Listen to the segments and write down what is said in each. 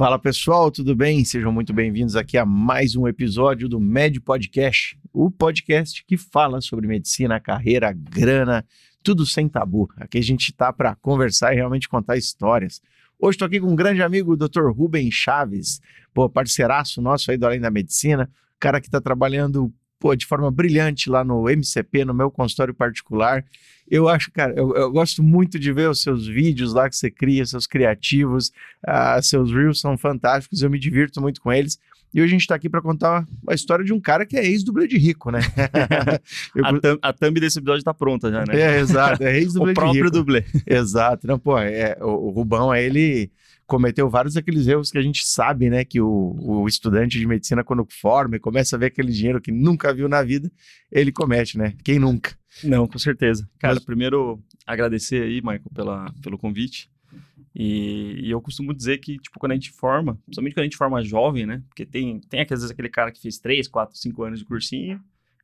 Fala pessoal, tudo bem? Sejam muito bem-vindos aqui a mais um episódio do Med Podcast, o podcast que fala sobre medicina, carreira, grana, tudo sem tabu. Aqui a gente tá para conversar e realmente contar histórias. Hoje estou aqui com um grande amigo, o Dr. Rubem Chaves, parceiraço nosso aí do Além da Medicina, cara que está trabalhando de forma brilhante lá no MCP, no meu consultório particular. Eu acho, cara, eu gosto muito de ver os seus vídeos lá que você cria, seus criativos, seus reels são fantásticos, eu me divirto muito com eles. E hoje a gente está aqui para contar a história de um cara que é ex-dublê de rico, né? A thumb desse episódio está pronta já, né? Exato, é ex-dublê de rico. O próprio dublê. Exato. Não, o Rubão, ele cometeu vários daqueles erros que a gente sabe, né? Que o estudante de medicina, quando forma e começa a ver aquele dinheiro que nunca viu na vida, ele comete, né? Quem nunca? Não, com certeza. Cara, primeiro agradecer aí, Michael, pelo convite. E eu costumo dizer que, tipo, quando a gente forma, principalmente quando a gente forma jovem, né? Porque tem às vezes aquele cara que fez 3, 4, 5 anos de cursinho,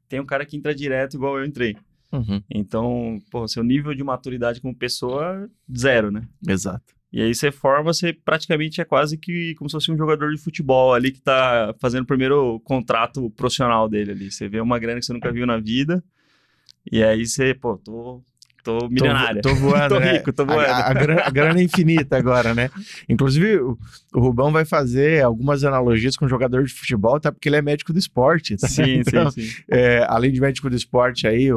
tem um cara que entra direto igual eu entrei. Uhum. Então, seu nível de maturidade como pessoa, 0, né? Exato. E aí você forma, você praticamente é quase que como se fosse um jogador de futebol ali que tá fazendo o primeiro contrato profissional dele ali. Você vê uma grana que você nunca viu na vida, e aí você, tô milionário. Tô voando, tô né? rico, tô voando. A grana é infinita agora, né? Inclusive, o Rubão vai fazer algumas analogias com jogador de futebol, tá? Porque ele é médico do esporte. Tá? Sim, então, sim. Além de médico do esporte aí,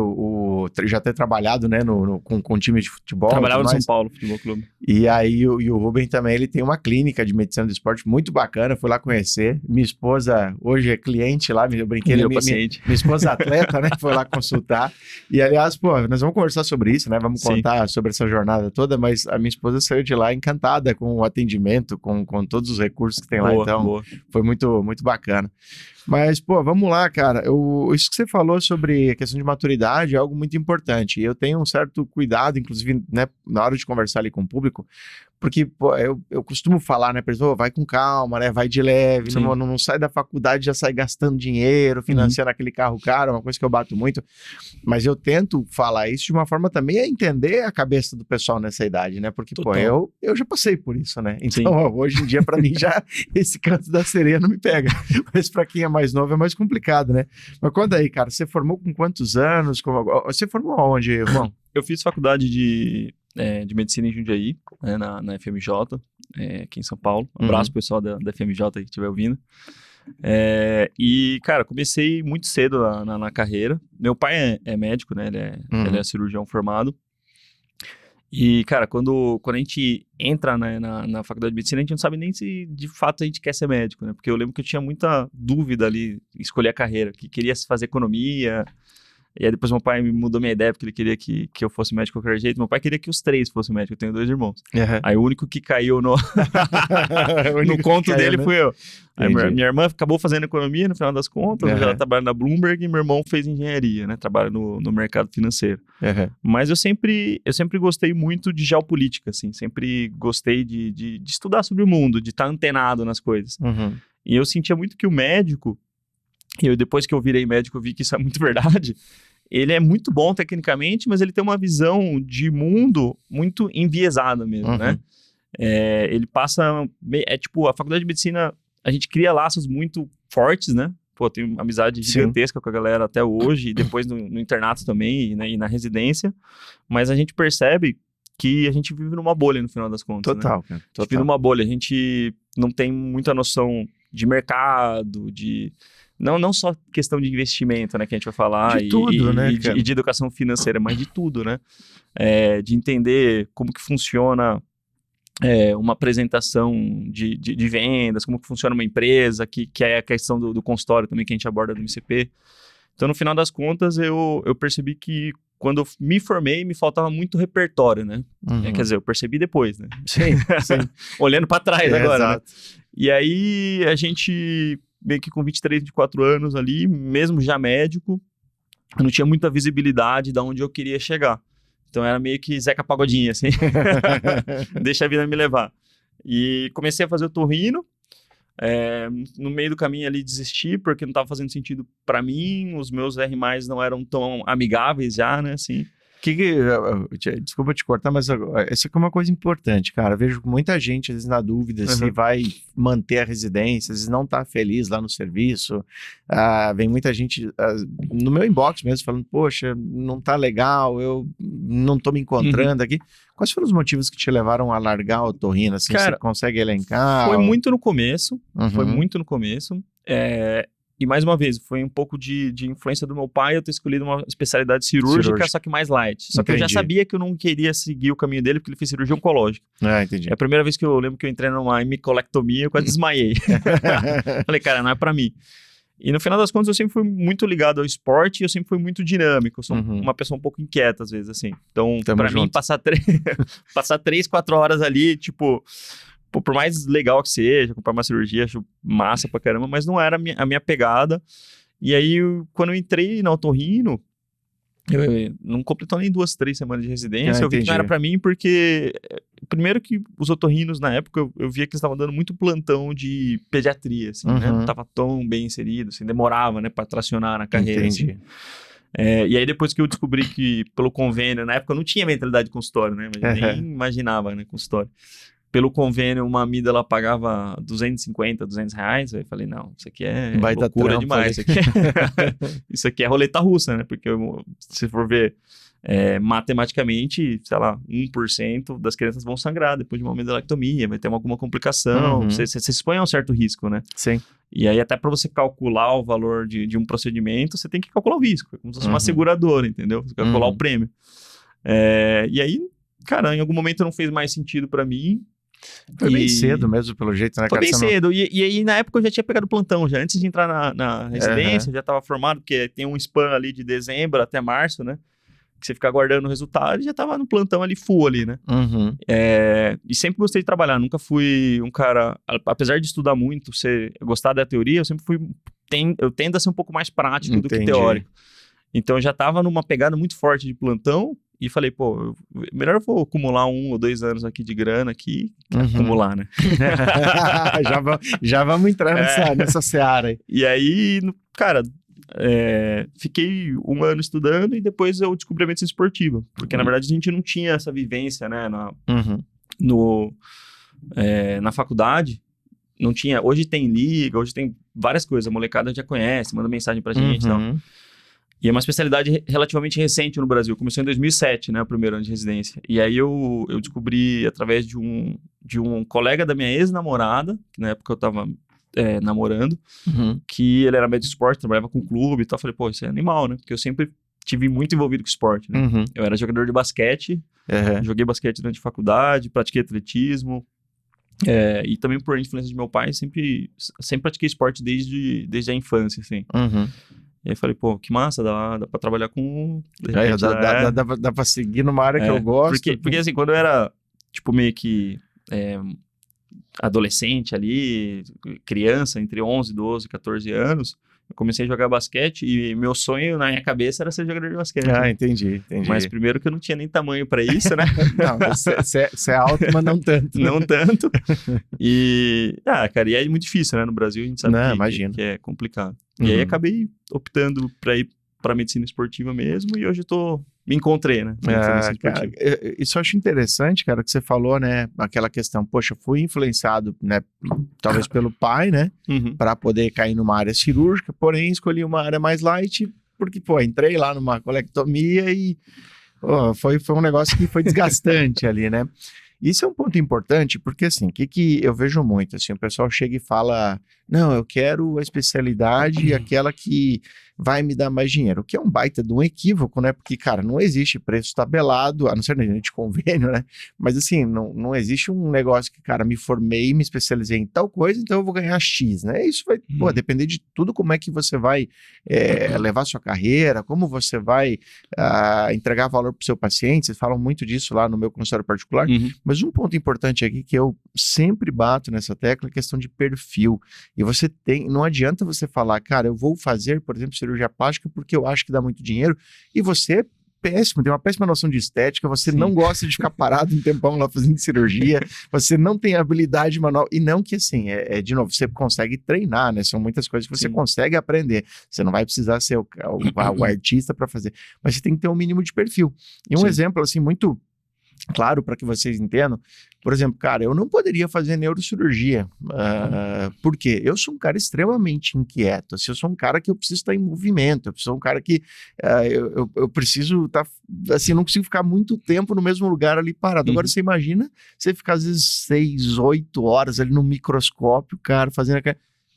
já ter trabalhado, né, com time de futebol. Trabalhava no São Paulo Futebol Clube. E aí, o Rubem também, ele tem uma clínica de medicina do esporte muito bacana, fui lá conhecer. Minha esposa hoje é cliente lá, eu brinquei, minha esposa é atleta, né? Foi lá consultar. E, aliás, nós vamos conversar sobre isso, né? Vamos contar sobre essa jornada toda, mas a minha esposa saiu de lá encantada com o atendimento, com todos os recursos que tem lá, então foi muito, muito bacana. Mas, vamos lá, cara, isso que você falou sobre a questão de maturidade é algo muito importante, e eu tenho um certo cuidado, inclusive, né, na hora de conversar ali com o público, porque, eu costumo falar, né, pessoa, vai com calma, né, vai de leve, não sai da faculdade, já sai gastando dinheiro, financiando aquele carro caro, uma coisa que eu bato muito, mas eu tento falar isso de uma forma também a entender a cabeça do pessoal nessa idade, né, porque, eu já passei por isso, né, então, hoje em dia, pra mim, já esse canto da sereia não me pega, mas pra quem é mais novo é mais complicado, né, mas conta aí, cara, você formou com quantos anos, você formou aonde, irmão? Eu fiz faculdade de medicina em Jundiaí, né, na FMJ, aqui em São Paulo. Um abraço pro pessoal da FMJ aí que estiver ouvindo. E, cara, comecei muito cedo na carreira. Meu pai é médico, né? Ele é cirurgião formado. E, cara, quando a gente entra, né, na faculdade de medicina, a gente não sabe nem se de fato a gente quer ser médico, né? Porque eu lembro que eu tinha muita dúvida ali em escolher a carreira, que queria fazer economia. E aí depois meu pai me mudou minha ideia, porque ele queria que eu fosse médico de qualquer jeito. Meu pai queria que os 3 fossem médicos, eu tenho 2 irmãos. Aí o único que caiu no conto dele fui eu. Aí minha irmã acabou fazendo economia, no final das contas, ela trabalha na Bloomberg, e meu irmão fez engenharia, né? Trabalha no mercado financeiro. Mas eu sempre gostei muito de geopolítica, assim, sempre gostei de estudar sobre o mundo, de estar antenado nas coisas. E eu sentia muito que o médico, e depois que eu virei médico, eu vi que isso é muito verdade. Ele é muito bom tecnicamente, mas ele tem uma visão de mundo muito enviesada mesmo, né? Ele passa... tipo, a faculdade de medicina, a gente cria laços muito fortes, né? Tem uma amizade gigantesca com a galera até hoje, e depois no internato também, né? E na residência. Mas a gente percebe que a gente vive numa bolha no final das contas, Total, né? cara. A gente vive numa bolha, a gente não tem muita noção de mercado, não só questão de investimento, né, que a gente vai falar, de tudo, né, e de educação financeira, mas de tudo, né, de entender como que funciona uma apresentação de vendas, como que funciona uma empresa, que é a questão do consultório também que a gente aborda no MCP. Então, no final das contas, eu percebi que quando eu me formei, me faltava muito repertório, né? Quer dizer, eu percebi depois, né? Sim. Olhando para trás agora, exato. Né? E aí, a gente, meio que com 23, 24 anos ali, mesmo já médico, eu não tinha muita visibilidade de onde eu queria chegar. Então, era meio que Zeca Pagodinho, assim. Deixa a vida me levar. E comecei a fazer o torrino. No meio do caminho ali desisti, porque não estava fazendo sentido para mim, os meus R+, não eram tão amigáveis já, né, assim. Desculpa te cortar, mas essa é uma coisa importante, cara. Eu vejo muita gente, às vezes, na dúvida se vai manter a residência, às vezes não tá feliz lá no serviço. Vem muita gente no meu inbox mesmo, falando, poxa, não tá legal, eu não tô me encontrando aqui. Quais foram os motivos que te levaram a largar a otorrino? Assim, cara, você consegue elencar? Foi muito no começo, E mais uma vez, foi um pouco de influência do meu pai eu ter escolhido uma especialidade cirúrgica, só que mais light. Só que eu já sabia que eu não queria seguir o caminho dele, porque ele fez cirurgia oncológica. Entendi. É a primeira vez que eu lembro que eu entrei numa hemicolectomia, eu quase desmaiei. Falei, cara, não é pra mim. E no final das contas, eu sempre fui muito ligado ao esporte e eu sempre fui muito dinâmico. Eu sou uma pessoa um pouco inquieta, às vezes, assim. Então, pra mim, passar 3, 4 horas ali, tipo... Por mais legal que seja, comprar uma cirurgia, acho massa pra caramba, mas não era a minha pegada. E aí, quando eu entrei na otorrino, não completou nem 2, 3 semanas de residência, eu vi que não era pra mim, porque primeiro que os otorrinos, na época, eu via que eles estavam dando muito plantão de pediatria, assim, né? Não tava tão bem inserido, assim, demorava, né, pra tracionar na carreira. Entendi. Assim. E aí depois que eu descobri que pelo convênio, na época eu não tinha mentalidade de consultório, né? Mas eu nem imaginava, né, consultório. Pelo convênio, uma amida ela pagava 250, 200 reais. Aí eu falei, não, isso aqui é loucura demais. Isso aqui é roleta russa, né? Porque se for ver matematicamente, sei lá, 1% das crianças vão sangrar depois de uma amidolectomia, vai ter alguma complicação. Você se expõe a um certo risco, né? Sim. E aí, até para você calcular o valor de um procedimento, você tem que calcular o risco. É como se fosse uma seguradora, entendeu? Você calcular o prêmio. E aí, cara, em algum momento não fez mais sentido para mim. Foi bem cedo mesmo, pelo jeito, né? Foi bem cedo. E aí, na época, eu já tinha pegado plantão, já antes de entrar na residência, já estava formado, porque tem um span ali de dezembro até março, né? Que você fica aguardando o resultado e já estava no plantão ali, full ali, né? E sempre gostei de trabalhar, nunca fui um cara... Apesar de estudar muito, gostar da teoria, eu sempre eu tendo a ser um pouco mais prático do que teórico. Então, eu já estava numa pegada muito forte de plantão, e falei, pô, melhor eu vou acumular 1 ou 2 anos aqui de grana aqui, acumular, né? já vamos entrar nessa seara aí. E aí, cara, fiquei 1 ano estudando e depois eu descobri a medicina esportiva. Porque, na verdade, a gente não tinha essa vivência, né? Na faculdade, não tinha... Hoje tem liga, hoje tem várias coisas. A molecada já conhece, manda mensagem pra gente e tal. E é uma especialidade relativamente recente no Brasil. Começou em 2007, né? O primeiro ano de residência. E aí eu descobri, através de um colega da minha ex-namorada, que na época eu tava namorando, que ele era médico de esporte, trabalhava com clube e tal. Eu falei, pô, isso é animal, né? Porque eu sempre tive muito envolvido com esporte, né? Eu era jogador de basquete, joguei basquete durante a faculdade, pratiquei atletismo. E também por influência de meu pai, sempre pratiquei esporte desde a infância, assim. E aí falei, pô, que massa, dá pra trabalhar com... Dá pra seguir numa área que eu gosto. Porque assim, quando eu era, tipo, meio que adolescente ali, criança, entre 11, 12, 14 anos, eu comecei a jogar basquete e meu sonho na minha cabeça era ser jogador de basquete. Entendi. Mas primeiro que eu não tinha nem tamanho pra isso, né? Não, você é alto, mas não tanto. Não tanto. Cara, e é muito difícil, né? No Brasil a gente sabe que é complicado. E aí acabei optando pra ir pra medicina esportiva mesmo e hoje eu me encontrei, né? Cara, isso eu acho interessante, cara, que você falou, né? Aquela questão, poxa, fui influenciado, né? Talvez pelo pai, né? Para poder cair numa área cirúrgica, porém escolhi uma área mais light, porque, pô, entrei lá numa colectomia e foi um negócio que foi desgastante ali, né? Isso é um ponto importante, porque assim, o que eu vejo muito, assim, o pessoal chega e fala, não, eu quero a especialidade, aquela que vai me dar mais dinheiro, o que é um baita de um equívoco, né, porque, cara, não existe preço tabelado, a não ser de convênio, né, mas assim, não existe um negócio que, cara, me formei, me especializei em tal coisa, então eu vou ganhar X, né, isso vai, depender de tudo, como é que você vai levar sua carreira, como você vai entregar valor para o seu paciente, vocês falam muito disso lá no meu consultório particular, mas um ponto importante aqui que eu sempre bato nessa tecla é a questão de perfil. E não adianta você falar, cara, eu vou fazer, por exemplo, cirurgia plástica porque eu acho que dá muito dinheiro, e você péssimo, tem uma péssima noção de estética, você não gosta de ficar parado um tempão lá fazendo cirurgia, você não tem habilidade manual, e não que assim, de novo, você consegue treinar, né? São muitas coisas que você consegue aprender, você não vai precisar ser o artista para fazer, mas você tem que ter um mínimo de perfil. E um exemplo, assim, muito claro para que vocês entendam, por exemplo, cara, eu não poderia fazer neurocirurgia, por quê? Eu sou um cara extremamente inquieto, assim, eu sou um cara que eu preciso estar em movimento, eu sou um cara que eu preciso estar, assim, não consigo ficar muito tempo no mesmo lugar ali parado. Agora você imagina, você ficar às vezes 6, 8 horas ali no microscópio, cara, fazendo aquela...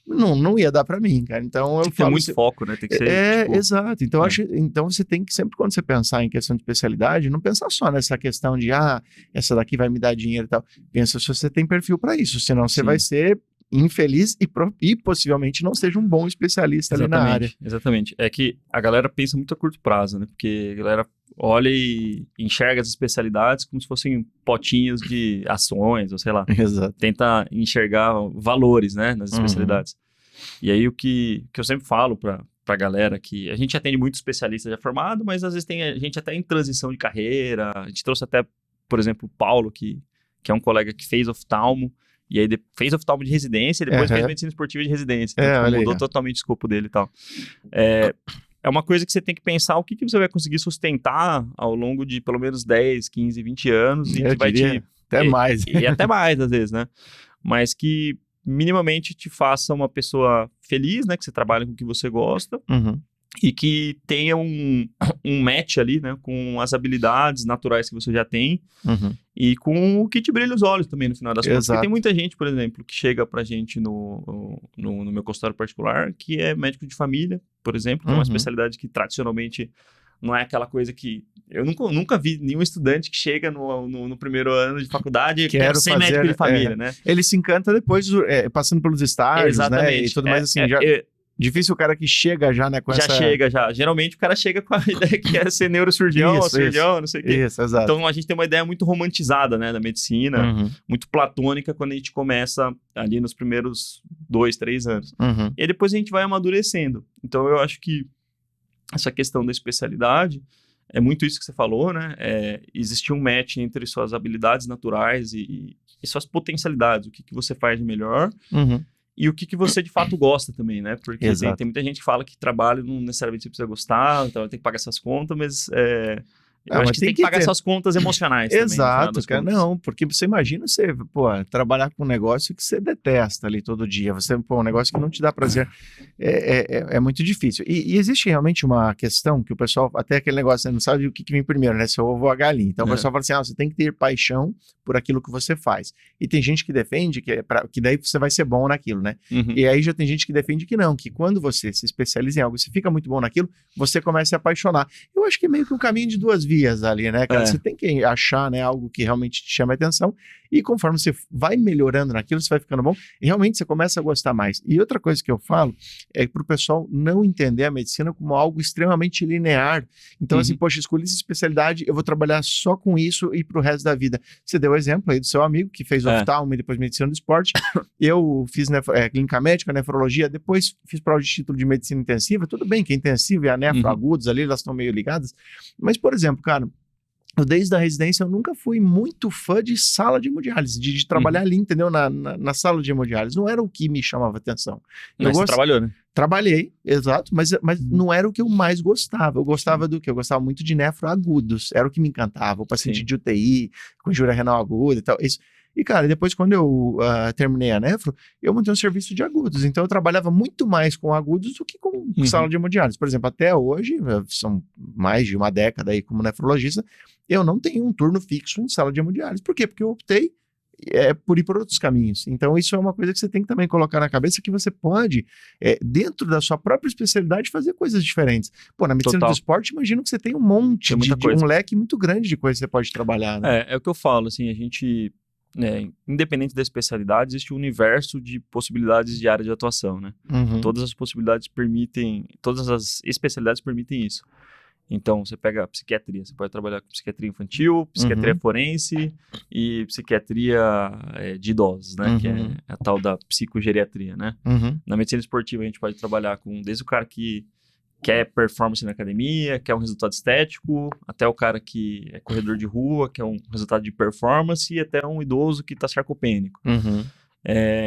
Não ia dar pra mim, cara. Então tem que ter muito foco, né? Tem que ser, exato. Então, então você tem que sempre, quando você pensar em questão de especialidade, não pensar só nessa questão de, essa daqui vai me dar dinheiro e tal. Pensa se você tem perfil pra isso, senão você vai ser infeliz e possivelmente não seja um bom especialista ali na área. Exatamente. É que a galera pensa muito a curto prazo, né? Porque a galera olha e enxerga as especialidades como se fossem potinhos de ações, ou sei lá. Exato. Tenta enxergar valores, né, nas especialidades. E aí o que eu sempre falo pra galera, que a gente atende muito especialista já formado, mas às vezes tem a gente até em transição de carreira. A gente trouxe até, por exemplo, o Paulo, que é um colega que fez oftalmo, e aí fez oftalmo de residência e depois fez medicina esportiva de residência. Então, mudou totalmente o escopo dele e tal. É uma coisa que você tem que pensar o que você vai conseguir sustentar ao longo de pelo menos 10, 15, 20 anos. E que vai até mais. E até mais, às vezes, né? Mas que minimamente te faça uma pessoa feliz, né? Que você trabalha com o que você gosta. E que tenha um match ali, né? Com as habilidades naturais que você já tem. E com o que te brilha os olhos também, no final das contas. Porque tem muita gente, por exemplo, que chega pra gente no meu consultório particular, que é médico de família, por exemplo, que é uma especialidade que tradicionalmente não é aquela coisa que... Eu nunca vi nenhum estudante que chega no primeiro ano de faculdade e quer ser médico de família, né? Ele se encanta depois, passando pelos estágios, né? E tudo mais assim, difícil o cara que chega já, né? Chega. Geralmente o cara chega com a ideia que quer ser neurocirurgião, cirurgião, não sei o quê. Isso, exato. Então a gente tem uma ideia muito romantizada, né, da medicina, muito platônica quando a gente começa ali nos primeiros 2, 3 anos. E aí depois a gente vai amadurecendo. Então eu acho que essa questão da especialidade é muito isso que você falou, né? Existir um match entre suas habilidades naturais e suas potencialidades, o que você faz de melhor. E o que você de fato gosta também, né? Porque tem muita gente que fala que trabalho não necessariamente você precisa gostar, então tem que pagar essas contas, mas eu acho que tem que pagar essas contas emocionais também. Exato, cara. Não, porque você imagina você, trabalhar com um negócio que você detesta ali todo dia. Um negócio que não te dá prazer. É muito difícil. E existe realmente uma questão que o pessoal, até aquele negócio, você não sabe o que vem primeiro, né? Se o ovo ou a galinha. Então o pessoal fala assim, você tem que ter paixão por aquilo que você faz. E tem gente que defende que daí você vai ser bom naquilo, né? E aí já tem gente que defende que não, que quando você se especializa em algo, você fica muito bom naquilo, você começa a se apaixonar. Eu acho que é meio que um caminho de duas vias ali, né, cara? Você tem que achar, né, algo que realmente te chama a atenção, e conforme você vai melhorando naquilo, você vai ficando bom, e realmente você começa a gostar mais. E outra coisa que eu falo é pro pessoal não entender a medicina como algo extremamente linear. Então, assim, poxa, escolhi essa especialidade, eu vou trabalhar só com isso e pro resto da vida. Você deu o exemplo aí do seu amigo que fez oftalmo e depois medicina do esporte. Eu fiz clínica médica, nefrologia, depois fiz prova de título de medicina intensiva. Tudo bem que a intensiva e a nefro agudos ali, elas estão meio ligadas. Mas, por exemplo, cara, desde a residência eu nunca fui muito fã de sala de hemodiálise, de trabalhar ali, entendeu? Na sala de hemodiálise. Não era o que me chamava atenção. Mas você trabalhou, né? Trabalhei, exato, mas não era o que eu mais gostava. Eu gostava do quê? Eu gostava muito de nefroagudos. Era o que me encantava. O paciente de UTI, com injúria renal aguda e tal. Isso. E, cara, depois quando eu terminei a nefro, eu montei um serviço de agudos. Então, eu trabalhava muito mais com agudos do que com sala de hemodiálise. Por exemplo, até hoje, são mais de uma década aí como nefrologista, eu não tenho um turno fixo em sala de hemodiálise. Por quê? Porque eu optei por ir por outros caminhos. Então, isso é uma coisa que você tem que também colocar na cabeça, que você pode, dentro da sua própria especialidade, fazer coisas diferentes. Pô, na medicina do esporte, imagino que você tem um monte um leque muito grande de coisas que você pode trabalhar, né? É o que eu falo, assim, a gente... independente da especialidade, existe um universo de possibilidades de área de atuação, né? Todas as possibilidades todas as especialidades permitem isso. Então, você pega a psiquiatria, você pode trabalhar com psiquiatria infantil, psiquiatria forense e psiquiatria de idosos, né? Que é a tal da psicogeriatria, né? Na medicina esportiva, a gente pode trabalhar com desde o cara que quer performance na academia, quer um resultado estético, até o cara que é corredor de rua, quer um resultado de performance, e até um idoso que está sarcopênico.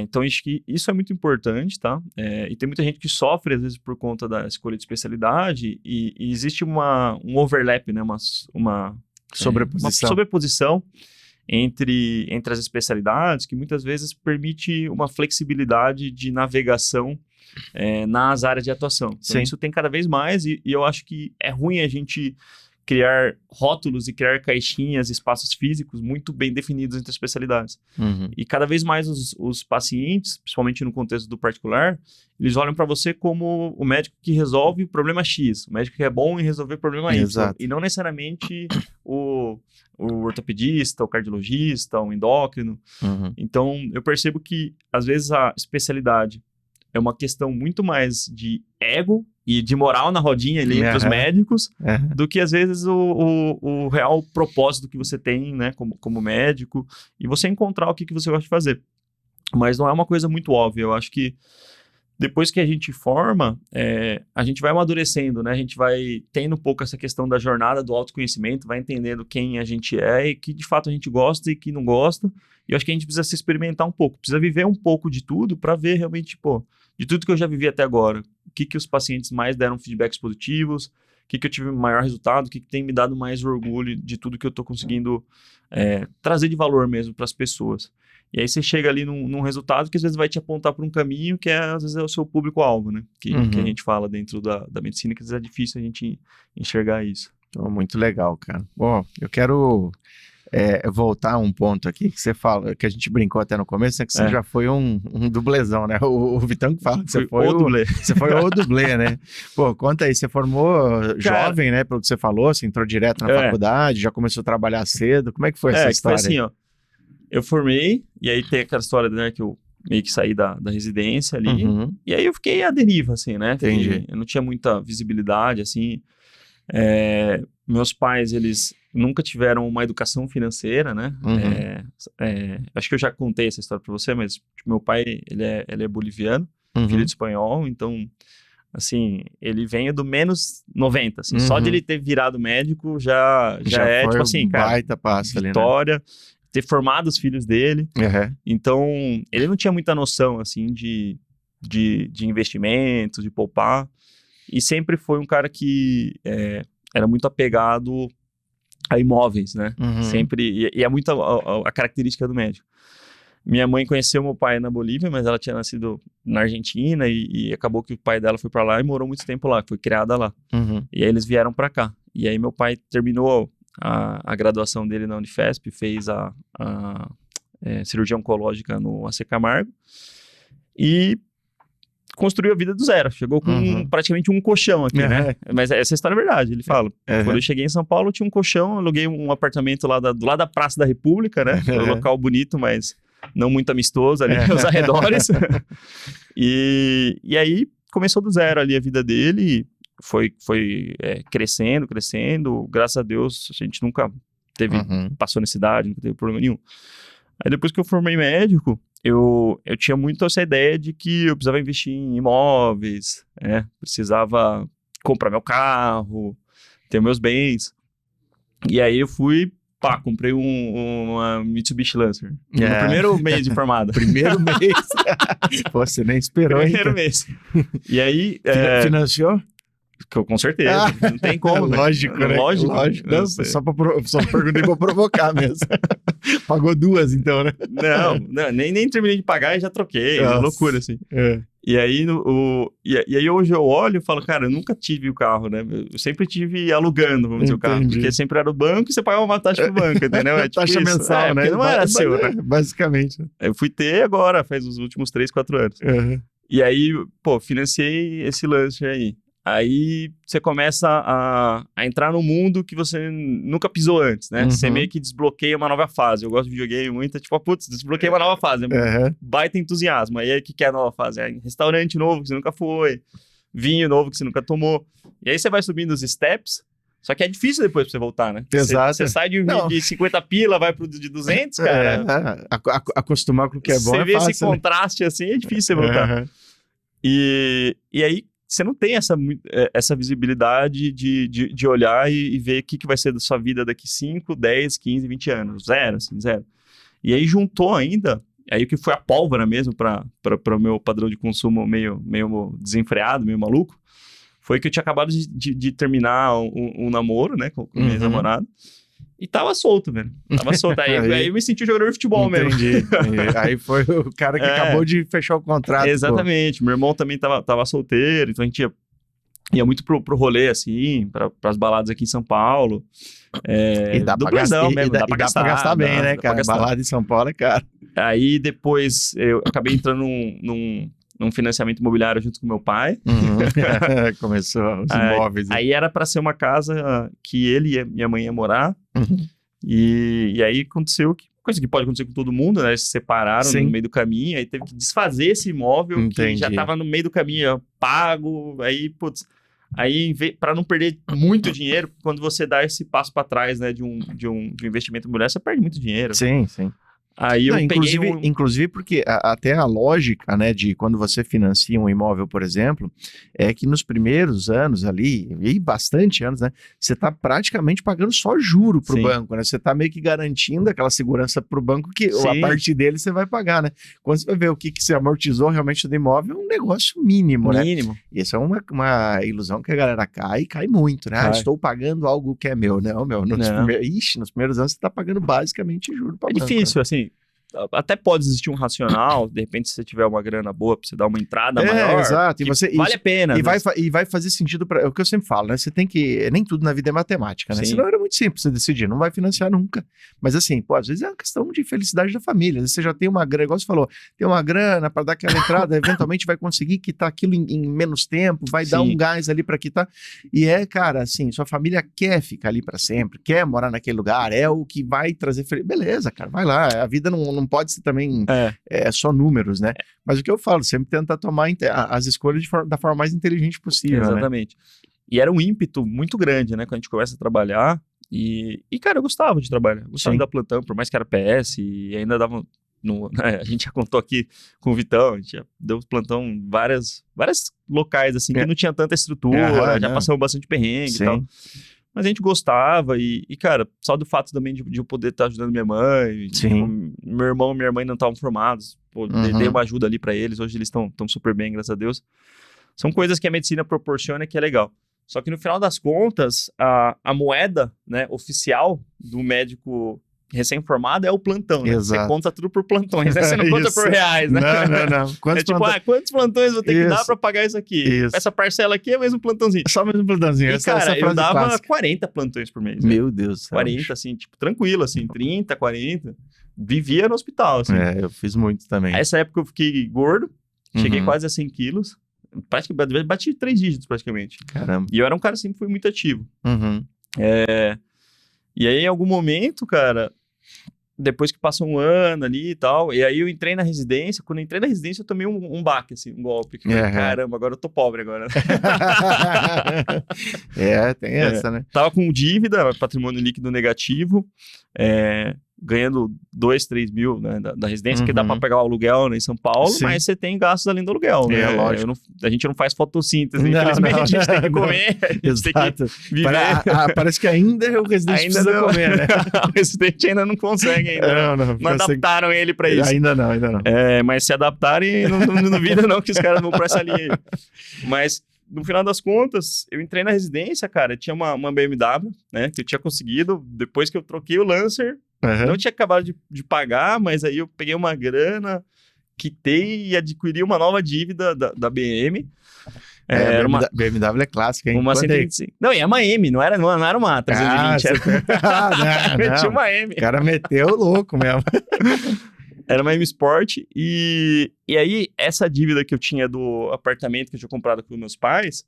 Então, acho que isso é muito importante, tá? E tem muita gente que sofre, às vezes, por conta da escolha de especialidade, e existe um overlap, né? Uma sobreposição entre as especialidades, que muitas vezes permite uma flexibilidade de navegação nas áreas de atuação. Então, isso tem cada vez mais, e eu acho que é ruim a gente criar rótulos e criar caixinhas, espaços físicos muito bem definidos entre as especialidades. E cada vez mais os pacientes, principalmente no contexto do particular, eles olham para você como o médico que resolve o problema X, o médico que é bom em resolver o problema Y. Exato. E não necessariamente o ortopedista, o cardiologista, o endócrino. Então, eu percebo que, às vezes, a especialidade é uma questão muito mais de ego e de moral na rodinha ali entre os médicos, do que, às vezes, o real propósito que você tem, né, como médico, e você encontrar o que você gosta de fazer. Mas não é uma coisa muito óbvia. Eu acho que depois que a gente forma, a gente vai amadurecendo, né? A gente vai tendo um pouco essa questão da jornada do autoconhecimento, vai entendendo quem a gente é e que, de fato, a gente gosta e que não gosta. E eu acho que a gente precisa se experimentar um pouco, precisa viver um pouco de tudo para ver realmente, de tudo que eu já vivi até agora, o que os pacientes mais deram feedbacks positivos, o que eu tive maior resultado, o que tem me dado mais orgulho de tudo que eu estou conseguindo trazer de valor mesmo para as pessoas. E aí você chega ali num resultado que às vezes vai te apontar para um caminho que às vezes é o seu público-alvo, né? Que a gente fala dentro da medicina, que às vezes é difícil a gente enxergar isso. Muito legal, cara. Bom, eu quero voltar a um ponto aqui que você fala, que a gente brincou até no começo, que você já foi um dublezão, né? O Vitão que fala que você foi o dublê. Você foi o dublê, né? Pô, conta aí, você formou jovem, né? Pelo que você falou, você entrou direto na faculdade, já começou a trabalhar cedo. Como é que foi essa história? Foi assim, ó. Eu formei, e aí tem aquela história, né, que eu meio que saí da residência ali, e aí eu fiquei à deriva, assim, né? Entendi. Eu não tinha muita visibilidade, assim. Meus pais, eles nunca tiveram uma educação financeira, né? Acho que eu já contei essa história pra você, mas meu pai, ele é boliviano, filho de espanhol, então, assim, ele vem do menos 90, assim, só de ele ter virado médico já é, tipo assim, cara, baita passo vitória, ali, né? Ter formado os filhos dele. Então, ele não tinha muita noção, assim, de investimentos, de poupar, e sempre foi um cara que era muito apegado a imóveis, né? Sempre, e é muito a característica do médico. Minha mãe conheceu meu pai na Bolívia, mas ela tinha nascido na Argentina e acabou que o pai dela foi para lá e morou muito tempo lá, foi criada lá. E aí eles vieram para cá. E aí meu pai terminou a graduação dele na Unifesp, fez a cirurgia oncológica no AC Camargo e construiu a vida do zero. Chegou com praticamente um colchão aqui, né? Mas essa história é verdade, ele fala. Quando eu cheguei em São Paulo, tinha um colchão, aluguei um apartamento lá do lado da Praça da República, né? Um local bonito, mas não muito amistoso ali nos arredores. E aí começou do zero ali a vida dele, foi crescendo. Graças a Deus, a gente nunca passou necessidade, nunca teve problema nenhum. Aí depois que eu formei médico, eu tinha muito essa ideia de que eu precisava investir em imóveis, precisava comprar meu carro, ter meus bens. E aí eu fui, comprei uma Mitsubishi Lancer. No primeiro mês de formada. Primeiro mês? Pô, você nem esperou, Primeiro mês. E aí... Financiou? Com certeza, não tem como. Lógico, né? Lógico. Não, só perguntei pra provocar mesmo. Pagou duas, então, né? Não, nem terminei de pagar e já troquei. É loucura, assim. E aí, e aí hoje eu olho e falo, cara, eu nunca tive o carro, né? Eu sempre tive alugando, vamos dizer, o carro. Porque sempre era o banco e você pagava uma taxa pro banco, entendeu? Taxa mensal, né? Porque não era seu, né? Basicamente. Eu fui ter agora, faz os últimos 3, 4 anos. E aí, financiei esse lance aí. Aí você começa a entrar num mundo que você nunca pisou antes, né? Você meio que desbloqueia uma nova fase. Eu gosto de videogame muito, tipo, desbloqueia uma nova fase. Baita entusiasmo. Aí o que é a nova fase? Restaurante novo que você nunca foi, vinho novo que você nunca tomou. E aí você vai subindo os steps, só que é difícil depois pra você voltar, né? Exato. Você sai de 50 pila, vai pro de 200, cara. Acostumar com o que é bom você é vê fácil, esse contraste assim, é difícil você voltar. E aí, você não tem essa visibilidade de olhar e ver o que vai ser da sua vida daqui 5, 10, 15, 20 anos. Zero, assim, zero. E aí juntou ainda, aí o que foi a pólvora mesmo para o meu padrão de consumo meio desenfreado, meio maluco, foi que eu tinha acabado de terminar um namoro, né, com minha ex-namorada. E tava solto, velho. Tava solto. Aí eu me senti jogador de futebol mesmo. Entendi. Aí foi o cara que acabou de fechar o contrato. Exatamente. Pô. Meu irmão também tava solteiro, então a gente ia muito pro rolê, assim, pras baladas aqui em São Paulo. E dá pra gastar bem, né, cara? Balada em São Paulo é caro. Aí depois eu acabei entrando num financiamento imobiliário junto com meu pai. Começou os imóveis. Aí era para ser uma casa que ele e minha mãe iam morar. E aí aconteceu coisa que pode acontecer com todo mundo, né? Eles se separaram no meio do caminho, aí teve que desfazer esse imóvel que já tava no meio do caminho, pago, aí, putz... Aí, para não perder muito dinheiro, quando você dá esse passo para trás, né, de um investimento imobiliário, você perde muito dinheiro. Sim. Aí eu inclusive porque até a lógica, né, de quando você financia um imóvel, por exemplo, é que nos primeiros anos ali, e bastante anos, né, você está praticamente pagando só juro pro banco, né? Você está meio que garantindo aquela segurança pro banco que a parte dele você vai pagar, né? Quando você vai ver o que você amortizou realmente do imóvel, é um negócio mínimo, né? E isso é uma ilusão que a galera cai muito, né? Estou pagando algo que é meu, né? Nos primeiros anos você está pagando basicamente juro para banco. É difícil, né? Assim, até pode existir um racional, de repente se você tiver uma grana boa pra você dar uma entrada maior, exato. Vale a pena. E vai fazer sentido para o que eu sempre falo, né? Você tem que, nem tudo na vida é matemática, né? Senão era muito simples você decidir, não vai financiar nunca. Mas assim, às vezes é uma questão de felicidade da família, às vezes você já tem uma grana, igual você falou, tem uma grana para dar aquela entrada, eventualmente vai conseguir quitar aquilo em menos tempo, vai dar um gás ali para quitar, e cara, assim, sua família quer ficar ali para sempre, quer morar naquele lugar, é o que vai trazer beleza, cara, vai lá, a vida não pode ser também só números, né? Mas o que eu falo, sempre tentar tomar as escolhas da forma mais inteligente possível. Exatamente. Né? E era um ímpeto muito grande, né? Quando a gente começa a trabalhar. E cara, eu gostava de trabalhar. Eu gostava de dar plantão, por mais que era PS, e ainda dava. A gente já contou aqui com o Vitão, a gente já deu plantão em várias locais, assim, que não tinha tanta estrutura, já passamos bastante perrengue e tal. Mas a gente gostava e, cara, só do fato também de eu poder estar ajudando minha mãe. Tipo, meu irmão e minha mãe não estavam formados. Pô, dei uma ajuda ali pra eles. Hoje eles estão super bem, graças a Deus. São coisas que a medicina proporciona que é legal. Só que no final das contas, a moeda, né, oficial do médico recém-formado é o plantão, né? Você conta tudo por plantões, né? Você não conta por reais, né? Não. Quantos plantões vou ter que dar pra pagar isso aqui? Essa parcela aqui é o mesmo plantãozinho. Só mesmo plantãozinho. E, cara, eu dava clássica. 40 plantões por mês. Meu Deus do céu. 40, assim, tipo, tranquilo, assim, 30, 40. Vivia no hospital, assim. Eu fiz muito também. Essa época eu fiquei gordo, cheguei quase a 100 quilos. Bati 3 dígitos, praticamente. Caramba. E eu era um cara que sempre fui muito ativo. E aí, em algum momento, cara... Depois que passou um ano ali e tal, e aí eu entrei na residência. Quando eu entrei na residência, eu tomei um baque, assim, um golpe. Que falei, caramba, agora eu tô pobre agora. Tem essa, né? Tava com dívida, patrimônio líquido negativo, ganhando 2, 3 mil, né, da residência, que dá pra pegar o aluguel, né, em São Paulo, mas você tem gastos além do aluguel, né? Lógico. A gente não faz fotossíntese, infelizmente a gente tem que comer, a gente tem que viver. Parece que ainda o residente precisa comer, né? O residente ainda não consegue, ainda não adaptaram ele pra isso. Ainda não. Mas se adaptarem, não duvida não que os caras vão pra essa linha. Mas... No final das contas, eu entrei na residência, cara, tinha uma BMW, né, que eu tinha conseguido, depois que eu troquei o Lancer, não tinha acabado de pagar, mas aí eu peguei uma grana, quitei e adquiri uma nova dívida da BM. Era uma BMW é clássica, hein? Uma 125. Não, e é uma M, não era uma 320. Tinha uma M. O cara meteu louco mesmo. Era uma M-Sport, e aí essa dívida que eu tinha do apartamento que eu tinha comprado com meus pais,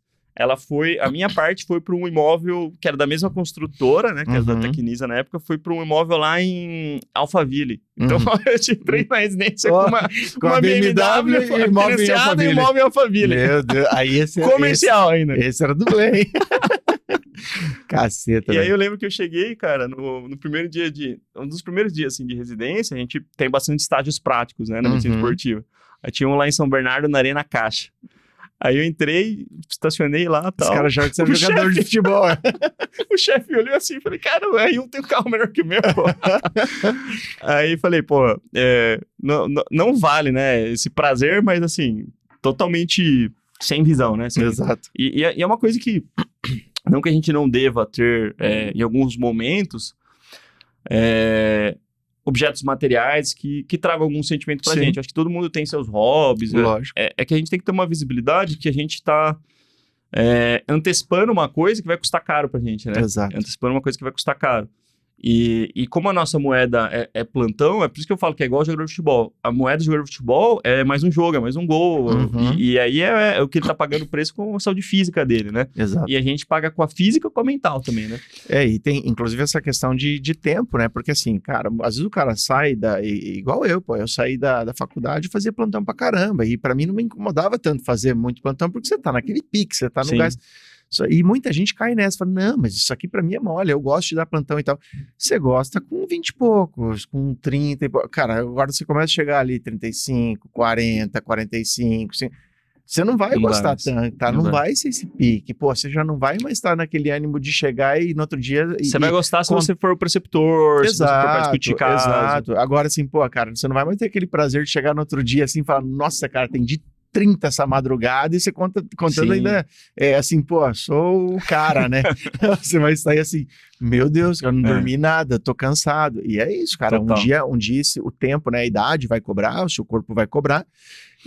a minha parte foi para um imóvel que era da mesma construtora, né, que era da Tecnisa na época, foi para um imóvel lá em Alphaville. Então eu entrei na residência com uma BMW financiada e imóvel em Alphaville. Meu Deus, aí comercial ainda. Esse era dublê, hein? Caceta, E aí eu lembro que eu cheguei, cara, no primeiro dia um dos primeiros dias, assim, de residência, a gente tem bastante estágios práticos, né, na medicina esportiva. Aí tinha um lá em São Bernardo, na Arena Caixa. Aí eu entrei, estacionei lá e tal. Os caras acham que você é jogador de futebol. O chefe olhou assim e falei, cara, o R1 tem um carro melhor que o meu, pô. Aí falei, pô, não vale, né, esse prazer, mas assim, totalmente sem visão, né? Assim, Exato. E é uma coisa que, não que a gente não deva ter, em alguns momentos, objetos materiais que tragam algum sentimento pra gente. Acho que todo mundo tem seus hobbies. Lógico. É que a gente tem que ter uma visibilidade que a gente tá antecipando uma coisa que vai custar caro pra gente, né? Exato. Antecipando uma coisa que vai custar caro. E como a nossa moeda é plantão, é por isso que eu falo que é igual jogador de futebol. A moeda do jogador de futebol é mais um jogo, é mais um gol. Uhum. E aí é o que ele tá pagando o preço com a saúde física dele, né? Exato. E a gente paga com a física e com a mental também, né? E tem inclusive essa questão de tempo, né? Porque assim, cara, às vezes o cara sai igual eu, pô, eu saí da faculdade e fazia plantão pra caramba. E pra mim não me incomodava tanto fazer muito plantão, porque você tá naquele pique, você tá no gás. E muita gente cai nessa, fala, não, mas isso aqui pra mim é mole, eu gosto de dar plantão e tal. Você gosta com 20 e poucos, com 30 e poucos. Cara, agora você começa a chegar ali 35, 40, 45, assim, você não vai gostar tanto, tá? Não vai ser esse pique. Pô, você já não vai mais estar naquele ânimo de chegar e no outro dia... Você vai gostar se você for o preceptor, se você for pra discutir caso. Exato. Agora, assim, pô, cara, você não vai mais ter aquele prazer de chegar no outro dia assim e falar, nossa, cara, tem de 30 essa madrugada e você contando ainda, assim, pô, sou o cara, né? Você vai sair assim, meu Deus, eu não dormi nada, tô cansado. E é isso, cara, Total. um dia o tempo, né, a idade vai cobrar, o seu corpo vai cobrar,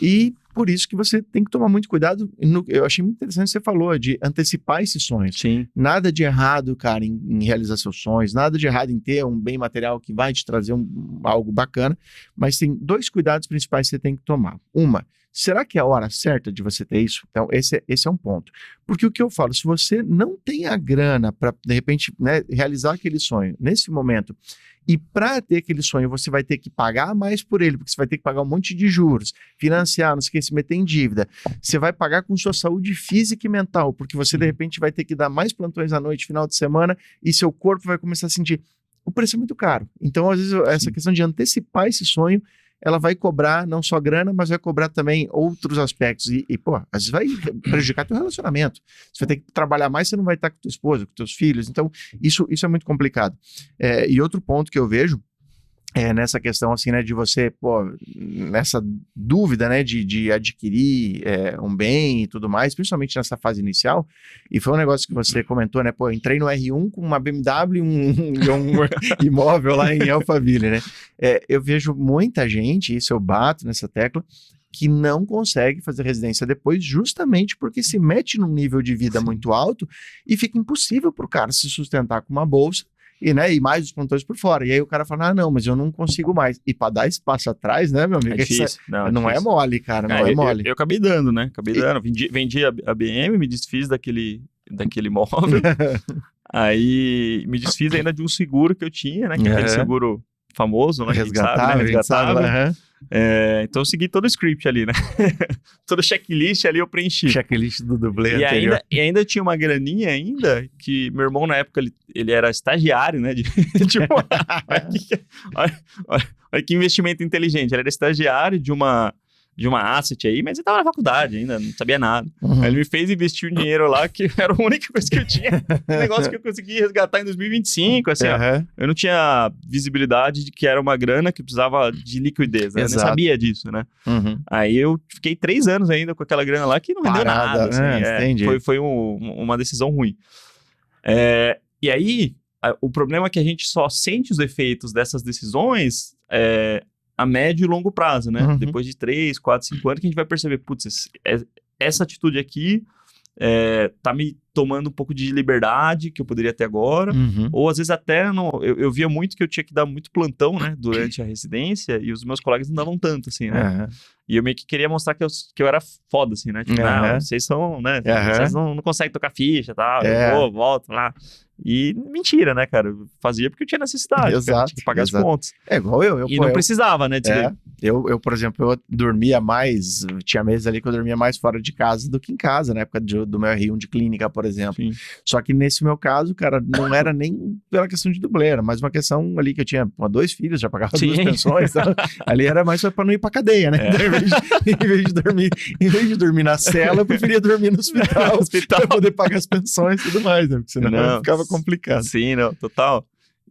e por isso que você tem que tomar muito cuidado. Eu achei muito interessante o que você falou, de antecipar esses sonhos. Sim. Nada de errado, cara, em realizar seus sonhos, nada de errado em ter um bem material que vai te trazer algo bacana, mas tem 2 cuidados principais que você tem que tomar. Será que é a hora certa de você ter isso? Então, esse é um ponto. Porque o que eu falo, se você não tem a grana para, de repente, né, realizar aquele sonho nesse momento, e para ter aquele sonho você vai ter que pagar mais por ele, porque você vai ter que pagar um monte de juros, financiar, não sei o que, se meter em dívida, você vai pagar com sua saúde física e mental, porque você, de repente, vai ter que dar mais plantões à noite, final de semana, e seu corpo vai começar a sentir, o preço é muito caro. Então, às vezes, essa questão de antecipar esse sonho, ela vai cobrar não só grana, mas vai cobrar também outros aspectos. Pô, às vezes vai prejudicar teu relacionamento. Você vai ter que trabalhar mais, você não vai estar com tua esposa, com teus filhos. Então, isso é muito complicado. E outro ponto que eu vejo nessa questão, assim, né, de você, pô, nessa dúvida, né, de adquirir um bem e tudo mais, principalmente nessa fase inicial, e foi um negócio que você comentou, né, pô, eu entrei no R1 com uma BMW e um imóvel lá em Alphaville, né, eu vejo muita gente, isso eu bato nessa tecla, que não consegue fazer residência depois justamente porque se mete num nível de vida muito alto e fica impossível pro cara se sustentar com uma bolsa, e mais os plantões por fora. E aí o cara fala, não, mas eu não consigo mais. E para dar esse passo atrás, né, meu amigo? É difícil. Não é mole, cara, não é mole. Eu acabei dando, né? Vendi a BM, me desfiz daquele imóvel. Aí me desfiz ainda de um seguro que eu tinha, né? Que é aquele seguro famoso, né? Resgatável. Então eu segui todo o script ali, né? Todo checklist ali eu preenchi. Checklist do dublê anterior. E ainda tinha uma graninha ainda, que meu irmão na época, ele era estagiário, né? Tipo, olha que investimento inteligente. Ele era estagiário de uma asset aí, mas ele tava na faculdade ainda, não sabia nada. Aí ele me fez investir um dinheiro lá, que era a única coisa que eu tinha. Um negócio que eu consegui resgatar em 2025, assim, ó. Eu não tinha visibilidade de que era uma grana que precisava de liquidez, né? Eu nem sabia disso, né? Aí eu fiquei 3 anos ainda com aquela grana lá que não rendeu nada. Assim, foi uma decisão ruim. E aí, o problema é que a gente só sente os efeitos dessas decisões a médio e longo prazo, né? Depois de 3, 4, 5 anos que a gente vai perceber, putz, essa atitude aqui tá me tomando um pouco de liberdade que eu poderia ter agora, ou às vezes até eu via muito que eu tinha que dar muito plantão, né, durante a residência, e os meus colegas não davam tanto, assim, né? E eu meio que queria mostrar que eu era foda, assim, né? Tipo, vocês são, né? Vocês não conseguem tocar ficha e tal, eu vou, volto lá. E mentira, né, cara? Eu fazia porque eu tinha necessidade, tinha que pagar as contas. Igual eu. E não precisava, né? Eu, por exemplo, eu dormia mais, tinha meses ali que eu dormia mais fora de casa do que em casa, na época do meu R1 de clínica, por exemplo. Sim. Só que nesse meu caso, cara, não era nem pela questão de dublê, era mais uma questão ali que eu tinha 2 filhos, já pagava 2 pensões, então, ali era mais pra não ir pra cadeia, né? Em vez de dormir na cela, eu preferia dormir no hospital para poder pagar as pensões e tudo mais, né? Porque senão ficava complicado. Sim, não, total.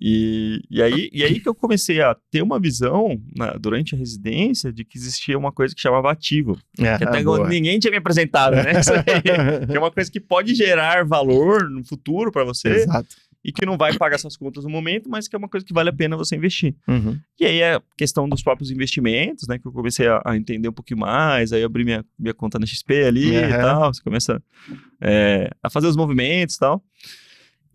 E aí que eu comecei a ter uma visão, durante a residência, de que existia uma coisa que chamava ativo. Que até ninguém tinha me apresentado, né? Isso aí, que é uma coisa que pode gerar valor no futuro para você. Exato. E que não vai pagar suas contas no momento, mas que é uma coisa que vale a pena você investir. Uhum. E aí a questão dos próprios investimentos, né? Que eu comecei a entender um pouquinho mais, aí eu abri minha conta na XP ali e tal. Você começa a fazer os movimentos e tal.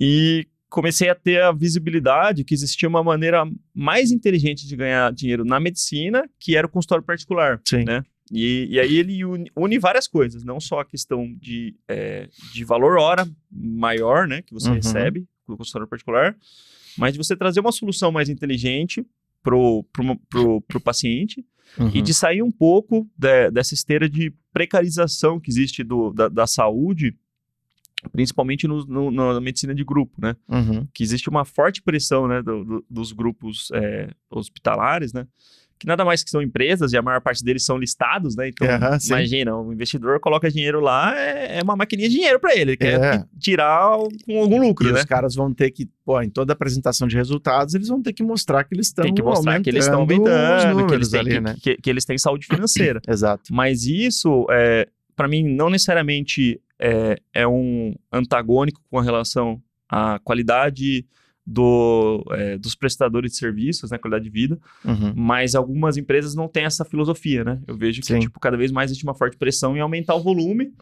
E comecei a ter a visibilidade que existia uma maneira mais inteligente de ganhar dinheiro na medicina, que era o consultório particular. Sim. Né? E aí ele une várias coisas, não só a questão de valor hora maior, né, que você recebe do consultório particular, mas de você trazer uma solução mais inteligente pro paciente e de sair um pouco dessa esteira de precarização que existe da saúde, principalmente na medicina de grupo, né? Que existe uma forte pressão, né, dos grupos hospitalares, né? Que nada mais que são empresas e a maior parte deles são listados, né? Então, imagina, o investidor coloca dinheiro lá, é uma maquininha de dinheiro para ele quer tirar com algum lucro, né? Os caras vão ter que, em toda apresentação de resultados, eles vão ter que mostrar que eles estão aumentando. Tem que mostrar que eles estão aumentando, que eles têm saúde financeira. Exato. Mas isso, para mim, não necessariamente é um antagônico com relação à qualidade dos prestadores de serviços, né, qualidade de vida, mas algumas empresas não têm essa filosofia, né? Eu vejo que cada vez mais existe uma forte pressão em aumentar o volume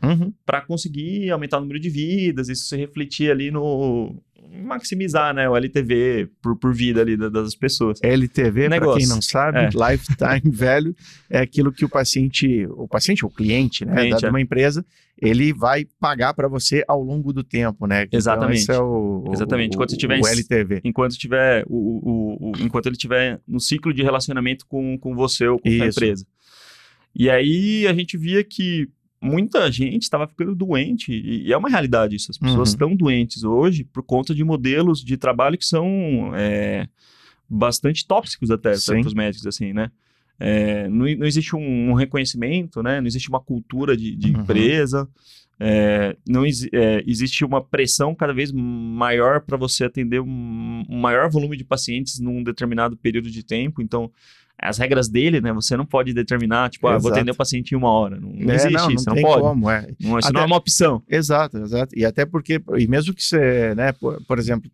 para conseguir aumentar o número de vidas, isso se refletir ali no maximizar, né, o LTV por vida ali das pessoas. LTV, para quem não sabe, Lifetime Value, é aquilo que o cliente, né, de uma empresa, ele vai pagar para você ao longo do tempo, né? Exatamente. Então, esse é Exatamente. Enquanto você tiver o LTV. Enquanto ele estiver no ciclo de relacionamento com você ou com a empresa. E aí a gente via que muita gente estava ficando doente, e é uma realidade isso. As pessoas estão doentes hoje por conta de modelos de trabalho que são bastante tóxicos até para os médicos, assim, né? Não existe um reconhecimento, né? Não existe uma cultura de empresa, existe uma pressão cada vez maior para você atender um maior volume de pacientes num determinado período de tempo. Então, as regras dele, né? Você não pode determinar, tipo, vou atender o paciente em 1 hora. Não existe isso, não pode. Como, isso não é uma opção. Exato. E até porque, e mesmo que você, né, por exemplo,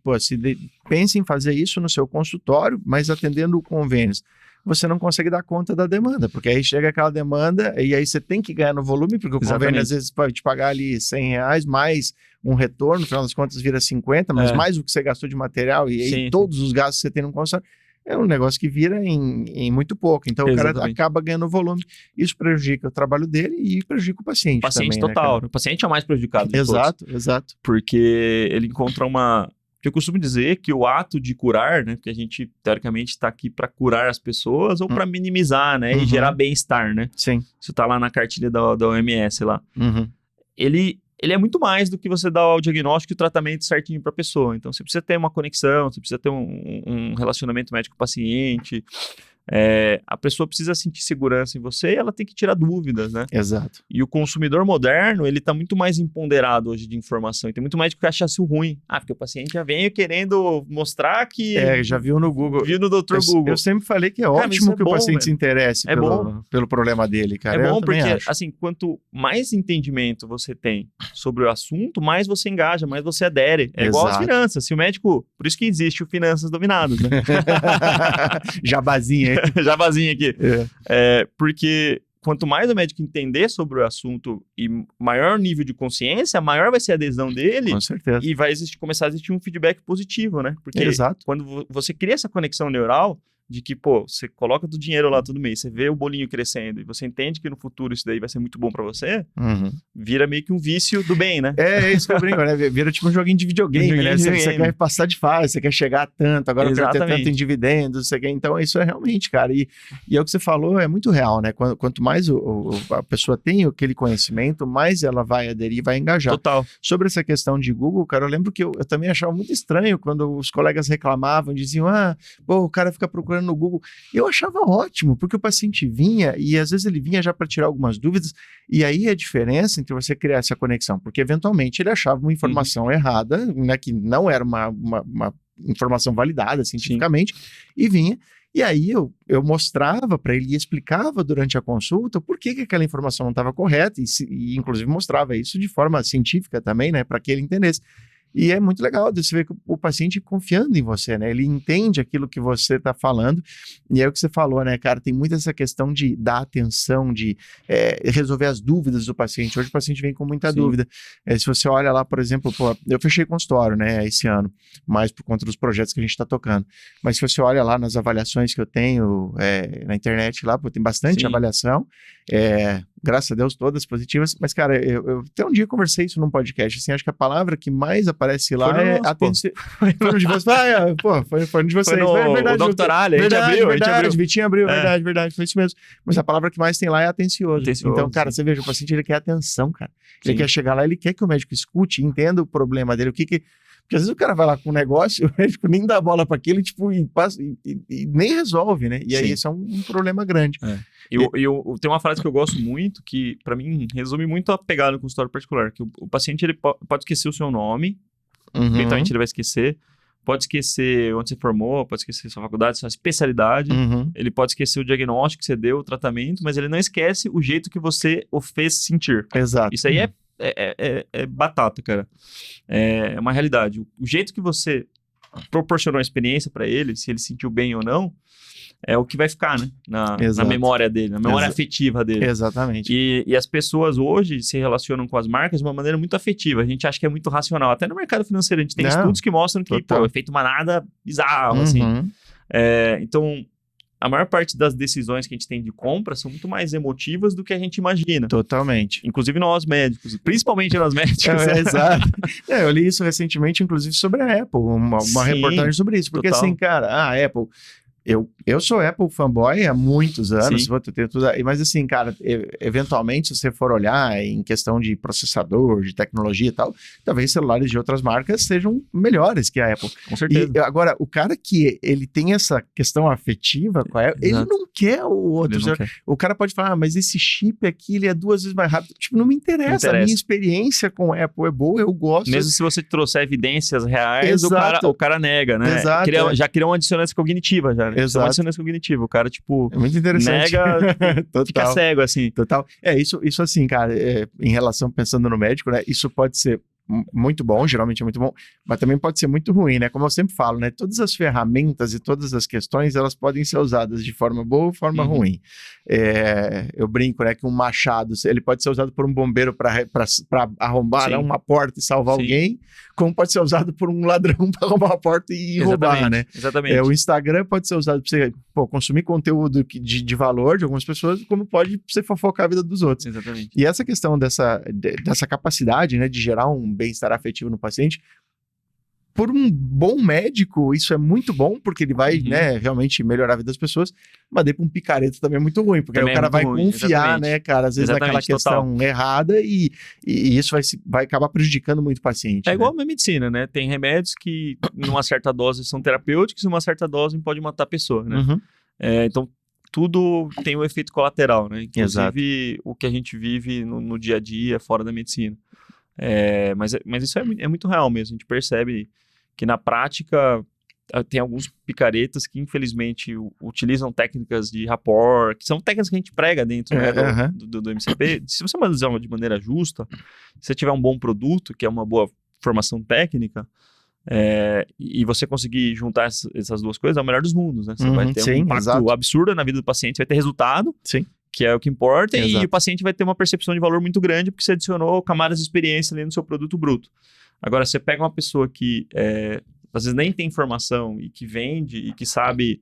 pense em fazer isso no seu consultório, mas atendendo convênios, você não consegue dar conta da demanda, porque aí chega aquela demanda e aí você tem que ganhar no volume, porque o convênio às vezes pode te pagar ali R$100 mais um retorno, no final das contas vira 50, mas mais o que você gastou de material e aí todos os gastos que você tem no consultório, é um negócio que vira em muito pouco. Então o cara acaba ganhando volume. Isso prejudica o trabalho dele e prejudica o paciente. O paciente também, total. Né, o paciente é o mais prejudicado de exato, todos. Exato. Porque ele encontra eu costumo dizer que o ato de curar, né? Porque a gente, teoricamente, está aqui para curar as pessoas ou para minimizar, né? E gerar bem-estar, né? Sim. Isso está lá na cartilha da OMS lá. Ele é muito mais do que você dar o diagnóstico e o tratamento certinho para a pessoa. Então, você precisa ter uma conexão, você precisa ter um relacionamento médico-paciente. A pessoa precisa sentir segurança em você e ela tem que tirar dúvidas, né? Exato. E o consumidor moderno, ele tá muito mais empoderado hoje de informação. E tem muito mais do que achar isso ruim. Porque o paciente já vem querendo mostrar que... já viu no Google. Viu no Dr. Google. Eu sempre falei que ótimo que o paciente se interesse pelo problema dele, cara. É bom porque, assim, quanto mais entendimento você tem sobre o assunto, mais você engaja, mais você adere. Igual as finanças. Se o médico... Por isso que existe o Finanças Dominadas, né? Jabazinha. Jabazinho aqui. Porque quanto mais o médico entender sobre o assunto e maior nível de consciência, maior vai ser a adesão dele. Com certeza. E vai começar a existir um feedback positivo, né? Porque quando você cria essa conexão neural de que, você coloca do dinheiro lá todo mês, você vê o bolinho crescendo e você entende que no futuro isso daí vai ser muito bom pra você, vira meio que um vício do bem, né? É isso que eu brinco, né? Vira tipo um joguinho de videogame, né? Você quer passar de fase, você quer chegar a tanto, agora eu quero ter tanto em dividendos, você quer... Então, isso é realmente, cara. E é o que você falou, é muito real, né? Quanto mais a pessoa tem aquele conhecimento, mais ela vai aderir e vai engajar. Total. Sobre essa questão de Google, cara, eu lembro que eu também achava muito estranho quando os colegas reclamavam, diziam, o cara fica procurando procurando no Google. Eu achava ótimo, porque o paciente vinha, e às vezes ele vinha já para tirar algumas dúvidas, e aí a diferença entre você criar essa conexão, porque eventualmente ele achava uma informação errada, né, que não era uma informação validada cientificamente, e vinha. E aí eu mostrava para ele e explicava durante a consulta por que aquela informação não estava correta e inclusive mostrava isso de forma científica também, né, para que ele entendesse. E é muito legal de você ver o paciente confiando em você, né? Ele entende aquilo que você está falando. E é o que você falou, né, cara? Tem muito essa questão de dar atenção, de resolver as dúvidas do paciente. Hoje o paciente vem com muita dúvida. Se você olha lá, por exemplo, eu fechei consultório, né, esse ano, mais por conta dos projetos que a gente está tocando. Mas se você olha lá nas avaliações que eu tenho na internet lá, tem bastante avaliação. Graças a Deus, todas positivas. Mas, cara, eu até um dia conversei isso num podcast. Assim, acho que a palavra que mais aparece lá é atenção. Foi no de vocês. Foi no de vocês. Foi no verdade, Dr. Ali, a gente abriu. Vitinho abriu, verdade. Foi isso mesmo. Mas a palavra que mais tem lá é atencioso. Então, cara, você veja, o paciente ele quer atenção, cara. Ele quer chegar lá, ele quer que o médico escute, entenda o problema dele, porque às vezes o cara vai lá com um negócio, o médico nem dá bola para aquilo e nem resolve, né? E aí esse é um problema grande. Eu tem uma frase que eu gosto muito, que para mim resume muito a pegada no consultório particular, que o paciente ele pode esquecer o seu nome, eventualmente ele vai esquecer, pode esquecer onde você formou, pode esquecer sua faculdade, sua especialidade, ele pode esquecer o diagnóstico que você deu, o tratamento, mas ele não esquece o jeito que você o fez sentir. Exato. Isso aí é batata, cara. É uma realidade. O jeito que você proporcionou a experiência para ele, se ele sentiu bem ou não, é o que vai ficar, né? Na memória dele, na memória afetiva dele. Exatamente. E as pessoas hoje se relacionam com as marcas de uma maneira muito afetiva. A gente acha que é muito racional. Até no mercado financeiro, a gente tem estudos que mostram que, o efeito manada bizarro, assim. Então, a maior parte das decisões que a gente tem de compra são muito mais emotivas do que a gente imagina. Totalmente. Inclusive nós médicos, principalmente nós médicos. Exato. Eu li isso recentemente, inclusive, sobre a Apple, uma reportagem sobre isso. Porque assim, cara, a Apple... Eu sou Apple fanboy há muitos anos, mas assim, cara, eventualmente, se você for olhar em questão de processador, de tecnologia e tal, talvez celulares de outras marcas sejam melhores que a Apple. Com certeza. E agora, o cara que ele tem essa questão afetiva com a Apple, ele não quer o outro. O cara pode falar, mas esse chip aqui, ele é 2 vezes mais rápido. Tipo, não me interessa. A minha experiência com a Apple é boa, eu gosto. Mesmo se você trouxer evidências reais, o cara nega, né? Exato. Já criou uma dissonância cognitiva, já. Exato. Uma dissonância cognitiva. O cara, tipo, é muito interessante. nega, fica cego, assim. Total. Isso assim, cara, em relação, pensando no médico, né? Isso pode ser muito bom, geralmente é muito bom, mas também pode ser muito ruim, né? Como eu sempre falo, né? Todas as ferramentas e todas as questões, elas podem ser usadas de forma boa ou forma ruim. Eu brinco, né? Que um machado, ele pode ser usado por um bombeiro para arrombar uma porta e salvar alguém, como pode ser usado por um ladrão para arrombar uma porta e roubar, né? Exatamente. O Instagram pode ser usado para você consumir conteúdo de valor de algumas pessoas, como pode você fofocar a vida dos outros. Exatamente. E essa questão dessa capacidade, né, de gerar um bem-estar afetivo no paciente, por um bom médico, isso é muito bom, porque ele vai, né, realmente melhorar a vida das pessoas, mas daí para um picareta também é muito ruim, porque aí o cara vai confiar, né, cara, às vezes naquela questão errada e isso vai acabar prejudicando muito o paciente. É igual a medicina, né? Tem remédios que, numa certa dose, são terapêuticos e numa certa dose pode matar a pessoa, né? Então, tudo tem um efeito colateral, né? Inclusive, o que a gente vive no dia a dia, fora da medicina. Mas isso é muito real mesmo. A gente percebe que na prática tem alguns picaretas que infelizmente utilizam técnicas de rapport, que são técnicas que a gente prega dentro, né, do MCP. Se você usar de maneira justa, se você tiver um bom produto, que é uma boa formação técnica, e você conseguir juntar essas duas coisas, é o melhor dos mundos, né? Você vai ter um impacto absurdo na vida do paciente, vai ter resultado, que é o que importa, e o paciente vai ter uma percepção de valor muito grande porque você adicionou camadas de experiência ali no seu produto bruto. Agora, você pega uma pessoa que às vezes nem tem informação e que vende e que sabe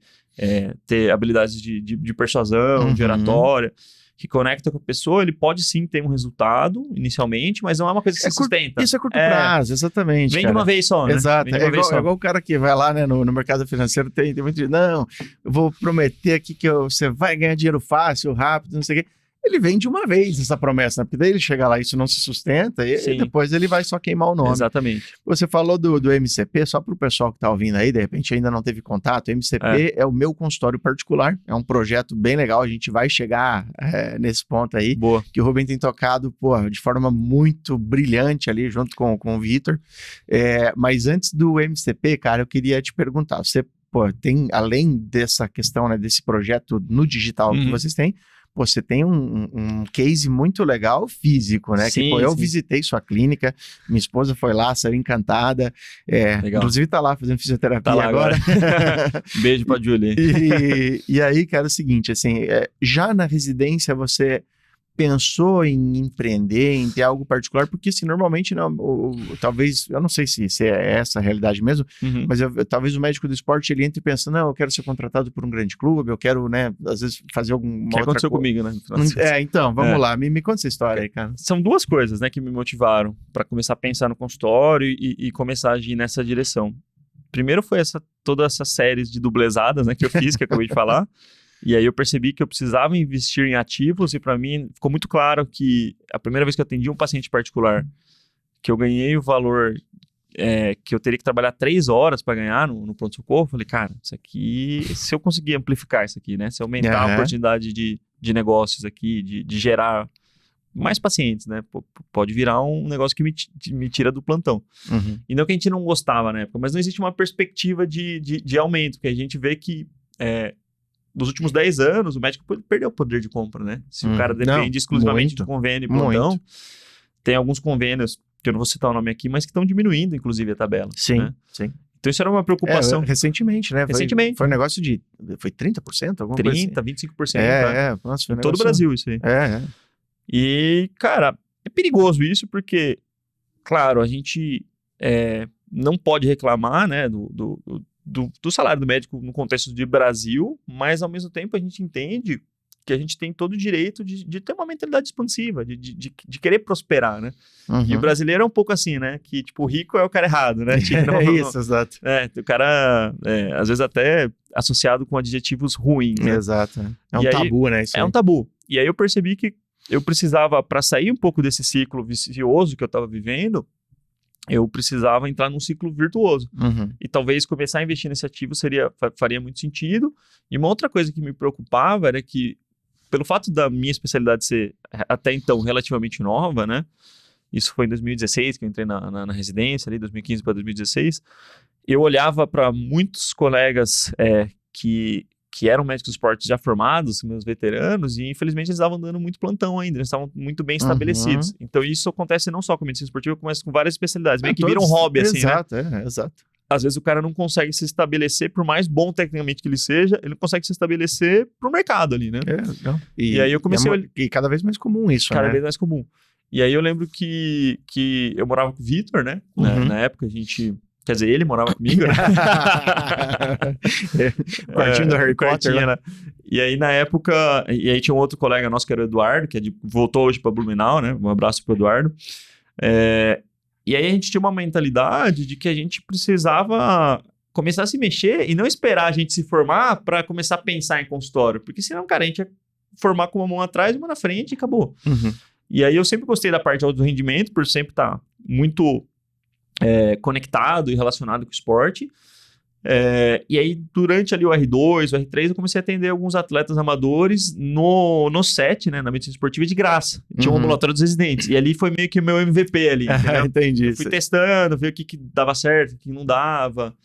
ter habilidades de persuasão, de oratória, que conecta com a pessoa, ele pode sim ter um resultado inicialmente, mas não é uma coisa que se sustenta. Isso é curto prazo, exatamente. Vem de uma vez só, né? Exato. É igual o cara que vai lá, né, no mercado financeiro, tem muito não, eu vou prometer aqui que você vai ganhar dinheiro fácil, rápido, não sei o quê. ele vem de uma vez essa promessa, né? Porque daí ele chega lá e isso não se sustenta e depois ele vai só queimar o nome. Exatamente. Você falou do MCP, só para o pessoal que está ouvindo aí, de repente ainda não teve contato, o MCP é o meu consultório particular, é um projeto bem legal, a gente vai chegar nesse ponto aí, que o Rubem tem tocado, de forma muito brilhante ali, junto com o Vitor. Mas antes do MCP, cara, eu queria te perguntar, você tem, além dessa questão, né, desse projeto no digital que vocês têm, você tem um case muito legal físico, né? Sim, eu visitei sua clínica, minha esposa foi lá, saiu encantada. Inclusive tá lá fazendo fisioterapia agora. Beijo pra Julie. E aí, cara, é o seguinte, assim, já na residência você pensou em empreender, em ter algo particular? Porque, assim, normalmente, não, talvez, eu não sei se é essa a realidade mesmo, mas talvez o médico do esporte, ele entre pensando, não, eu quero ser contratado por um grande clube, eu quero, né, às vezes fazer alguma outra coisa. Que aconteceu comigo, né? Então, vamos lá, me conta essa história aí, cara. São duas coisas, né, que me motivaram para começar a pensar no consultório e começar a agir nessa direção. Primeiro foi toda essa série de dublezadas, né, que eu fiz, que eu acabei de falar. E aí eu percebi que eu precisava investir em ativos e para mim ficou muito claro que a primeira vez que eu atendi um paciente particular, que eu ganhei o valor que eu teria que trabalhar 3 horas para ganhar no pronto-socorro, eu falei, cara, isso aqui, se eu conseguir amplificar isso aqui, né, se eu aumentar a oportunidade de negócios aqui, de gerar mais pacientes, né, pode virar um negócio que me tira do plantão. E não que a gente não gostava na época, mas não existe uma perspectiva de aumento, porque a gente vê que nos últimos 10 anos, o médico perdeu o poder de compra, né? Se o cara depende exclusivamente de convênio e plantão, tem alguns convênios, que eu não vou citar o nome aqui, mas que estão diminuindo, inclusive, a tabela. Sim, né? sim. Então isso era uma preocupação. Recentemente, né? Recentemente. Foi um negócio de... Foi 30%? Alguma 30%, coisa assim? 25%. Nossa, foi um todo o Brasil isso aí. E, cara, é perigoso isso porque, claro, a gente não pode reclamar, né, do salário do médico no contexto de Brasil, mas ao mesmo tempo a gente entende que a gente tem todo o direito de ter uma mentalidade expansiva, de querer prosperar, né? E o brasileiro é um pouco assim, né? Que, tipo, o rico é o cara errado, né? Isso, exato. O cara, às vezes até associado com adjetivos ruins, né? Exato. É um tabu, né? Isso é um tabu. E aí eu percebi que eu precisava, para sair um pouco desse ciclo vicioso que eu estava vivendo, eu precisava entrar num ciclo virtuoso. E talvez começar a investir nesse ativo faria muito sentido. E uma outra coisa que me preocupava era que, pelo fato da minha especialidade ser até então relativamente nova, né? Isso foi em 2016 que eu entrei na residência, ali 2015 para 2016. Eu olhava para muitos colegas que eram médicos de esporte já formados, meus veteranos, e infelizmente eles estavam dando muito plantão ainda, eles estavam muito bem estabelecidos. Então isso acontece não só com medicina esportiva, mas com várias especialidades, meio que vira um hobby, assim, né? Exato. Às vezes o cara não consegue se estabelecer, por mais bom tecnicamente que ele seja, ele não consegue se estabelecer pro mercado ali, né? E aí eu comecei E cada vez mais comum isso, Cada vez mais comum. E aí eu lembro que eu morava com o Vitor, né? Na época a gente... Quer dizer, ele morava comigo, né? Quartinho do Harry Potter, né? E aí, na época... E aí tinha um outro colega nosso, que era o Eduardo, que voltou hoje para Blumenau, né? Um abraço pro Eduardo. E aí a gente tinha uma mentalidade de que a gente precisava começar a se mexer e não esperar a gente se formar para começar a pensar em consultório. Porque senão, cara, a gente ia formar com uma mão atrás e uma na frente e acabou. E aí eu sempre gostei da parte de alto rendimento, por sempre estar muito... conectado e relacionado com o esporte. E aí, durante ali o R2, o R3, eu comecei a atender alguns atletas amadores no SET, né, na medicina esportiva, de graça. Tinha um ambulatório dos residentes. E ali foi meio que o meu MVP ali, entendeu? Entendi. Eu fui testando, ver o que dava certo, o que não dava.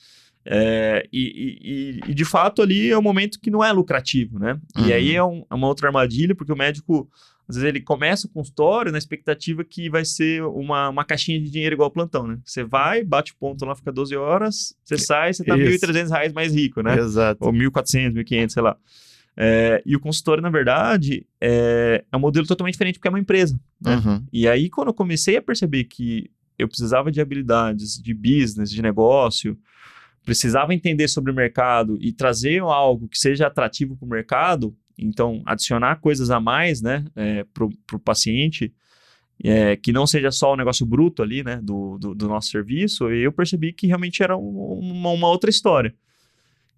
E de fato ali é um momento que não é lucrativo, né? E aí é uma outra armadilha, porque o médico... Às vezes ele começa o consultório na expectativa que vai ser uma caixinha de dinheiro igual ao plantão, né? Você vai, bate o ponto lá, fica 12 horas, você sai, você tá R$1.300 mais rico, né? Exato. Ou 1.400, 1.500, sei lá. E o consultório, na verdade, é um modelo totalmente diferente, porque é uma empresa, né? E aí, quando eu comecei a perceber que eu precisava de habilidades de business, de negócio, precisava entender sobre o mercado e trazer algo que seja atrativo para o mercado, então adicionar coisas a mais, né, para o paciente, que não seja só o negócio bruto ali, né, do nosso serviço, e eu percebi que realmente era uma outra história.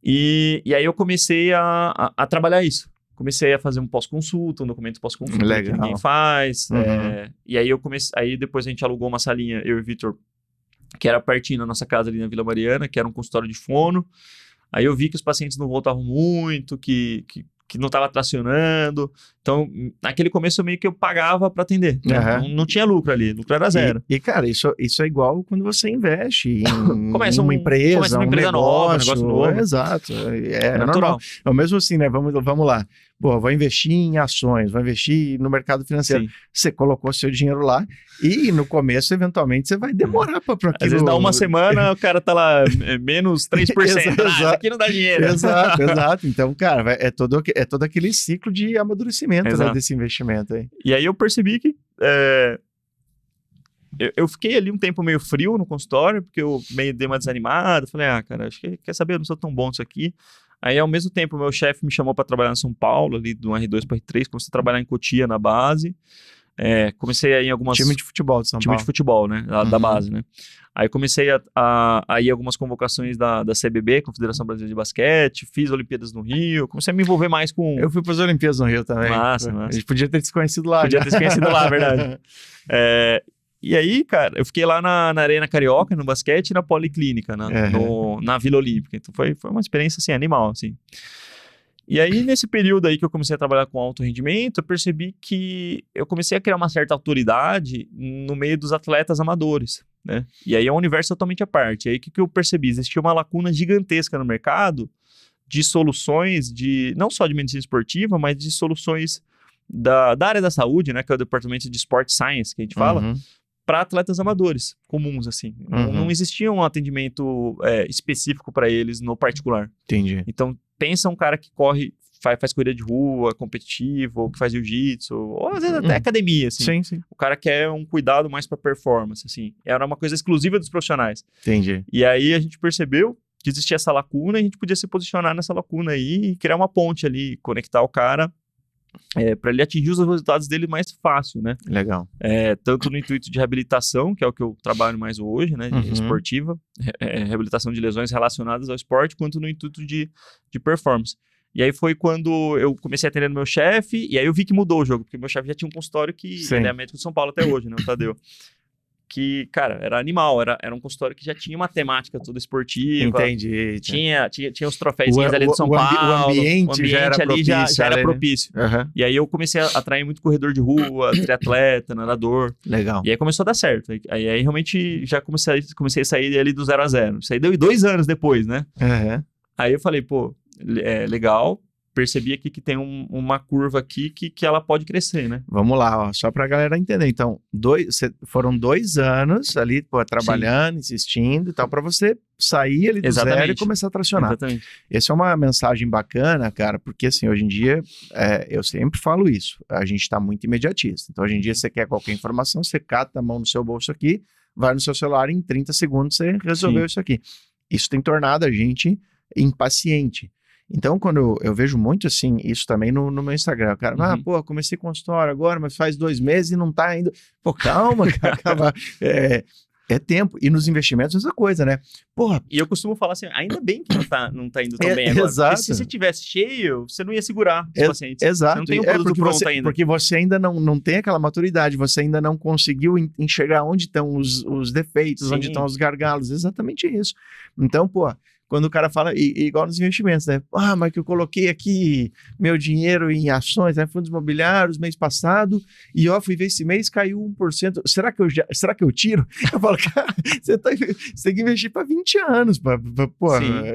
E aí eu comecei a trabalhar isso. comecei a fazer um pós-consulta, um documento pós-consulta que ninguém faz. E aí aí depois a gente alugou uma salinha, eu e o Vitor, que era pertinho da nossa casa ali na Vila Mariana, que era um consultório de fono. Aí eu vi que os pacientes não voltavam muito, que não estava tracionando. Então, naquele começo, meio que eu pagava para atender. Né? Não tinha lucro ali, lucro era zero. E cara, isso é igual quando você investe em uma empresa, começa uma empresa nova, um negócio novo. Exato, é normal. É o mesmo assim, né? Vamos lá. Pô, vou investir em ações, vou investir no mercado financeiro. Sim. Você colocou seu dinheiro lá e no começo, eventualmente, você vai demorar para aquilo. Às vezes dá uma semana, o cara tá lá menos 3%. Isso aqui não dá dinheiro. Exato. Então, cara, é todo aquele ciclo de amadurecimento, né, desse investimento aí. E aí eu percebi que eu fiquei ali um tempo meio frio no consultório, porque eu meio dei uma desanimada. Falei, cara, acho que quer saber, eu não sou tão bom nisso aqui. Aí, ao mesmo tempo, o meu chefe me chamou para trabalhar em São Paulo, ali do R2 para R3, comecei a trabalhar em Cotia, na base. Comecei a ir em algumas... Time de futebol de São Paulo. Time de futebol, né? Da base, né? Aí comecei a ir em algumas convocações da CBB, Confederação Brasileira de Basquete, fiz Olimpíadas no Rio, comecei a me envolver mais com... Eu fui para as Olimpíadas no Rio também. Massa. A gente podia ter se conhecido lá. Verdade. E aí, cara, eu fiquei lá na Arena Carioca, no basquete, e na Policlínica, na Vila Olímpica. Então foi uma experiência, assim, animal, assim. E aí, nesse período aí que eu comecei a trabalhar com alto rendimento, eu percebi que eu comecei a criar uma certa autoridade no meio dos atletas amadores, né? E aí é um universo totalmente à parte. E aí, o que eu percebi? Existia uma lacuna gigantesca no mercado de soluções, não só de medicina esportiva, mas de soluções da área da saúde, né? Que é o departamento de Sport Science, que a gente fala, para atletas amadores comuns, assim. Não existia um atendimento específico para eles no particular. Entendi. Então, pensa um cara que corre, faz corrida de rua, competitivo, ou que faz jiu-jitsu, ou às vezes até academia, assim. Sim. O cara quer um cuidado mais para performance, assim. Era uma coisa exclusiva dos profissionais. Entendi. E aí a gente percebeu que existia essa lacuna e a gente podia se posicionar nessa lacuna aí e criar uma ponte ali, conectar o cara para ele atingir os resultados dele mais fácil, né? Legal. Tanto no intuito de reabilitação, que é o que eu trabalho mais hoje, né? Esportiva, reabilitação de lesões relacionadas ao esporte, quanto no intuito de performance. E aí foi quando eu comecei a atender no meu chefe, e aí eu vi que mudou o jogo, porque meu chefe já tinha um consultório que ele é médico de São Paulo até hoje, né? O Tadeu. Que, cara, era animal, era um consultório que já tinha uma temática toda esportiva. Entendi. Tinha os troféuzinhos ali de São Paulo. O ambiente já era ali propício. Já era propício. E aí eu comecei a atrair muito corredor de rua, triatleta, nadador. Legal. E aí começou a dar certo. Aí realmente já comecei a sair ali do 0 a 0. Isso aí deu 2 anos depois, né? Aí eu falei, pô, legal. Percebi aqui que tem uma curva aqui que ela pode crescer, né? Vamos lá, ó, só pra galera entender. Então, foram 2 anos ali, pô, trabalhando, insistindo e tal, pra você sair ali do zero e começar a tracionar. Exatamente. Essa é uma mensagem bacana, cara, porque assim, hoje em dia, eu sempre falo isso, a gente tá muito imediatista. Então, hoje em dia, você quer qualquer informação, você cata a mão no seu bolso aqui, vai no seu celular, em 30 segundos você resolveu isso aqui. Isso tem tornado a gente impaciente. Então, quando eu vejo muito, assim, isso também no meu Instagram, cara, comecei consultório agora, mas faz 2 meses e não tá ainda. Pô, calma, cara, é tempo. E nos investimentos, essa coisa, né? Porra. E eu costumo falar assim, ainda bem que não tá indo tão bem agora. Exato. Porque se você tivesse cheio, você não ia segurar os pacientes. Exato. Você não tem um produto pronto ainda. Porque você ainda não tem aquela maturidade, você ainda não conseguiu enxergar onde estão os defeitos, onde estão os gargalos. Exatamente isso. Então, pô, quando o cara fala, igual nos investimentos, né? Mas que eu coloquei aqui meu dinheiro em ações, né? Fundos imobiliários, mês passado, e fui ver esse mês, caiu 1%. Será que eu tiro? Eu falo, cara, você tem que investir para 20 anos,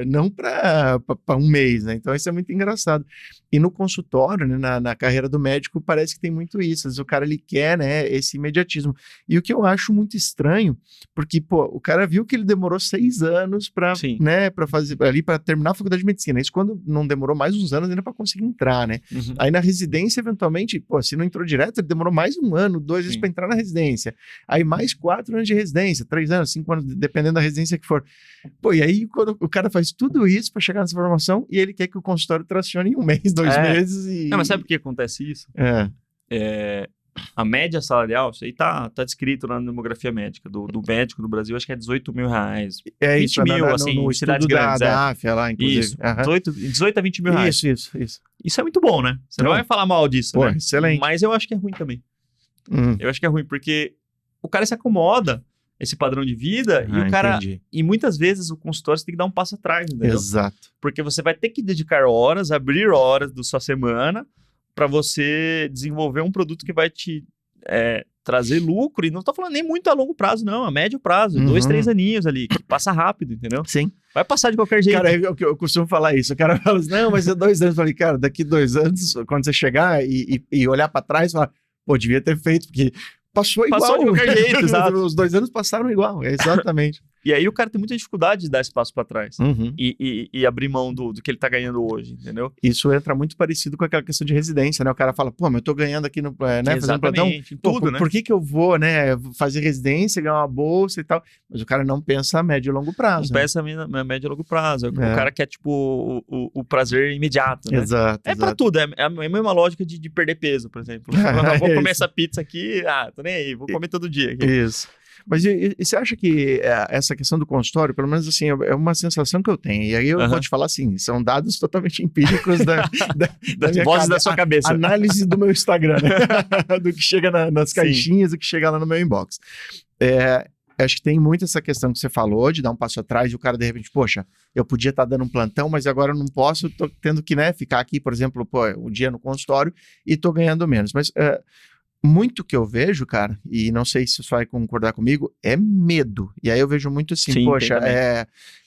não para 1 mês, né? Então isso é muito engraçado. E no consultório, né, na carreira do médico, parece que tem muito isso. Às vezes o cara, ele quer, né, esse imediatismo. E o que eu acho muito estranho, porque, pô, o cara viu que ele demorou 6 anos para, né, para fazer ali, para terminar a faculdade de medicina. Isso quando não demorou mais uns anos ainda para conseguir entrar, né? Aí na residência, eventualmente, pô, se não entrou direto, ele demorou mais 1 ano, 2 vezes para entrar na residência. Aí mais 4 anos de residência, 3 anos, 5 anos, dependendo da residência que for. Pô, e aí quando o cara faz tudo isso para chegar nessa formação e ele quer que o consultório tracione em 1 mês, 2 meses e... Não, mas sabe por que acontece isso? A média salarial, isso aí tá descrito na demografia médica do médico no Brasil, acho que é R$18.000. É 20 isso, mil, assim, no em cidades estudo grandes. da AFIA lá, inclusive. Isso, 18 a 20 mil reais. Isso. Isso é muito bom, né? Você não vai falar mal disso, pô, né? Excelente. Mas eu acho que é ruim também. Eu acho que é ruim, porque o cara se acomoda esse padrão de vida e o cara... Entendi. E muitas vezes o consultório você tem que dar um passo atrás, entendeu? Exato. Porque você vai ter que dedicar horas, abrir horas da sua semana para você desenvolver um produto que vai te trazer lucro. E não tô falando nem muito a longo prazo, não. A médio prazo. 2, 3 aninhos ali. Que passa rápido, entendeu? Sim. Vai passar de qualquer jeito. Cara, eu costumo falar isso. O cara fala assim, não, mas é 2 anos. Eu falei, cara, daqui 2 anos, quando você chegar e olhar para trás, falar, pô, devia ter feito, porque passou igual. Passou de qualquer jeito, exato. Os 2 anos passaram igual, exatamente. E aí o cara tem muita dificuldade de dar esse passo para trás e abrir mão do que ele tá ganhando hoje, entendeu? Isso entra muito parecido com aquela questão de residência, né? O cara fala, pô, mas eu tô ganhando aqui no, né, fazendo plantão. Tudo, né? Por que eu vou, né, fazer residência, ganhar uma bolsa e tal? Mas o cara não pensa a médio e longo prazo. Não pensa a médio e longo prazo. O cara quer, tipo, o prazer imediato, né? Exato. Pra tudo. É a mesma lógica de perder peso, por exemplo. Vou comer essa pizza aqui, tô nem aí, vou comer todo dia aqui. Isso. Mas e você acha que essa questão do consultório, pelo menos assim, é uma sensação que eu tenho. E aí eu vou te falar assim, são dados totalmente empíricos das vozes da sua cabeça. Análise do meu Instagram, né? Do que chega nas caixinhas, do que chega lá no meu inbox. Acho que tem muito essa questão que você falou, de dar um passo atrás e o cara de repente, poxa, eu podia estar dando um plantão, mas agora eu não posso, tô tendo que, né, ficar aqui, por exemplo, um dia no consultório e tô ganhando menos. Mas... muito que eu vejo, cara, e não sei se você vai concordar comigo, é medo. E aí eu vejo muito assim, sim, poxa,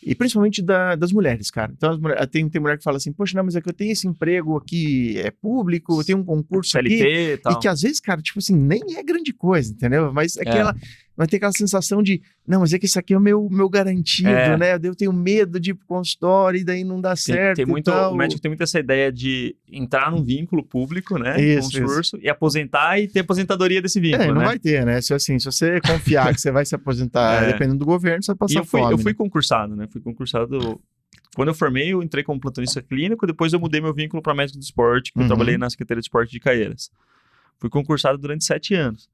e principalmente das mulheres, cara. Então, tem mulher que fala assim, poxa, não, mas é que eu tenho esse emprego aqui, é público, eu tenho um concurso CLT aqui, e tal. E que às vezes, cara, tipo assim, nem é grande coisa, entendeu? Mas é que ela vai ter aquela sensação de, não, mas é que isso aqui é o meu garantido, né? Eu tenho medo de ir pro consultório e daí não dá certo. O médico tem muito essa ideia de entrar num vínculo público, né? Concurso, e aposentar e ter aposentadoria desse vínculo, não vai ter, né? Se você confiar que você vai se aposentar dependendo do governo, você vai passar fome. Eu fui concursado, né? Fui concursado... Quando eu formei, eu entrei como plantonista clínico, depois eu mudei meu vínculo para médico do esporte, que eu trabalhei na Secretaria de Esporte de Caieiras. Fui concursado durante 7 anos.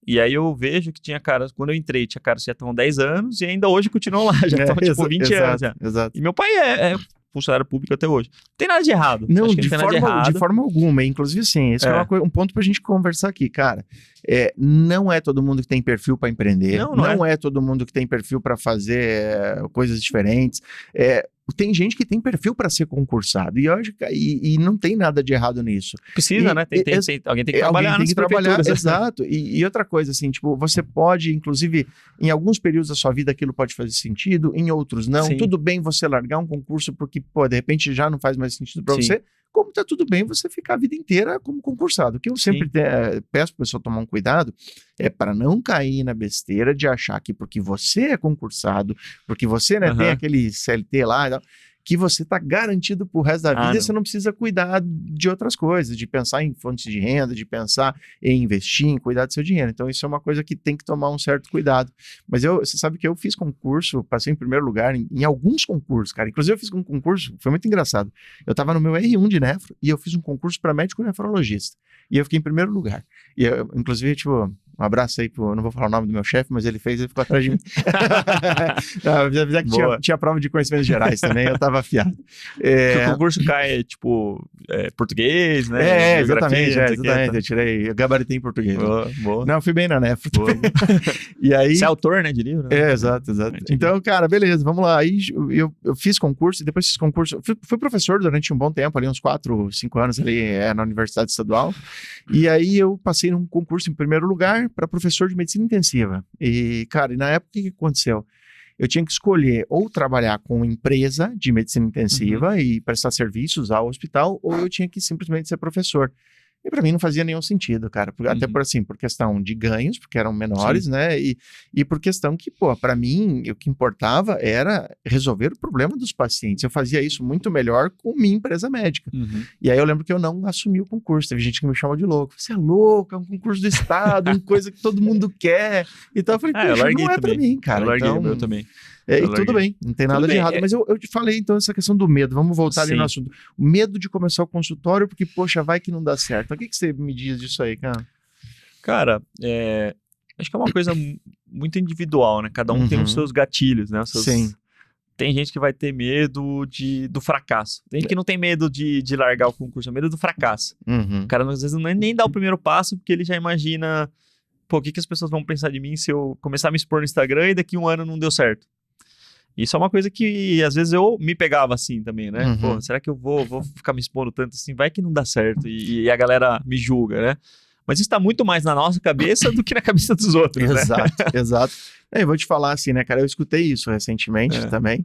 E aí eu vejo que tinha caras, quando eu entrei, tinha caras que já estão há 10 anos e ainda hoje continuam lá, já estão tipo 20 anos. Já. Exato. E meu pai é funcionário público até hoje. Não tem nada de errado. Não, de forma alguma. Inclusive, sim, esse é um ponto pra gente conversar aqui, cara. Não é todo mundo que tem perfil para empreender. Não é todo mundo que tem perfil para fazer coisas diferentes. Tem gente que tem perfil para ser concursado e não tem nada de errado nisso. Precisa, né? Alguém tem que trabalhar nas prefeituras. Exato. E outra coisa, assim, tipo, você pode, inclusive, em alguns períodos da sua vida aquilo pode fazer sentido, em outros não. Sim. Tudo bem você largar um concurso porque, de repente já não faz mais sentido para você. Como tá tudo bem você ficar a vida inteira como concursado. O que eu sempre peço para o pessoal tomar um cuidado é para não cair na besteira de achar que porque você é concursado, porque você tem aquele CLT lá, que você está garantido pro resto da vida e você não precisa cuidar de outras coisas, de pensar em fontes de renda, de pensar em investir, em cuidar do seu dinheiro. Então isso é uma coisa que tem que tomar um certo cuidado. Mas você sabe que eu fiz concurso, passei em primeiro lugar em alguns concursos, cara. Inclusive eu fiz um concurso, foi muito engraçado. Eu estava no meu R1 de nefro e eu fiz um concurso para médico nefrologista. E eu fiquei em primeiro lugar. E inclusive, tipo... Um abraço aí não vou falar o nome do meu chefe, mas ele ficou atrás de mim. Tinha prova de conhecimentos gerais também, eu tava afiado. O concurso cai, tipo, português, né? Exatamente. Eu gabaritei em português. Boa. Não, fui bem na nefro. E aí... Você é autor, né, de livro? Né? Exato. Então, cara, beleza, vamos lá. Aí eu fiz concurso, e depois fiz concurso... Fui professor durante um bom tempo, ali uns 4, 5 anos ali na Universidade Estadual. E aí eu passei num concurso em primeiro lugar, para professor de medicina intensiva. E, cara, na época, o que aconteceu? Eu tinha que escolher ou trabalhar com empresa de medicina intensiva e prestar serviços ao hospital, ou eu tinha que simplesmente ser professor. E para mim não fazia nenhum sentido, cara. Até por questão de ganhos, porque eram menores, né? E por questão que, para mim, o que importava era resolver o problema dos pacientes. Eu fazia isso muito melhor com minha empresa médica. E aí eu lembro que eu não assumi o concurso. Teve gente que me chamou de louco. Você é louco, é um concurso do Estado, uma coisa que todo mundo quer. Então eu falei, não é para mim, cara. Eu larguei o meu também. E tudo bem, não tem nada de errado. Mas eu te falei, então, essa questão do medo. Vamos voltar ali no assunto. O medo de começar o consultório, porque, poxa, vai que não dá certo. O que você me diz disso aí, cara? Cara, acho que é uma coisa muito individual, né? Cada um tem os seus gatilhos, né? Sim. Tem gente que vai ter medo do fracasso. Tem gente que não tem medo de largar o concurso, é medo do fracasso. O cara, às vezes, não nem dá o primeiro passo, porque ele já imagina, pô, o que as pessoas vão pensar de mim se eu começar a me expor no Instagram e daqui um ano não deu certo? Isso é uma coisa que, às vezes, eu me pegava assim também, né? Pô, será que eu vou ficar me expondo tanto assim? Vai que não dá certo e a galera me julga, né? Mas isso tá muito mais na nossa cabeça do que na cabeça dos outros, Exato, né? Exato. Eu vou te falar assim, né, cara? Eu escutei isso recentemente também,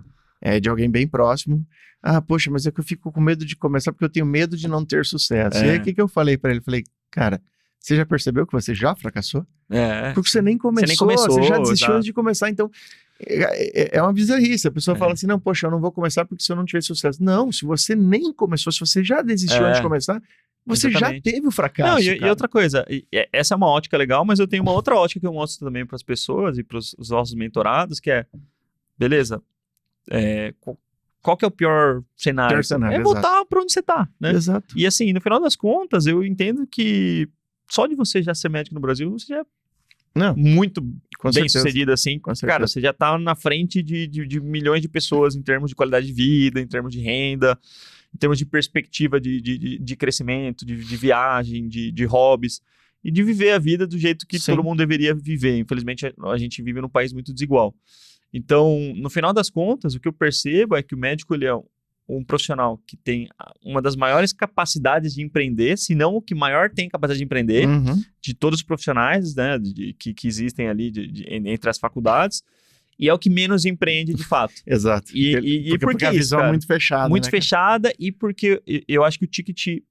de alguém bem próximo. Ah, poxa, mas é que eu fico com medo de começar porque eu tenho medo de não ter sucesso. E aí, o que eu falei pra ele? Eu falei, cara, você já percebeu que você já fracassou? Porque você nem começou, você já desistiu antes de começar, então... É uma bizarrice. A pessoa fala assim, não, poxa, eu não vou começar porque se eu não tiver sucesso. Não, se você nem começou, se você já desistiu antes de começar, você já teve o fracasso. Não, e outra coisa, essa é uma ótica legal, mas eu tenho uma outra ótica que eu mostro também para as pessoas e para os nossos mentorados, que é, beleza, qual que é o pior cenário? É voltar para onde você tá, né? Exato. E assim, no final das contas, eu entendo que só de você já ser médico no Brasil, você já muito bem sucedido assim. Cara, você já tá na frente de milhões de pessoas em termos de qualidade de vida, em termos de renda, em termos de perspectiva de crescimento, de viagem, de hobbies, e de viver a vida do jeito que todo mundo deveria viver. Infelizmente, a gente vive num país muito desigual. Então, no final das contas, o que eu percebo é que o médico, ele é um profissional que tem uma das maiores capacidades de empreender, se não o que maior tem capacidade de empreender, de todos os profissionais, né, que existem ali entre as faculdades, e é o que menos empreende de fato. Exato. Porque a visão é muito fechada. Muito fechada, e porque eu acho que o ticket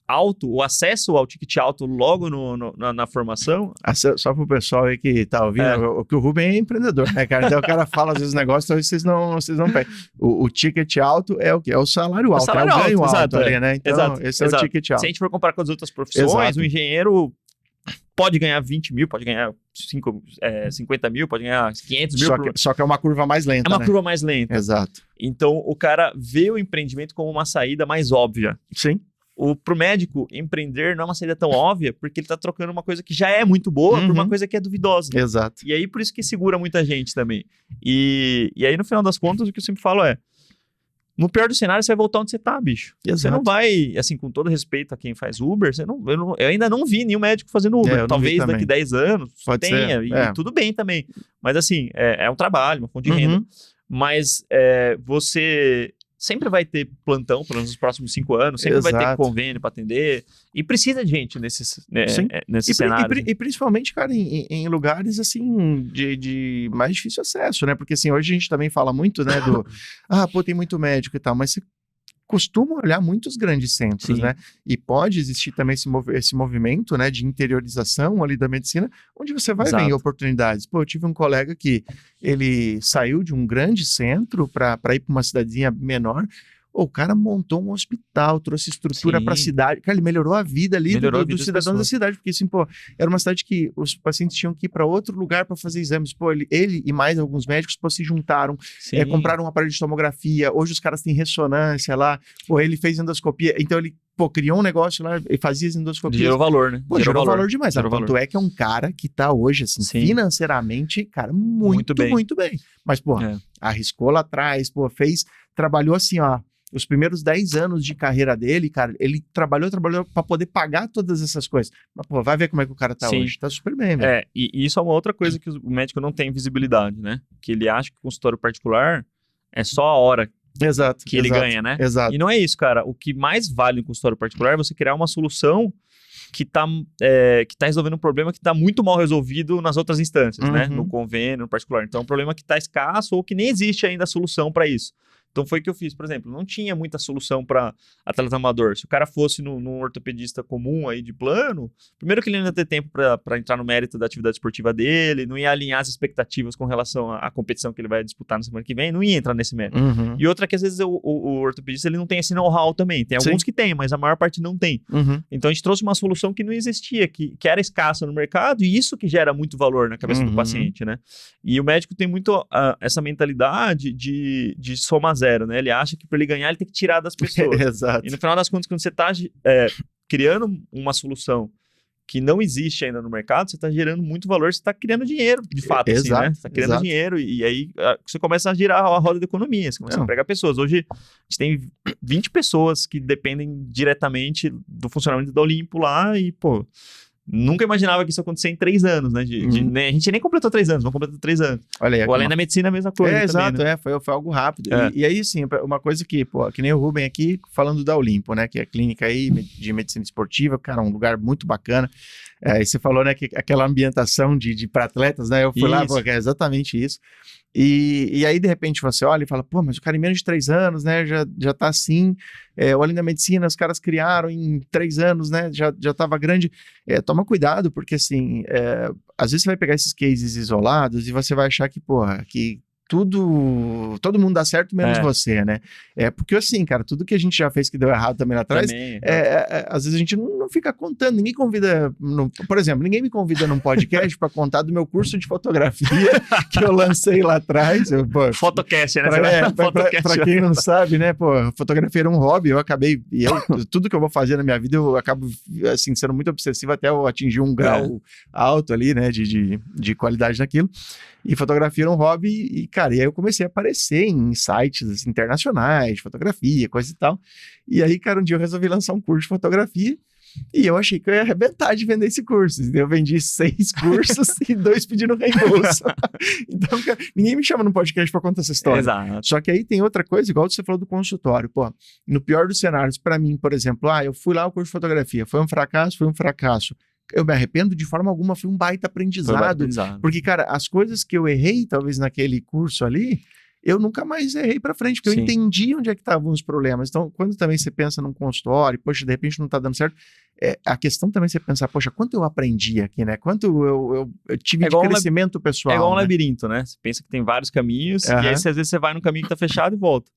alto, o acesso ao ticket alto logo na formação... Só pro pessoal aí que tá ouvindo, que o Rubem é empreendedor, né, cara? Então o cara fala às vezes negócios, talvez vocês não pegam. O ticket alto é o quê? É o salário alto, é o ganho alto ali, né? Então esse é o ticket alto. Se a gente for comparar com as outras profissões, o engenheiro pode ganhar 20 mil, pode ganhar 50 mil, pode ganhar 500 mil. Só que é uma curva mais lenta, uma curva mais lenta. Exato. Então o cara vê o empreendimento como uma saída mais óbvia. Sim. Pro médico, empreender não é uma saída tão óbvia, porque ele tá trocando uma coisa que já é muito boa por uma coisa que é duvidosa. Exato. E aí, por isso que segura muita gente também. E aí, no final das contas, o que eu sempre falo é, no pior do cenário, você vai voltar onde você tá, bicho. Exato. Você não vai, assim, com todo respeito a quem faz Uber, eu ainda não vi nenhum médico fazendo Uber. Talvez daqui 10 anos tenha, e tudo bem também. Mas assim, é um trabalho, uma fonte de renda. Mas você... sempre vai ter plantão, pelo menos nos próximos 5 anos, sempre vai ter convênio para atender, e precisa de gente nesse cenário. E principalmente, cara, em lugares, assim, de mais difícil acesso, né? Porque, assim, hoje a gente também fala muito, né, tem muito médico e tal, mas você costuma olhar muitos grandes centros, né? E pode existir também esse movimento, né, de interiorização ali da medicina, onde você vai ver oportunidades. Pô, eu tive um colega que ele saiu de um grande centro para ir para uma cidadezinha menor. O cara montou um hospital, trouxe estrutura para a cidade. Cara, ele melhorou a vida ali dos cidadãos da cidade. Porque, assim, pô, era uma cidade que os pacientes tinham que ir para outro lugar para fazer exames. Pô, ele e mais alguns médicos, pô, se juntaram, compraram um aparelho de tomografia. Hoje os caras têm ressonância lá. Pô, ele fez endoscopia. Então, ele, criou um negócio lá e fazia as endoscopias. Gerou valor, né? Pô, gerou valor demais. Tanto é que é um cara que tá hoje, assim, financeiramente, cara, muito bem. Mas, pô, arriscou lá atrás, pô, trabalhou assim, ó. Os primeiros 10 anos de carreira dele, cara, ele trabalhou para poder pagar todas essas coisas. Mas, pô, vai ver como é que o cara tá hoje. Tá super bem, velho. E isso é uma outra coisa que o médico não tem visibilidade, né? Que ele acha que o consultório particular é só a hora que ele ganha, né? Exato. E não é isso, cara. O que mais vale no consultório particular é você criar uma solução que tá resolvendo um problema que tá muito mal resolvido nas outras instâncias, né? No convênio, no particular. Então, é um problema que tá escasso ou que nem existe ainda a solução para isso. Então foi o que eu fiz, por exemplo, não tinha muita solução para atleta amador. Se o cara fosse num ortopedista comum aí de plano, primeiro que ele não ia ter tempo para entrar no mérito da atividade esportiva dele, não ia alinhar as expectativas com relação à competição que ele vai disputar na semana que vem, não ia entrar nesse mérito. E outra que às vezes o ortopedista ele não tem esse know-how também. Tem alguns que tem, mas a maior parte não tem. Então a gente trouxe uma solução que não existia, que era escassa no mercado, e isso que gera muito valor na cabeça do paciente, né? E o médico tem muito essa mentalidade de somar zero, né? Ele acha que para ele ganhar ele tem que tirar das pessoas. Exato. E no final das contas, quando você está criando uma solução que não existe ainda no mercado, você está gerando muito valor, você está criando dinheiro, de fato, assim, né? Você está criando dinheiro e aí você começa a girar a roda da economia, você começa a empregar pessoas. Hoje, a gente tem 20 pessoas que dependem diretamente do funcionamento da Olimpo lá e, pô, nunca imaginava que isso ia acontecer em 3 anos, né? A gente nem completou 3 anos, vamos completar 3 anos. Olha aí, ou além da medicina, a mesma coisa também, exato, né? Foi algo rápido. E aí, sim, uma coisa que, pô, que nem o Ruben aqui, falando da Olimpo, né? Que é a clínica aí de medicina esportiva, cara, um lugar muito bacana. E você falou, né, que aquela ambientação para atletas, né? Eu fui lá, pô, é exatamente isso. E aí, de repente, você olha e fala, pô, mas o cara em menos de 3 anos, né, já tá assim, olhando da medicina, os caras criaram em 3 anos, né, já tava grande. Toma cuidado, porque assim, às vezes você vai pegar esses cases isolados e você vai achar que, porra, que todo mundo dá certo, menos você, né? Porque assim, cara, tudo que a gente já fez que deu errado também lá atrás, às vezes a gente não fica contando, ninguém convida, por exemplo, ninguém me convida num podcast para contar do meu curso de fotografia que eu lancei lá atrás. Fotocast, né? Pra quem não sabe, né, pô, fotografia era um hobby, tudo que eu vou fazer na minha vida, eu acabo, assim, sendo muito obsessivo até eu atingir um grau alto ali, né, de qualidade naquilo. E fotografia era um hobby e, cara, e aí eu comecei a aparecer em sites assim, internacionais de fotografia, coisa e tal. E aí, cara, um dia eu resolvi lançar um curso de fotografia e eu achei que eu ia arrebentar de vender esse curso. Eu vendi 6 cursos e 2 pedindo reembolso. Então, cara, ninguém me chama no podcast pra contar essa história. Exato. Só que aí tem outra coisa, igual você falou do consultório. Pô, no pior dos cenários, pra mim, por exemplo, eu fui lá o curso de fotografia, foi um fracasso. Eu me arrependo de forma alguma, foi um baita aprendizado. Porque, cara, as coisas que eu errei, talvez naquele curso ali, eu nunca mais errei pra frente, porque eu entendi onde é que estavam os problemas. Então, quando também você pensa num consultório, poxa, de repente não tá dando certo, a questão também é você pensar, poxa, quanto eu aprendi aqui, né? Quanto eu tive de crescimento pessoal. É igual um né? labirinto, né? Você pensa que tem vários caminhos, e aí às vezes você vai num caminho que tá fechado e volta.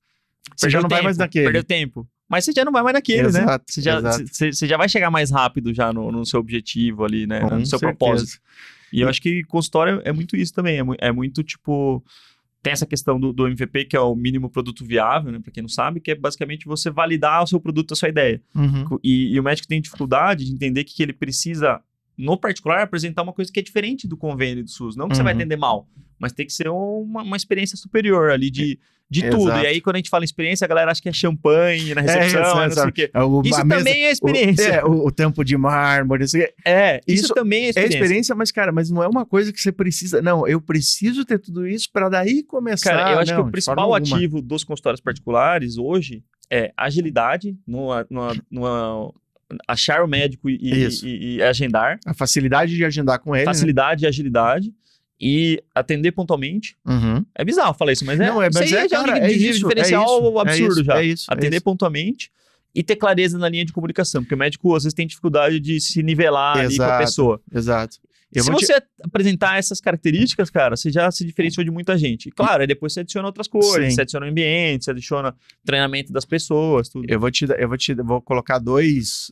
Você já não vai mais naquele. Perdeu tempo. Mas você já não vai mais naquele, né? Você já vai chegar mais rápido já no seu objetivo ali, né? No seu propósito. E eu acho que consultório é muito isso também. É muito, tipo... Tem essa questão do MVP, que é o mínimo produto viável, né? Pra quem não sabe, que é basicamente você validar o seu produto, a sua ideia. E o médico tem dificuldade de entender que ele precisa, no particular, apresentar uma coisa que é diferente do convênio do SUS. Não que você vai atender mal, mas tem que ser uma experiência superior ali de tudo. E aí, quando a gente fala em experiência, a galera acha que é champanhe na recepção, não sei o quê. Isso também é experiência. O tempo de mármore, não sei o quê. Isso também é experiência. É experiência, mas, cara, mas não é uma coisa que você precisa... Não, eu preciso ter tudo isso para daí começar... Cara, eu acho que o principal ativo dos consultórios particulares hoje é agilidade, achar o médico e agendar. A facilidade de agendar com ele. Facilidade e agilidade. E atender pontualmente. É bizarro falar isso, mas diferencial absurdo já. Atender pontualmente e ter clareza na linha de comunicação, porque o médico às vezes tem dificuldade de se nivelar ali com a pessoa. Exato. Se você apresentar essas características, cara, você já se diferenciou de muita gente. E, claro, aí depois você adiciona outras coisas, você adiciona ambiente, você adiciona treinamento das pessoas, tudo. Eu vou colocar dois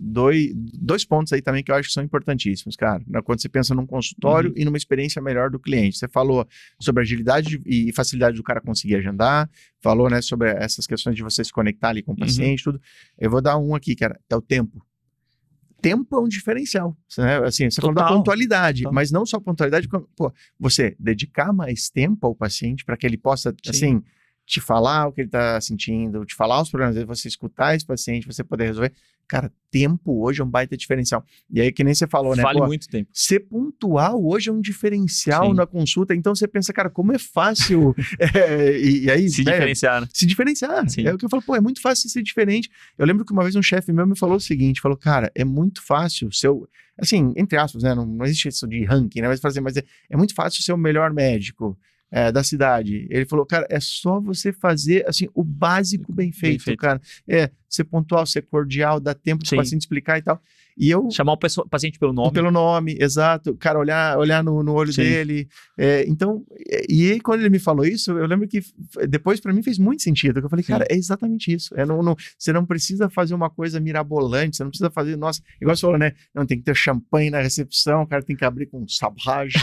pontos aí também que eu acho que são importantíssimos, cara. Quando você pensa num consultório e numa experiência melhor do cliente. Você falou sobre agilidade e facilidade do cara conseguir agendar, falou, né, sobre essas questões de você se conectar ali com o paciente, tudo. Eu vou dar um aqui, cara, é o tempo. Tempo é um diferencial, né? Assim, você falou da pontualidade, mas não só pontualidade, pô, você dedicar mais tempo ao paciente para que ele possa, assim, te falar o que ele está sentindo, te falar os problemas dele, você escutar esse paciente, você poder resolver. Cara, tempo hoje é um baita diferencial. E aí, que nem você falou, né? Vale muito tempo. Ser pontual hoje é um diferencial na consulta. Então, você pensa, cara, como é fácil... e aí, se diferenciar, né? Se diferenciar. Sim. É o que eu falo, pô, é muito fácil ser diferente. Eu lembro que uma vez um chefe meu me falou o seguinte, falou, cara, é muito fácil assim, entre aspas, né? Não existe isso de ranking, né? Mas é muito fácil ser o melhor médico da cidade. Ele falou, cara, é só você fazer, assim, o básico bem feito. Cara. Ser pontual, ser cordial, dar tempo para o paciente explicar e tal. E eu... Chamar o paciente pelo nome. Pelo nome, exato. Cara, olhar no olho dele. Então, e aí, quando ele me falou isso, eu lembro que depois para mim fez muito sentido. Eu falei, cara, é exatamente isso. Você não precisa fazer uma coisa mirabolante, você não precisa fazer, nossa, igual você falou, né? Não, tem que ter champanhe na recepção, o cara tem que abrir com sabrage.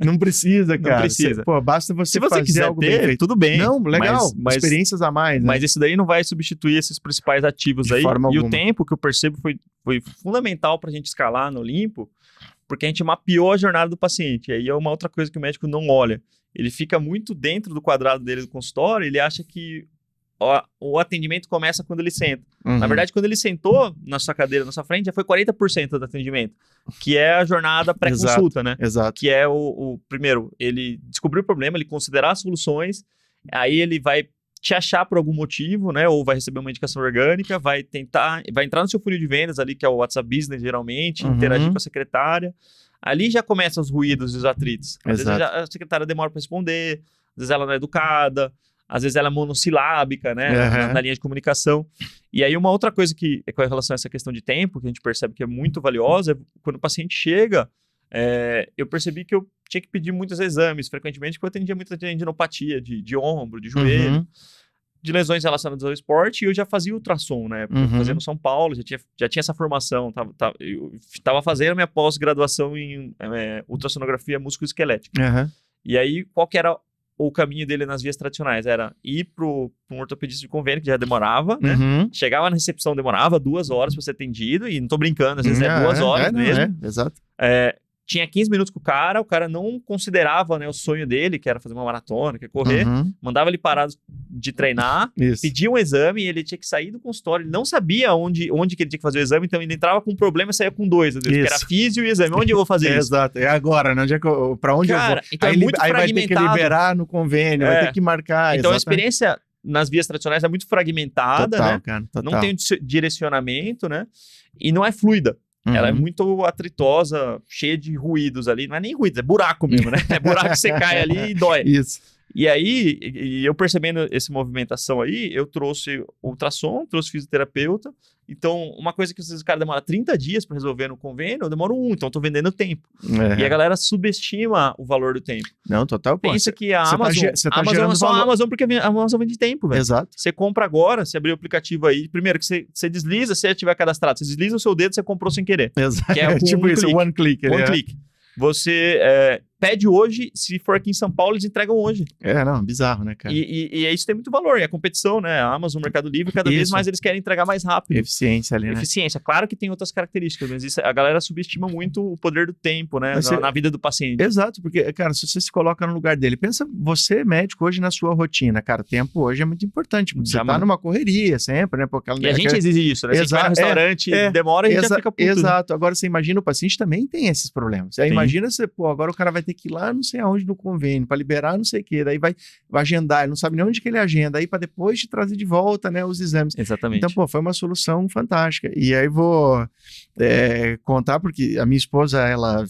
não precisa, cara. Não precisa. Basta você Se você fazer quiser algo ter, bem feito. Tudo bem. Não, legal. Experiências a mais, né? Mas isso daí não vai substituir esses principais ativos aí. E o tempo que o percebo foi fundamental para a gente escalar no Olimpo, porque a gente mapeou a jornada do paciente. E aí é uma outra coisa que o médico não olha. Ele fica muito dentro do quadrado dele do consultório, ele acha que o atendimento começa quando ele senta. Na verdade, quando ele sentou na sua cadeira, na sua frente, já foi 40% do atendimento, que é a jornada pré-consulta, né? Exato. Que é primeiro, ele descobriu o problema, ele considerar as soluções, aí ele vai te achar por algum motivo, né? Ou vai receber uma indicação orgânica, vai entrar no seu funil de vendas ali, que é o WhatsApp Business, geralmente, interagir com a secretária. Ali já começam os ruídos e os atritos. Às vezes a secretária demora para responder, às vezes ela não é educada, às vezes ela é monossilábica, né? Na linha de comunicação. E aí uma outra coisa que, com relação a essa questão de tempo, que a gente percebe que é muito valiosa, é quando o paciente chega, eu percebi que eu tinha que pedir muitos exames, frequentemente, porque eu atendia muita tendinopatia de ombro, de joelho, de lesões relacionadas ao esporte, e eu já fazia ultrassom, né? Eu fazia no São Paulo, já tinha essa formação, eu estava fazendo a minha pós-graduação em ultrassonografia musculoesquelética. E aí, qual que era o caminho dele nas vias tradicionais? Era ir para um ortopedista de convênio, que já demorava, né? Chegava na recepção, demorava 2 horas para ser atendido, e não tô brincando, às vezes 2 horas mesmo. Exato. Tinha 15 minutos com o cara não considerava, né, o sonho dele, que era fazer uma maratona, que é correr, mandava ele parar de treinar, pedia um exame, e ele tinha que sair do consultório, ele não sabia onde que ele tinha que fazer o exame, então ele entrava com um problema e saía com 2, que era físio e exame. Onde eu vou fazer isso? Exato, é agora, né? Pra onde cara, eu vou? Então aí, aí vai ter que liberar no convênio, vai ter que marcar. Então a experiência nas vias tradicionais é muito fragmentada, total, né? Cara, total. Não tem um direcionamento, né? E não é fluida. Ela é muito atritosa, cheia de ruídos ali. Não é nem ruídos, é buraco mesmo, né? É buraco que você cai ali e dói. Isso. E aí, eu percebendo essa movimentação aí, eu trouxe ultrassom, trouxe fisioterapeuta. Então, uma coisa que às vezes o cara demora 30 dias para resolver no convênio, eu demoro 1, então eu tô vendendo tempo. E a galera subestima o valor do tempo. Não, total. Pensa que a Amazon, a Amazon é só a Amazon porque a Amazon vende tempo, velho. Exato. Você compra agora, você abrir o aplicativo aí, primeiro que você desliza, se você tiver cadastrado, você desliza o seu dedo, você comprou sem querer. Exato. Que é tipo isso, one click. One click. Você pede hoje, se for aqui em São Paulo, eles entregam hoje. Bizarro, né, cara? E isso tem muito valor, e a competição, né? A Amazon, o Mercado Livre, cada vez mais eles querem entregar mais rápido. Eficiência ali, né? Eficiência. Claro que tem outras características, mas a galera subestima muito o poder do tempo, né? Na vida do paciente. Exato, porque, cara, se você se coloca no lugar dele, pensa você, médico, hoje na sua rotina, cara, tempo hoje é muito importante, porque você tá numa correria sempre, né? E a gente exige isso, né? Você vai no restaurante, demora e a gente já fica puto. Exato. Agora, você imagina, o paciente também tem esses problemas. Aí imagina você, agora o cara vai ter que ir lá, não sei aonde no convênio, para liberar não sei o quê, daí vai agendar, ele não sabe nem onde que ele agenda, aí para depois te trazer de volta, né, os exames. Exatamente. Então, foi uma solução fantástica. E aí vou contar, porque a minha esposa, ela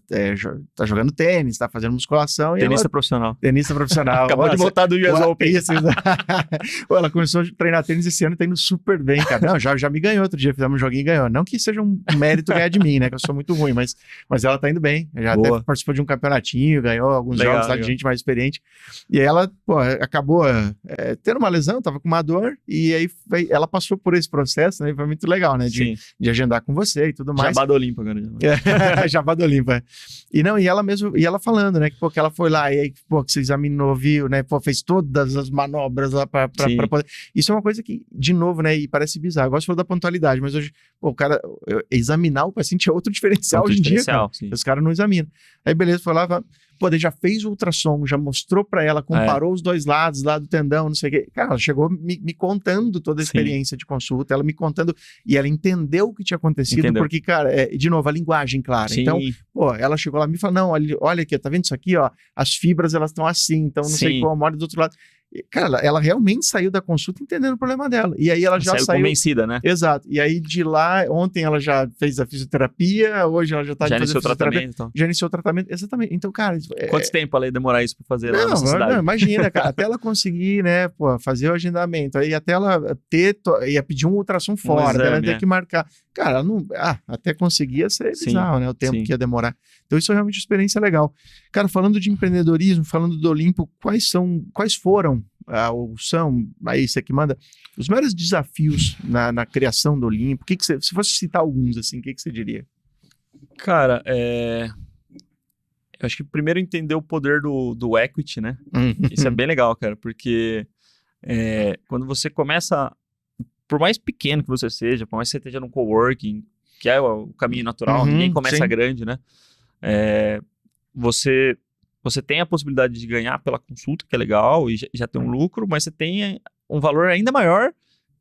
tá jogando tênis, tá fazendo musculação. Tenista profissional. Tenista profissional. Acabou de voltar do US Open. Isso. Ela começou a treinar tênis esse ano e tá indo super bem, cara. Não, já me ganhou outro dia, fizemos um joguinho e ganhou. Não que seja um mérito ganhar de mim, né, que eu sou muito ruim, mas ela tá indo bem. Já até participou de um campeonatinho, ganhou alguns jogos lá de gente mais experiente. E aí ela, acabou tendo uma lesão, tava com uma dor, e aí ela passou por esse processo, né? E foi muito legal, né? De agendar com você e tudo mais. Jabá do Olimpo agora. Jabá do Olimpo, E ela falando, né? Que ela foi lá, e aí, que você examinou, viu, né? Fez todas as manobras lá pra poder... Isso é uma coisa que, de novo, né? E parece bizarro. Agora você falou da pontualidade, mas hoje, o cara, examinar o paciente é outro diferencial hoje em dia, cara. Os caras não examinam. Aí, beleza, foi lá, ele já fez o ultrassom, já mostrou pra ela, comparou os dois lados, lá do tendão, não sei o quê. Cara, ela chegou me contando toda a experiência de consulta, ela me contando, e ela entendeu o que tinha acontecido, porque, cara, de novo, a linguagem clara. Sim. Então, ela chegou lá e me falou, não, olha aqui, tá vendo isso aqui, ó, as fibras, elas estão assim, então não sei qual, olha do outro lado. Cara, ela realmente saiu da consulta entendendo o problema dela. E aí ela já saiu convencida, né? Exato. E aí de lá, ontem ela já fez a fisioterapia, hoje ela já tá já iniciou o tratamento, então. Já iniciou o tratamento, exatamente. Então, cara... Quanto tempo ela ia demorar isso pra fazer lá nessa cidade? Não, imagina, cara. Até ela conseguir, né, fazer o agendamento. Aí até ela ia pedir um ultrassom fora, ela ia ter que marcar. Cara, não... até conseguia ser bizarro, né? O tempo que ia demorar. Então isso é realmente uma experiência legal. Cara, falando de empreendedorismo, falando do Olimpo, quais foram, ou são, aí você que manda, os maiores desafios na criação do Olimpo? O que você, se fosse citar alguns, assim, o que você diria? Cara, eu acho que primeiro entender o poder do equity, né? Isso é bem legal, cara, porque quando você começa por mais pequeno que você seja, por mais que você esteja num coworking, que é o caminho natural, ninguém começa grande, né? Você tem a possibilidade de ganhar pela consulta, que é legal, e já tem um lucro, mas você tem um valor ainda maior,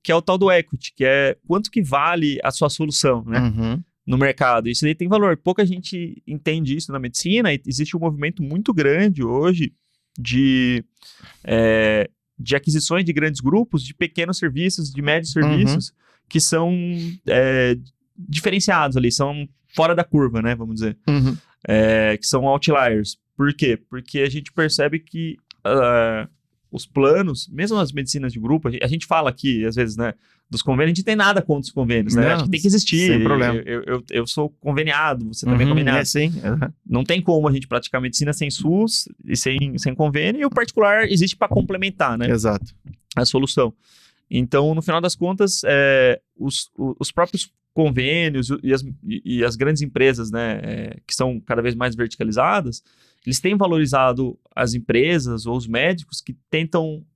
que é o tal do equity, que é quanto que vale a sua solução, né? No mercado. Isso aí tem valor. Pouca gente entende isso na medicina, e existe um movimento muito grande hoje de aquisições de grandes grupos, de pequenos serviços, de médios serviços, que são diferenciados ali, são fora da curva, né, vamos dizer. Que são outliers. Por quê? Porque a gente percebe que os planos, mesmo as medicinas de grupo, a gente fala aqui, às vezes, né, dos convênios, a gente não tem nada contra os convênios, né? Acho que tem que existir. Sem problema. Eu sou conveniado, você também é conveniado. Sim. Não tem como a gente praticar medicina sem SUS e sem convênio, e o particular existe para complementar, né? Exato. A solução. Então, no final das contas, os próprios convênios e as grandes empresas, né, que são cada vez mais verticalizadas, eles têm valorizado as empresas ou os médicos que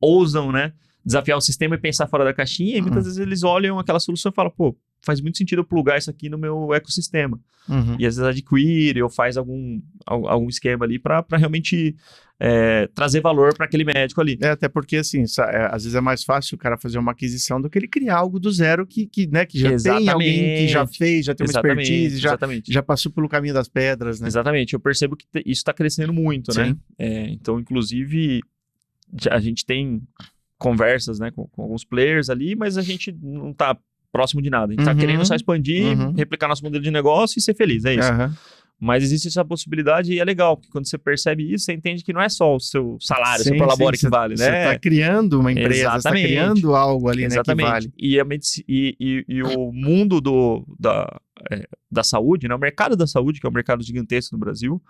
ousam, né, desafiar o sistema e pensar fora da caixinha, e muitas vezes eles olham aquela solução e falam, pô, faz muito sentido eu plugar isso aqui no meu ecossistema. E às vezes adquire ou faz algum esquema ali para realmente trazer valor para aquele médico ali. Até porque, assim, às vezes é mais fácil o cara fazer uma aquisição do que ele criar algo do zero que já tem alguém que já fez, já tem uma expertise, já passou pelo caminho das pedras, né? Exatamente. Eu percebo que isso está crescendo muito, né? Então, inclusive, a gente tem conversas, né, com alguns players ali, mas a gente não está próximo de nada. A gente está querendo só expandir, replicar nosso modelo de negócio e ser feliz, é isso. Mas existe essa possibilidade e é legal, porque quando você percebe isso, você entende que não é só o seu salário, o seu prolabore que vale, né? Você está criando uma empresa, você está criando algo ali, né, que vale. E o mundo da saúde, né, o mercado da saúde, que é um mercado gigantesco no Brasil,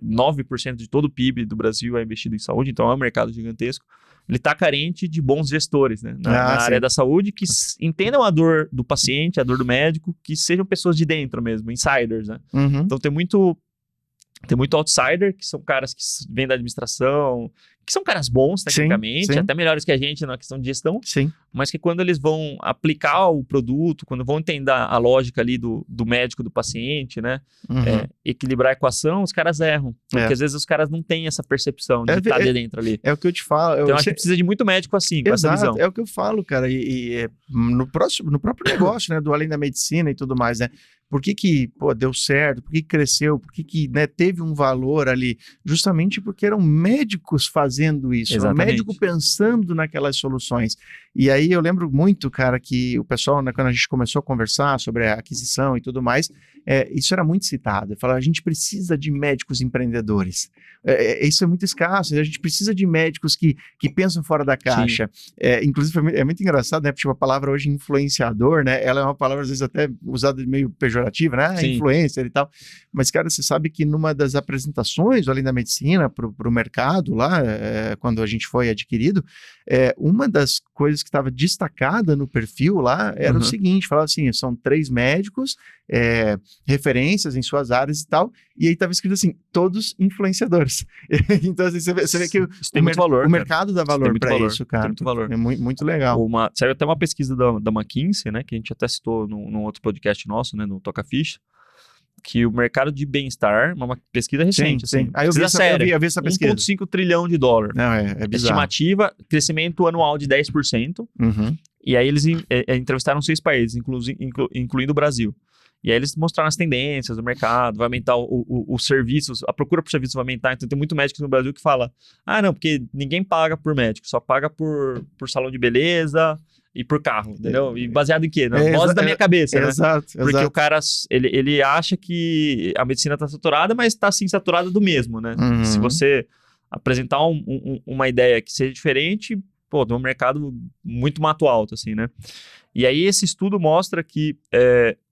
9% de todo o PIB do Brasil é investido em saúde, então é um mercado gigantesco. Ele está carente de bons gestores, né, na área da saúde, que entendam a dor do paciente, a dor do médico, que sejam pessoas de dentro mesmo, insiders, né? Então tem muito outsider, que são caras que vêm da administração, que são caras bons tecnicamente, até melhores que a gente na questão de gestão, mas que quando eles vão aplicar o produto, quando vão entender a lógica ali do médico, do paciente, né, equilibrar a equação, os caras erram, porque às vezes os caras não têm essa percepção de estar de dentro ali. É o que eu te falo. Então eu acho que precisa de muito médico assim, com essa visão. É o que eu falo, cara, no próprio negócio, né, do além da medicina e tudo mais, né, por que deu certo, por que cresceu, por que né, teve um valor ali, justamente porque eram médicos fazendo isso, um médico pensando naquelas soluções. E aí eu lembro muito, cara, que o pessoal, né, quando a gente começou a conversar sobre a aquisição e tudo mais, isso era muito citado. Falava, a gente precisa de médicos empreendedores. Isso é muito escasso, a gente precisa de médicos que pensam fora da caixa. Inclusive, é muito engraçado, né? Porque a palavra hoje influenciador, né? Ela é uma palavra, às vezes, até usada meio pejorativa, né? Influencer e tal. Mas, cara, você sabe que numa das apresentações, além da medicina, para o mercado lá, quando a gente foi adquirido, uma das coisas que estava destacada no perfil lá era o seguinte, falava assim, são 3 médicos, referências em suas áreas e tal, e aí estava escrito assim, todos influenciadores. Então, assim, você vê que o mercado dá valor para isso, cara. Tem muito valor. É muito legal. Saiu até uma pesquisa da McKinsey, né, que a gente até citou num outro podcast nosso, né, no Toca Ficha, que o mercado de bem-estar, uma pesquisa recente, assim, Aí eu vi essa pesquisa. 1,5 trilhão de dólar. Não, é bizarro. Estimativa, crescimento anual de 10%. E aí eles entrevistaram 6 países, incluindo o Brasil. E aí eles mostraram as tendências do mercado, vai aumentar os serviços, a procura por serviços vai aumentar. Então tem muito médico no Brasil que fala, não, porque ninguém paga por médico, só paga por salão de beleza e por carro, entendeu? E baseado em quê? Na voz da minha cabeça, né? Exato. Porque o cara, ele acha que a medicina está saturada, mas está sim saturada do mesmo, né? Se você apresentar uma ideia que seja diferente, tem um mercado muito mato alto, assim, né? E aí esse estudo mostra que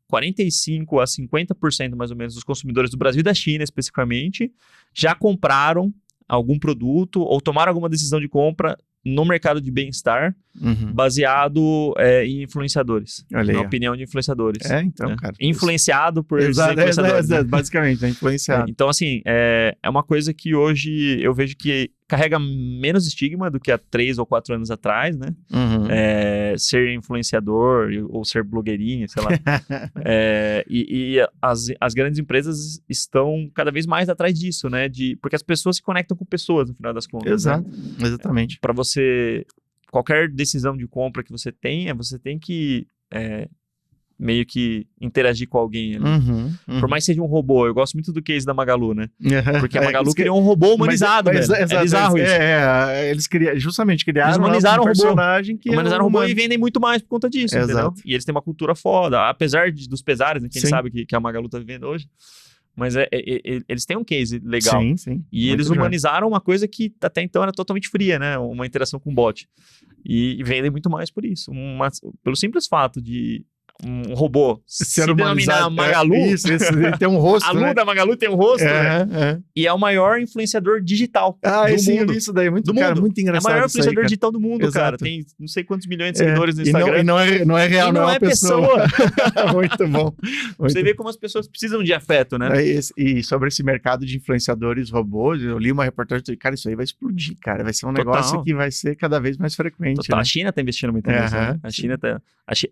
45% a 50% mais ou menos dos consumidores do Brasil e da China especificamente já compraram algum produto ou tomaram alguma decisão de compra no mercado de bem-estar baseado em influenciadores, na opinião de influenciadores. Então, cara. Influenciado por influenciadores. Basicamente, influenciado. Então, assim, é uma coisa que hoje eu vejo que carrega menos estigma do que há 3 ou 4 anos atrás, né? Ser influenciador ou ser blogueirinha, sei lá. E as grandes empresas estão cada vez mais atrás disso, né? Porque as pessoas se conectam com pessoas, no final das contas. Exato, né? Exatamente. Para você... Qualquer decisão de compra que você tenha, você tem que... meio que interagir com alguém ali. Por mais que seja um robô. Eu gosto muito do case da Magalu, né? Porque a Magalu criou um robô humanizado, velho. É bizarro isso. Eles justamente criaram eles humanizaram um o robô. personagem que humanizaram o robô e vendem muito mais por conta disso, Exato. entendeu? E eles têm uma cultura foda. Apesar dos pesares, né? Quem sabe que a Magalu tá vivendo hoje. Mas eles têm um case legal. Sim. E eles humanizaram uma coisa que até então era totalmente fria, né? Uma interação com bot. E vendem muito mais por isso. Pelo simples fato de um robô se denominar Magalu. Isso, ele tem um rosto. A Lu da Magalu tem um rosto, né? E é o maior influenciador digital do mundo. Isso daí, muito engraçado. É o maior influenciador digital do mundo, cara. Tem não sei quantos milhões de seguidores no Instagram. E não é real, não é uma pessoa. Muito bom. Você vê como as pessoas precisam de afeto, né? E sobre esse mercado de influenciadores robôs, eu li uma reportagem e cara, isso aí vai explodir, cara. Vai ser um negócio que vai ser cada vez mais frequente. Né? A China tá investindo muito nisso, né?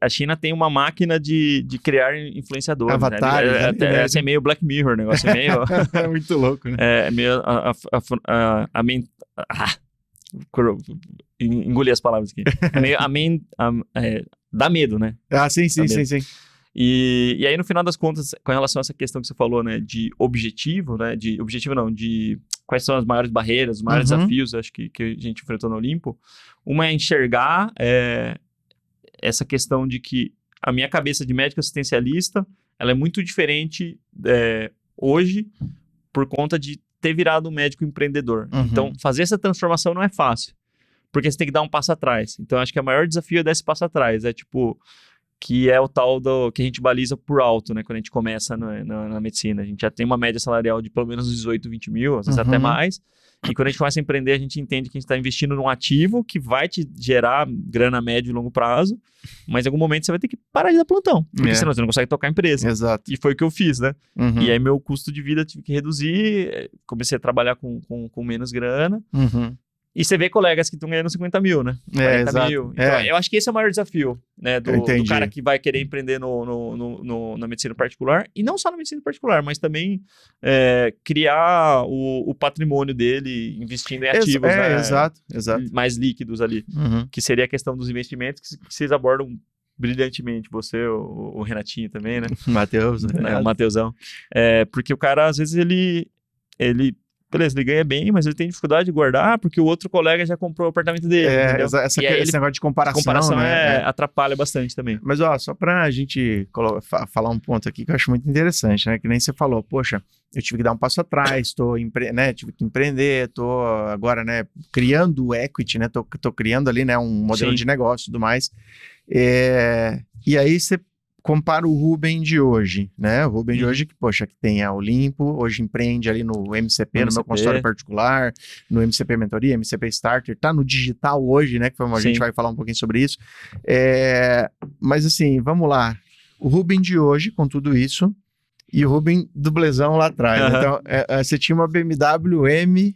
A China tem uma máquina de criar influenciadores. Avatares. Né? É meio Black Mirror, o negócio é meio... É muito louco, né? É meio... Engoli as palavras aqui. É meio... dá medo, né? Sim. E aí, no final das contas, com relação a essa questão que você falou, né? De objetivo, né? De quais são as maiores barreiras, os maiores desafios, acho que a gente enfrentou no Olimpo. Uma é enxergar essa questão de que a minha cabeça de médico assistencialista, ela é muito diferente hoje por conta de ter virado um médico empreendedor. Então, fazer essa transformação não é fácil, porque você tem que dar um passo atrás. Então, acho que o maior desafio é dar esse passo atrás. Que é o tal que a gente baliza por alto, né? Quando a gente começa na medicina. A gente já tem uma média salarial de pelo menos 18, 20 mil, às vezes até mais. E quando a gente começa a empreender, a gente entende que a gente está investindo num ativo que vai te gerar grana a médio e longo prazo, mas em algum momento você vai ter que parar de dar plantão, porque senão você não consegue tocar a empresa. Exato. E foi o que eu fiz, né? E aí meu custo de vida eu tive que reduzir, comecei a trabalhar com menos grana. E você vê colegas que estão ganhando 50 mil, né? 40 mil. Então, eu acho que esse é o maior desafio, né? Do cara que vai querer empreender na medicina particular. E não só na medicina particular, mas também criar o patrimônio dele investindo em ativos, né? Exato. Mais líquidos ali. Que seria a questão dos investimentos que vocês abordam brilhantemente. Você, o Renatinho também, né? Matheus. O Matheusão. Porque o cara, às vezes, ele beleza, ele ganha bem, mas ele tem dificuldade de guardar porque o outro colega já comprou o apartamento dele. Esse negócio de comparação, né? Atrapalha bastante também. Mas, só pra gente falar um ponto aqui que eu acho muito interessante, né? Que nem você falou, poxa, eu tive que dar um passo atrás, tive que empreender, tô agora, né, criando o equity, né? Tô criando ali, né, um modelo de negócio e tudo mais. E aí você compara o Rubem de hoje, né? O Rubem de hoje que, poxa, que tem a Olimpo, hoje empreende ali no MCP, no meu consultório particular, no MCP Mentoria, MCP Starter, tá no digital hoje, né? Que a gente vai falar um pouquinho sobre isso. Mas assim, vamos lá. O Rubem de hoje, com tudo isso, e o Rubem dublezão lá atrás. Então, você tinha uma BMW M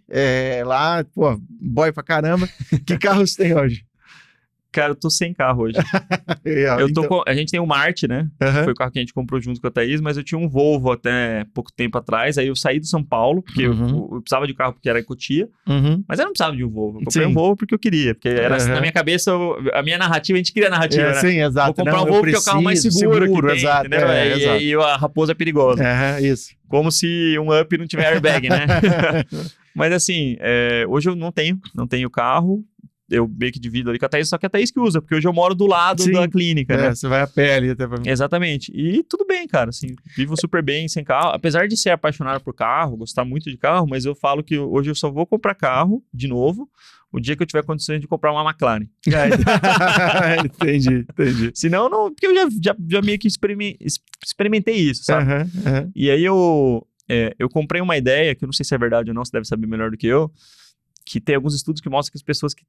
lá, pô, boy pra caramba. Que carro você tem hoje? Cara, eu tô sem carro hoje. A gente tem um Marte, né? Foi o carro que a gente comprou junto com a Thaís, mas eu tinha um Volvo até pouco tempo atrás. Aí eu saí do São Paulo, porque eu precisava de carro porque era em Cotia. Mas eu não precisava de um Volvo. Eu comprei um Volvo porque eu queria. Porque era na minha cabeça, a minha narrativa, a gente cria a narrativa, né? Sim, exato. Vou comprar um Volvo porque é o carro mais seguro que tem, exato, entendeu? E a raposa é perigosa. Isso. Como se um Up não tiver airbag, né? Mas assim, hoje eu não tenho carro. Eu meio que divido ali com a Thaís, só que a Thaís que usa, porque hoje eu moro do lado da clínica, né? Você vai a pé ali até pra mim. Exatamente. E tudo bem, cara, assim, vivo super bem sem carro. Apesar de ser apaixonado por carro, gostar muito de carro, mas eu falo que hoje eu só vou comprar carro, de novo, o dia que eu tiver condições de comprar uma McLaren. Entendi. Senão, não, porque eu já meio que experimentei isso, sabe? E aí eu comprei uma ideia, que eu não sei se é verdade ou não, você deve saber melhor do que eu, que tem alguns estudos que mostram que as pessoas que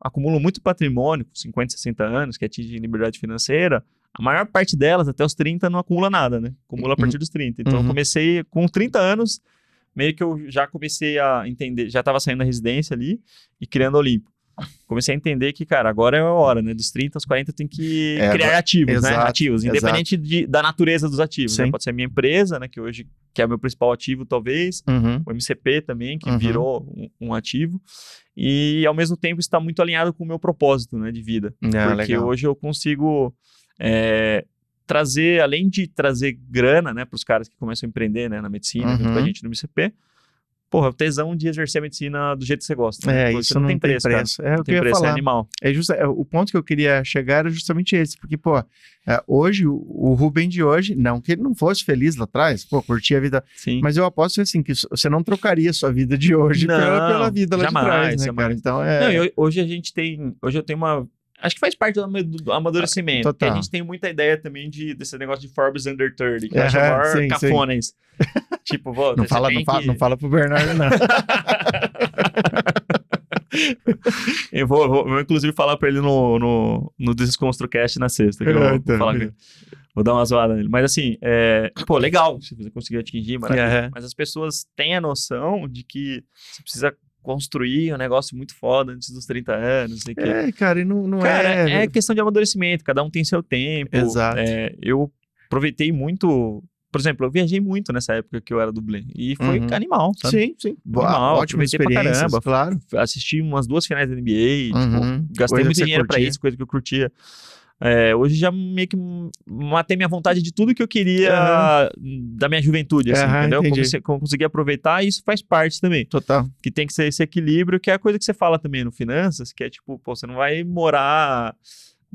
acumulam muito patrimônio, com 50, 60 anos, que atingem liberdade financeira, a maior parte delas, até os 30, não acumula nada, né? Acumula a partir dos 30. Então, eu comecei com 30 anos, meio que eu já comecei a entender, já estava saindo da residência ali e criando a Olimpo. Comecei a entender que, cara, agora é a hora, né? Dos 30 aos 40 tem que criar ativos, né? Ativos, independente da natureza dos ativos, né? Pode ser a minha empresa, né? Que hoje que é o meu principal ativo, talvez. O MCP também, que virou um ativo. E, ao mesmo tempo, está muito alinhado com o meu propósito, né? De vida. Porque hoje eu consigo trazer, além de trazer grana, né? Para os caras que começam a empreender, né? Na medicina, junto com a gente no MCP. Porra, o tesão de exercer a medicina do jeito que você gosta. Né? Isso não tem preço. É o que eu ia falar. É animal. O ponto que eu queria chegar era justamente esse. Porque, hoje, o Rubem de hoje, não que ele não fosse feliz lá atrás, curtia a vida. Sim. Mas eu aposto assim, que você não trocaria a sua vida de hoje pela vida lá jamais, de trás, né, jamais. cara? Então, hoje eu tenho uma... Acho que faz parte do amadurecimento. Porque a gente tem muita ideia também desse negócio de Forbes Under 30, que eu acho maior cafona isso. Tipo, não fala pro Bernardo, não. Eu vou inclusive falar pra ele no DesconstruCast na sexta. Que eu vou falar com ele. Vou dar uma zoada nele. Mas assim, legal se você conseguir atingir, maravilha. Mas as pessoas têm a noção de que você precisa construir um negócio muito foda antes dos 30 anos, não sei o quê. Cara, e não cara, é questão de amadurecimento, cada um tem seu tempo. Exato. Eu aproveitei muito... Por exemplo, eu viajei muito nessa época que eu era dublê. E foi animal, sabe? Sim. Animal, ótima experiência, pra caramba. Claro. Assisti umas 2 finais da NBA, gastei muito dinheiro pra isso, coisa que eu curtia. Hoje já meio que matei minha vontade de tudo que eu queria da minha juventude, assim, entendeu? Consegui aproveitar, e isso faz parte também. Total. Que tem que ser esse equilíbrio, que é a coisa que você fala também no Finanças, que é tipo, você não vai morar...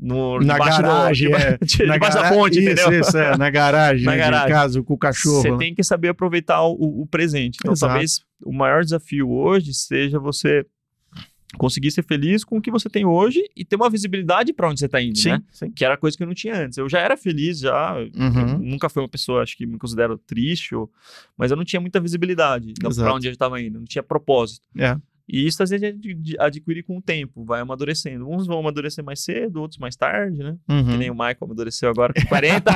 na garagem, debaixo da ponte, entendeu? Isso, na garagem, na garagem. Em casa, com o cachorro. Você tem que saber aproveitar o presente. Então, talvez o maior desafio hoje seja você conseguir ser feliz com o que você tem hoje e ter uma visibilidade para onde você está indo, né? Sim. Que era coisa que eu não tinha antes. Eu já era feliz, eu nunca fui uma pessoa, acho que me considero triste, mas eu não tinha muita visibilidade para onde eu estava indo, não tinha propósito. E isso às vezes adquire com o tempo, vai amadurecendo. Uns vão amadurecer mais cedo, outros mais tarde, né? Que nem o Michael amadureceu agora com 40.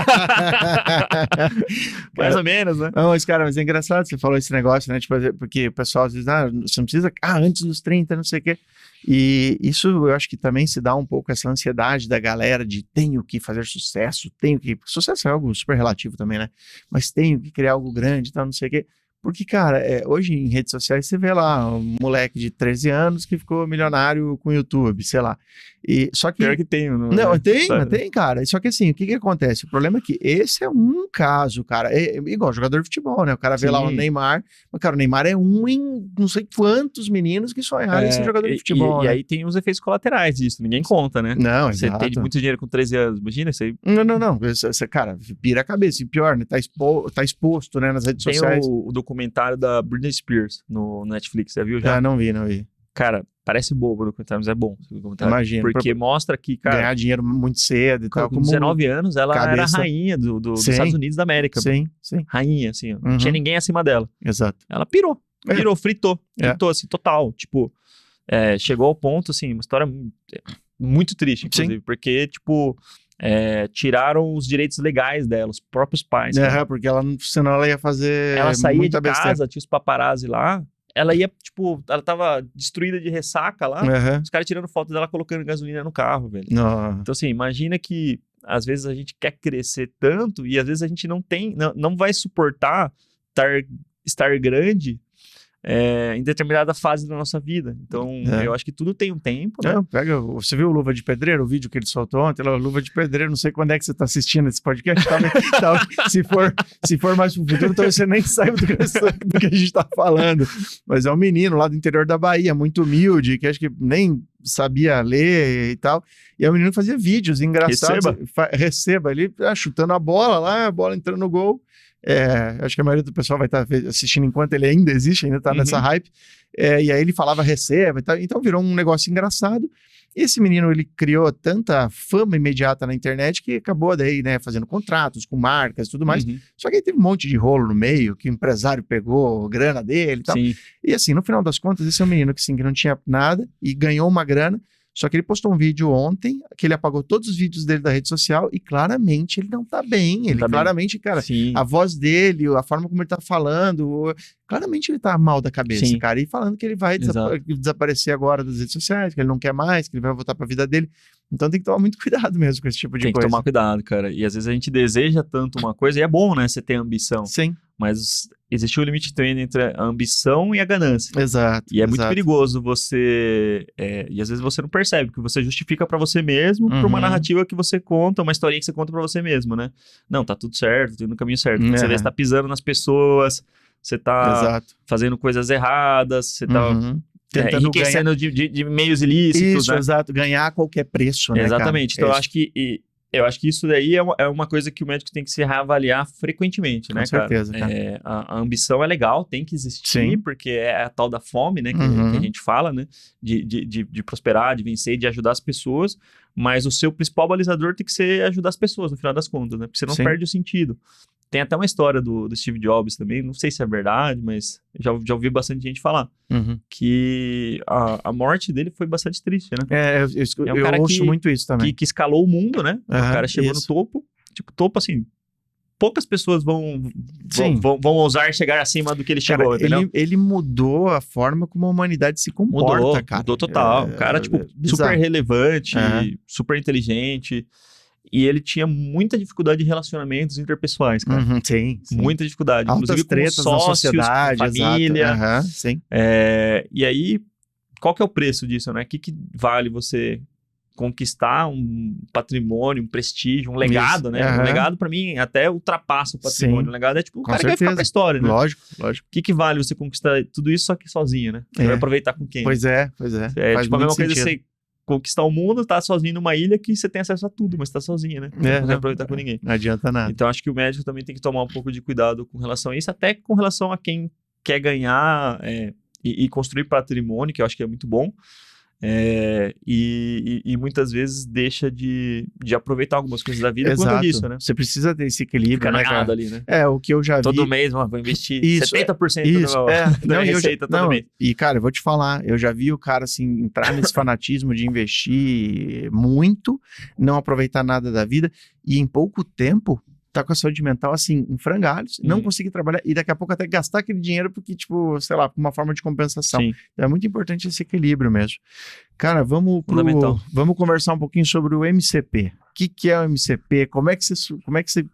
Mais ou menos, né? Não, mas é engraçado você falou esse negócio, né? Tipo, porque o pessoal diz, você não precisa... antes dos 30, não sei o quê. E isso eu acho que também se dá um pouco essa ansiedade da galera de tenho que fazer sucesso, Sucesso é algo super relativo também, né? Mas tenho que criar algo grande e tal, não sei o quê. Porque, cara, hoje em redes sociais você vê lá um moleque de 13 anos que ficou milionário com o YouTube, sei lá. Só que... Pior que tem, não tem, cara. Só que assim, o que acontece? O problema é que esse é um caso, cara. É igual jogador de futebol, né? O cara vê lá o Neymar, mas, cara, o Neymar é um em não sei quantos meninos que sonharam em ser jogador de futebol. E aí tem os efeitos colaterais disso, ninguém conta, né? Não, você tem muito dinheiro com 13 anos, imagina isso aí. Não. Você, cara, pira a cabeça. E pior, né? Tá exposto, né, nas redes sociais. Tem o documentário da Britney Spears no Netflix, você viu já? Não vi. Cara, parece bobo o documentário, mas é bom. Imagina. Porque mostra que, cara... Ganhar dinheiro muito cedo e tal. Com 19 anos, ela era rainha dos Estados Unidos da América. Sim. Rainha, assim. Não tinha ninguém acima dela. Exato. Ela pirou, fritou, assim, total. Tipo, chegou ao ponto, assim, uma história muito triste, inclusive. Porque, tipo... tiraram os direitos legais dela, os próprios pais. Porque senão ela ia fazer ela saía muita de besteira. Casa, tinha os paparazzi lá, ela ia, tipo, ela tava destruída de ressaca lá, os caras tirando foto dela colocando gasolina no carro, velho. Então, assim, imagina que às vezes a gente quer crescer tanto e às vezes a gente não vai suportar estar grande em determinada fase da nossa vida. Então, eu acho que tudo tem um tempo, né? Você viu o Luva de Pedreiro, o vídeo que ele soltou ontem? Luva de Pedreiro, não sei quando é que você está assistindo esse podcast. Se for mais pro futuro, talvez você nem saiba do que a gente está falando. Mas é um menino lá do interior da Bahia, muito humilde, que acho que nem sabia ler e tal. E é um menino que fazia vídeos engraçados. Receba ele chutando a bola lá, a bola entrando no gol. Acho que a maioria do pessoal vai estar assistindo enquanto ele ainda existe, ainda está nessa hype. E aí ele falava receba e tal. Então virou um negócio engraçado. Esse menino, ele criou tanta fama imediata na internet que acabou daí, né, fazendo contratos com marcas e tudo mais. Só que aí teve um monte de rolo no meio, que o empresário pegou grana dele e tal. Sim. E assim, no final das contas, esse é um menino que, sim, que não tinha nada e ganhou uma grana. Só que ele postou um vídeo ontem, que ele apagou todos os vídeos dele da rede social e claramente ele não tá bem. Ele claramente, cara, a voz dele, a forma como ele tá falando, claramente ele tá mal da cabeça, cara. E falando que ele vai desaparecer agora das redes sociais, que ele não quer mais, que ele vai voltar pra vida dele. Então tem que tomar muito cuidado mesmo com esse tipo de coisa. Tem que tomar cuidado, cara. E às vezes a gente deseja tanto uma coisa, e é bom, né, você ter ambição. Sim. Mas existe um limite treino entre a ambição e a ganância. Exato. E é muito perigoso você... e às vezes você não percebe, que você justifica pra você mesmo, por uma narrativa que você conta, uma historinha que você conta pra você mesmo, né? Não, tá tudo certo, tô indo no caminho certo. Você vê, você tá pisando nas pessoas, você tá fazendo coisas erradas, você tá... enriquecendo de meios ilícitos, isso, né? Exato, ganhar a qualquer preço, né, exatamente, cara? Então eu acho que isso daí é uma coisa que o médico tem que se reavaliar frequentemente, né, cara? Com certeza, cara. A ambição é legal, tem que existir, porque é a tal da fome, né, que a gente fala, né, de prosperar, de vencer, de ajudar as pessoas, mas o seu principal balizador tem que ser ajudar as pessoas, no final das contas, né, porque você não perde o sentido. Tem até uma história do Steve Jobs também, não sei se é verdade, mas já ouvi bastante gente falar, que a morte dele foi bastante triste, né? Eu ouço muito isso também. Que escalou o mundo, né? O cara chegou no topo, topo assim, poucas pessoas vão ousar chegar acima do que ele chegou, entendeu? Ele mudou a forma como a humanidade se comporta, cara. Mudou total. O cara, super relevante, super inteligente. E ele tinha muita dificuldade de relacionamentos interpessoais, cara. Sim. Muita dificuldade. Altas inclusive tretas com sócios, na sociedade, com família. Sim. E aí, qual que é o preço disso, né? O que vale você conquistar um patrimônio, um prestígio, um legado, né? Um legado, pra mim, até ultrapassa o patrimônio. O legado é o cara que vai ficar pra história, né? Lógico. O que vale você conquistar tudo isso só que sozinho, né? Você vai aproveitar com quem? Pois é. É a mesma coisa você conquistar o mundo, tá sozinho numa ilha que você tem acesso a tudo, mas tá sozinho, né? Não vai aproveitar com ninguém. Não adianta nada. Então acho que o médico também tem que tomar um pouco de cuidado com relação a isso, até com relação a quem quer ganhar e construir patrimônio, que eu acho que é muito bom. E muitas vezes deixa de aproveitar algumas coisas da vida por conta disso, né? Você precisa ter esse equilíbrio, né, cara? ali, né? O que eu já vi... Todo mês, vou investir 70% da receita todo mês. E, cara, eu vou te falar, eu já vi o cara, assim, entrar nesse fanatismo de investir muito, não aproveitar nada da vida, e em pouco tempo tá com a saúde mental, assim, em frangalhos, não conseguir trabalhar, e daqui a pouco até gastar aquele dinheiro porque, sei lá, uma forma de compensação. Então é muito importante esse equilíbrio mesmo. Cara, vamos conversar um pouquinho sobre o MCP. O que é o MCP? Como é que você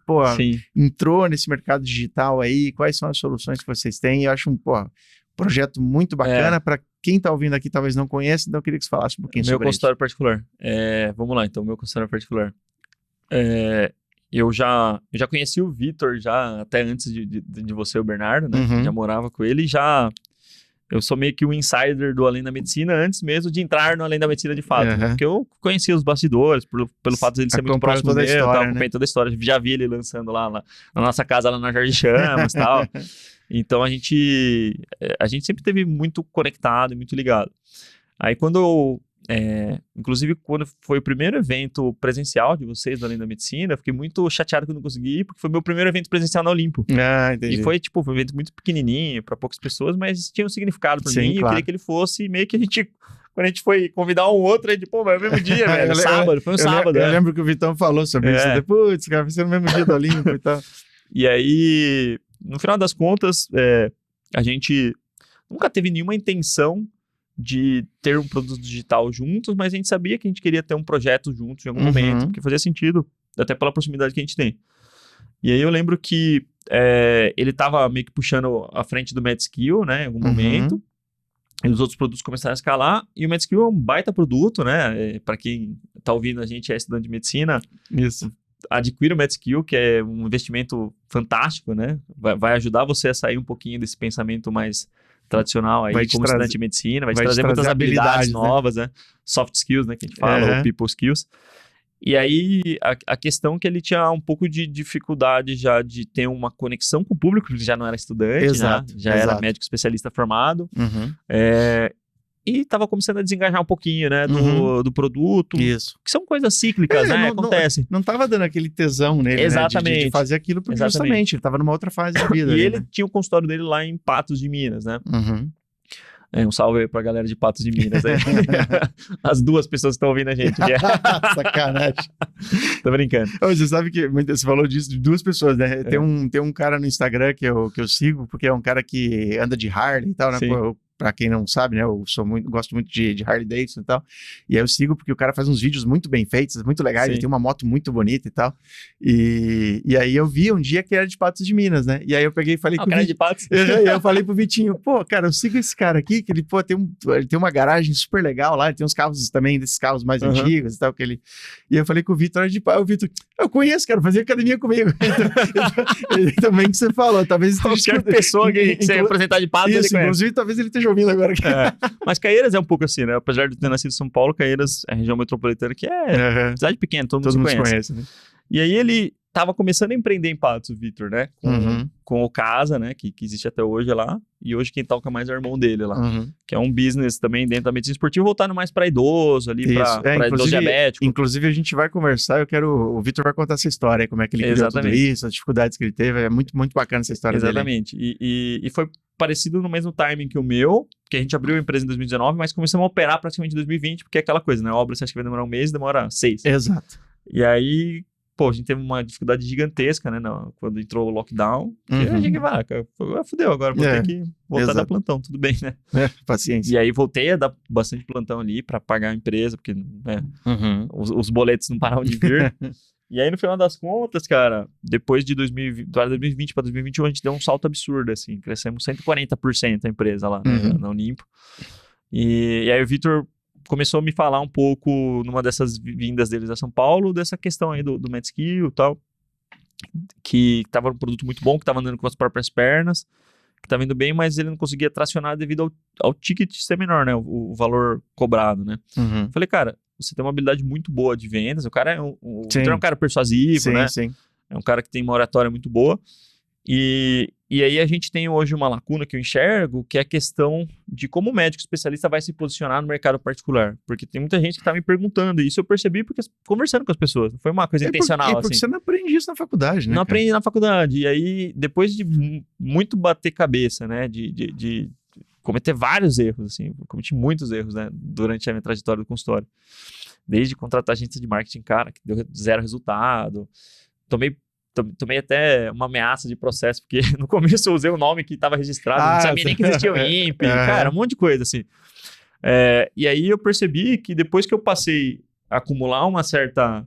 entrou nesse mercado digital aí? Quais são as soluções que vocês têm? Eu acho um projeto muito bacana para quem tá ouvindo aqui talvez não conheça, então eu queria que você falasse um pouquinho sobre isso. Meu consultório particular. Vamos lá, então, meu consultório particular. Eu já conheci o Vitor já até antes de você, o Bernardo, né? Já morava com ele e eu sou meio que um insider do Além da Medicina antes mesmo de entrar no Além da Medicina de fato, né? Porque eu conhecia os bastidores, pelo fato de ele ser muito próximo dele, eu acompanhei toda a história, já vi ele lançando lá na nossa casa, lá na Jardim Chamas e tal. Então a gente sempre esteve muito conectado e muito ligado. Aí inclusive, quando foi o primeiro evento presencial de vocês do Além da Medicina, eu fiquei muito chateado que eu não consegui ir, porque foi meu primeiro evento presencial na Olimpo. Entendi. E foi um evento muito pequenininho, para poucas pessoas, mas tinha um significado para mim. Claro. Eu queria que ele fosse, meio que quando a gente foi convidar um outro, a gente, mas é o mesmo dia, velho, sábado, foi um sábado. Eu lembro que o Vitão falou sobre isso. Putz, cara, vai ser no mesmo dia do Olimpo e tal. E aí, no final das contas, a gente nunca teve nenhuma intenção de ter um produto digital juntos, mas a gente sabia que a gente queria ter um projeto juntos em algum momento, porque fazia sentido, até pela proximidade que a gente tem. E aí eu lembro que ele estava meio que puxando a frente do MedSkill, né, em algum momento, e os outros produtos começaram a escalar, e o MedSkill é um baita produto, né, para quem está ouvindo a gente é estudante de medicina, adquira o MedSkill, que é um investimento fantástico, né, vai ajudar você a sair um pouquinho desse pensamento mais tradicional aí, como estudante de medicina, vai te trazer muitas habilidades novas, né? Soft skills, né, que a gente fala, ou people skills. E aí, a questão que ele tinha um pouco de dificuldade já de ter uma conexão com o público, porque já não era estudante, já era médico especialista formado, e estava começando a desengajar um pouquinho, né, do produto. Isso. Que são coisas cíclicas, né, acontecem. Não estava dando aquele tesão nele, exatamente, né, de fazer aquilo, porque justamente ele estava numa outra fase da vida. E ele tinha o consultório dele lá em Patos de Minas, né. Um salve aí pra galera de Patos de Minas aí. As 2 pessoas que estão ouvindo a gente. Sacanagem. Tô brincando. Você sabe que você falou disso de 2 pessoas, né? Tem um cara no Instagram que eu sigo, porque é um cara que anda de Harley e tal, né? Pra quem não sabe, né? Eu gosto muito de Harley Davidson e tal. E aí eu sigo porque o cara faz uns vídeos muito bem feitos, muito legais. Sim. Ele tem uma moto muito bonita e tal. E aí eu vi um dia que era de Patos de Minas, né? E aí eu peguei e falei com o cara de Patos. E eu falei pro Vitinho, pô, cara, eu sigo esse cara aqui, que ele, pô, ele tem uma garagem super legal lá, ele tem uns carros também, desses carros mais antigos e tal, que ele... E eu falei com o Vitor, o Vitor, eu conheço, cara, fazia academia comigo. Então, também que você falou, talvez... Qualquer pessoa que você representar de Patos, isso, inclusive, talvez ele esteja ouvindo agora. Mas Caieiras é um pouco assim, né? Apesar de ter nascido em São Paulo, Caieiras é a região metropolitana que é cidade pequena, todo mundo se conhece. Né? E aí ele tava começando a empreender em Patos, o Vitor, né? Com o Casa, né? Que existe até hoje lá. E hoje quem toca mais é o irmão dele lá. Que é um business também dentro da medicina esportiva, voltado mais para idoso ali, para idoso diabético. Inclusive a gente vai conversar, o Vitor vai contar essa história, como é que ele criou tudo isso, as dificuldades que ele teve. É muito, muito bacana essa história dele. Exatamente. E foi parecido no mesmo timing que o meu, que a gente abriu a empresa em 2019, mas começamos a operar praticamente em 2020, porque é aquela coisa, né? A obra você acha que vai demorar 1 mês, demora 6. Exato. E aí, pô, a gente teve uma dificuldade gigantesca, né? Quando entrou o lockdown. E a gente vai, fudeu, agora vou ter que voltar a dar plantão, tudo bem, né? Paciência. E aí voltei a dar bastante plantão ali pra pagar a empresa, porque né, os boletos não paravam de vir. E aí, no final das contas, cara, depois de 2020 para 2021, a gente deu um salto absurdo, assim. Crescemos 140% a empresa lá, né, na Olimpo. E aí o Vitor começou a me falar um pouco, numa dessas vindas deles a São Paulo, dessa questão aí do MedSkill e tal, que tava um produto muito bom, que tava andando com as próprias pernas, que tava indo bem, mas ele não conseguia tracionar devido ao ticket ser menor, né? O valor cobrado, né? Falei, cara, você tem uma habilidade muito boa de vendas, o cara o Vitor é um cara persuasivo, né? Sim. É um cara que tem uma oratória muito boa. E aí a gente tem hoje uma lacuna que eu enxergo, que é a questão de como o médico especialista vai se posicionar no mercado particular. Porque tem muita gente que tá me perguntando, e isso eu percebi porque conversando com as pessoas, não foi uma coisa intencional. Porque assim. você não aprende isso na faculdade, né? Não aprendi na faculdade. E aí, depois de muito bater cabeça, né, de cometer vários erros, assim, eu cometi muitos erros, né, durante a minha trajetória do consultório. Desde contratar agência de marketing, cara, que deu 0 resultado. Tomei até uma ameaça de processo, porque no começo eu usei o nome que estava registrado, não sabia nem que existia o INPE, cara, um monte de coisa, assim. E aí eu percebi que depois que eu passei a acumular uma certa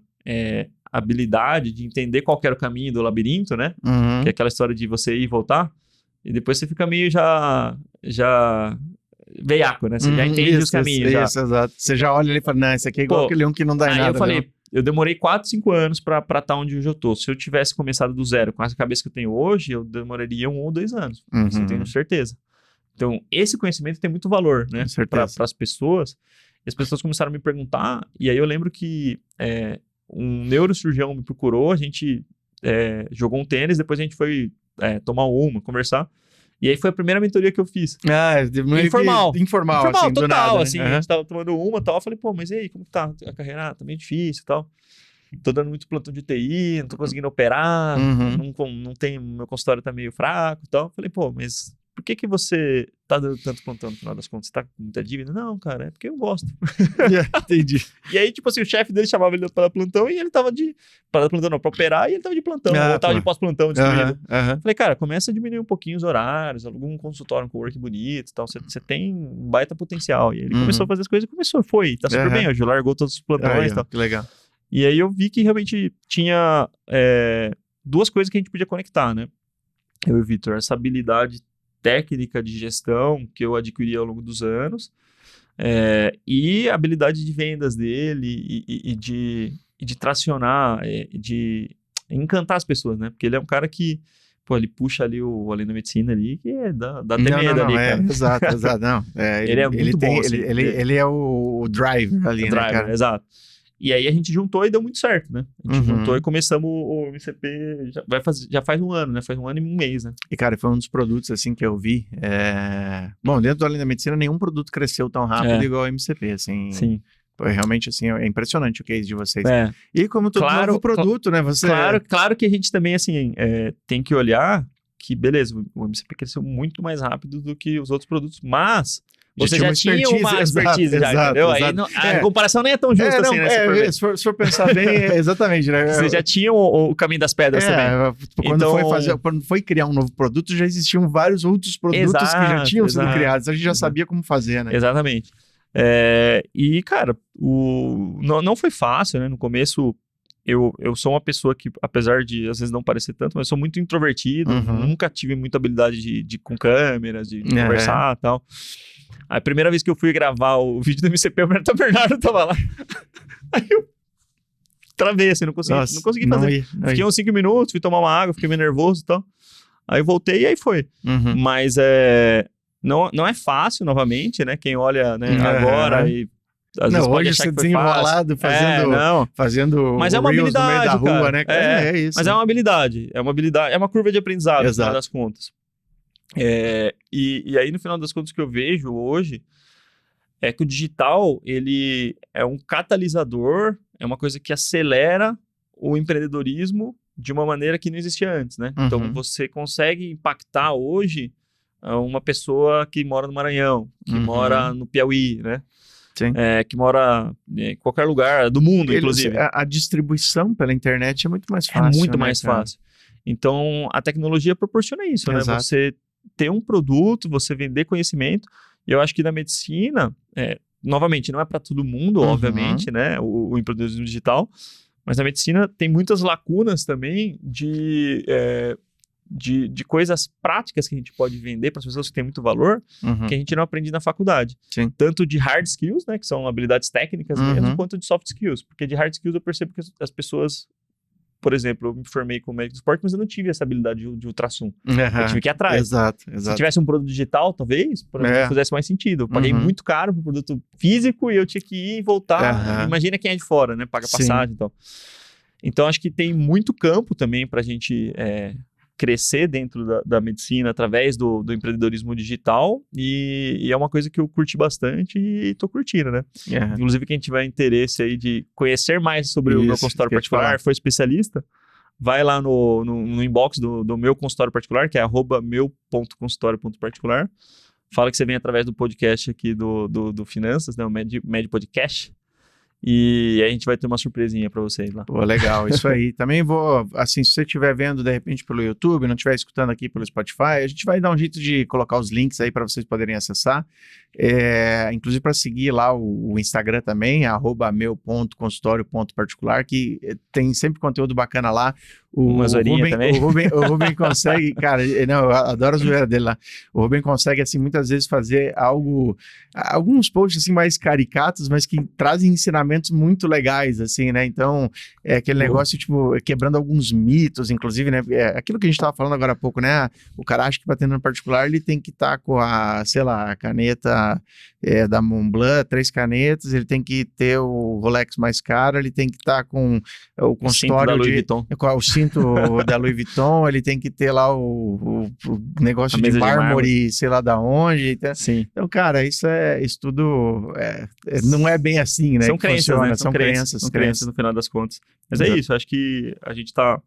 habilidade de entender qual que era o caminho do labirinto, né? Que é aquela história de você ir e voltar, e depois você fica meio já veiaco, né? Você já entende os caminhos. Isso, exato. Você já olha ali e fala, não, esse aqui é igual aquele um que não dá em nada. Aí eu falei, eu demorei 4, 5 anos pra estar onde eu tô. Se eu tivesse começado do zero com essa cabeça que eu tenho hoje, eu demoraria 1 ou 2 anos. Isso eu tenho certeza. Então, esse conhecimento tem muito valor, né? Para as pessoas. E as pessoas começaram a me perguntar, e aí eu lembro que um neurocirurgião me procurou, a gente jogou um tênis, depois a gente foi tomar uma, conversar. E aí foi a primeira mentoria que eu fiz. Informal, assim, total, do nada, né? assim. A gente tava tomando uma e tal. Eu falei, pô, mas e aí, como que tá a carreira? Tá meio difícil e tal. Tô dando muito plantão de TI, não tô conseguindo operar, não tem, meu consultório tá meio fraco e tal. Eu falei, pô, mas por que você tá dando tanto plantão no final das contas? Você tá com muita dívida? Não, cara, é porque eu gosto. Entendi. E aí, tipo assim, o chefe dele chamava ele para plantão e ele tava para plantão não, pra operar, e ele tava de plantão, ou tava de pós-plantão distribuído. Falei, cara, começa a diminuir um pouquinho os horários, aluga um consultório, um cowork bonito e tal, você tem um baita potencial. E ele começou a fazer as coisas e foi, tá super bem, hoje largou todos os plantões e tal. Que legal. E aí eu vi que realmente tinha 2 coisas que a gente podia conectar, né? Eu e o Vitor, essa habilidade técnica de gestão que eu adquiri ao longo dos anos, e a habilidade de vendas dele e de tracionar, de encantar as pessoas, né? Porque ele é um cara que, pô, ele puxa ali o Além da Medicina ali, que dá até medo ali, cara. Exato, não. Ele é muito bom, assim. Ele é o driver ali, né, cara? Exato. E aí a gente juntou e deu muito certo, né? A gente juntou e começamos o MCP, já faz 1 ano, né? Faz 1 ano e 1 mês, né? E, cara, foi um dos produtos, assim, que eu vi. Bom, dentro do Além da Medicina, nenhum produto cresceu tão rápido igual o MCP, assim. Sim. Realmente, assim, é impressionante o case de vocês. E como todo novo produto, né? Claro que a gente também, assim, tem que olhar que, beleza, o MCP cresceu muito mais rápido do que os outros produtos, mas Você já tinha uma expertise, entendeu? Aí a comparação nem é tão justa assim, né? Se for pensar bem, exatamente, né? Você já tinha o caminho das pedras também. Quando foi criar um novo produto, já existiam vários outros produtos que já tinham sido criados. A gente já sabia como fazer, né? Exatamente. E, cara, não foi fácil, né? No começo, eu sou uma pessoa que, apesar de às vezes não parecer tanto, mas eu sou muito introvertido, nunca tive muita habilidade com câmeras, de conversar e tal. A primeira vez que eu fui gravar o vídeo do MCP, o Bernardo tava lá. Aí eu travei, assim, não consegui fazer. Fiquei uns 5 minutos, fui tomar uma água, fiquei meio nervoso e tal. Aí voltei e aí foi. Mas não é fácil, novamente, né? Quem olha, né, agora e às vezes pode achar que foi desenrolado fazendo mas é uma habilidade, no meio da rua, né? É isso. Mas é uma habilidade, é uma curva de aprendizado, no final das contas. E aí, no final das contas, o que eu vejo hoje é que o digital, ele é um catalisador, é uma coisa que acelera o empreendedorismo de uma maneira que não existia antes, né? Então, você consegue impactar hoje uma pessoa que mora no Maranhão, que mora no Piauí, né? Sim. Que mora em qualquer lugar do mundo, inclusive. A distribuição pela internet é muito mais fácil. É muito mais fácil. Então, a tecnologia proporciona isso, né? Você ter um produto, você vender conhecimento. E eu acho que na medicina, novamente, não é para todo mundo, obviamente, né? O empreendedorismo digital. Mas na medicina tem muitas lacunas também de coisas práticas que a gente pode vender para as pessoas que têm muito valor, que a gente não aprende na faculdade. Sim. Tanto de hard skills, né, que são habilidades técnicas mesmo, quanto de soft skills. Porque de hard skills eu percebo que as pessoas, por exemplo, eu me formei como médico do esporte, mas eu não tive essa habilidade de ultrassom. Eu tive que ir atrás. Exato. Se tivesse um produto digital, talvez, fizesse mais sentido. Eu paguei muito caro para o produto físico e eu tinha que ir e voltar. Imagina quem é de fora, né? Paga passagem e tal. Então, acho que tem muito campo também para a gente crescer dentro da medicina através do empreendedorismo digital e é uma coisa que eu curti bastante e tô curtindo, né? Inclusive, quem tiver interesse aí de conhecer mais sobre o meu consultório particular, for especialista, vai lá no inbox do meu consultório particular, que é @meu.consultório.particular. Fala que você vem através do podcast aqui do Finanças, né? O Med Podcast. E aí a gente vai ter uma surpresinha para vocês lá. Pô, legal, isso aí. Também vou, assim, se você estiver vendo de repente pelo YouTube, não estiver escutando aqui pelo Spotify, a gente vai dar um jeito de colocar os links aí para vocês poderem acessar. Inclusive para seguir lá o Instagram também, @meu.consultório.particular, que tem sempre conteúdo bacana lá. O Rubem consegue, cara, eu adoro a zoeira dele lá. O Rubem consegue, assim, muitas vezes fazer alguns posts, assim, mais caricatos, mas que trazem ensinamentos muito legais, assim, né? Então, aquele negócio, tipo, quebrando alguns mitos, inclusive, né? Aquilo que a gente estava falando agora há pouco, né? O cara acha que para atender no particular, ele tem que estar com a caneta da Montblanc, 3 canetas, ele tem que ter o Rolex mais caro, ele tem que estar com o consultório o cinto da Louis Vuitton, ele tem que ter lá o negócio de mármore, sei lá da onde. Então, cara, isso tudo não é bem assim, né? São crenças, né? São crenças no final das contas. Mas é isso, acho que a gente tá,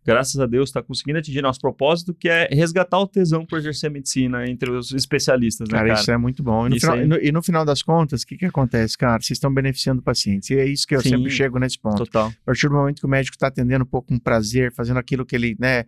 graças a Deus, está conseguindo atingir nosso propósito, que é resgatar o tesão por exercer a medicina entre os especialistas, né, cara? Isso é muito bom. E no final das contas, o que acontece, cara? Vocês estão beneficiando pacientes. E é isso que eu sempre chego nesse ponto. Total. A partir do momento que o médico está atendendo um pouco com prazer, fazendo aquilo que ele, né,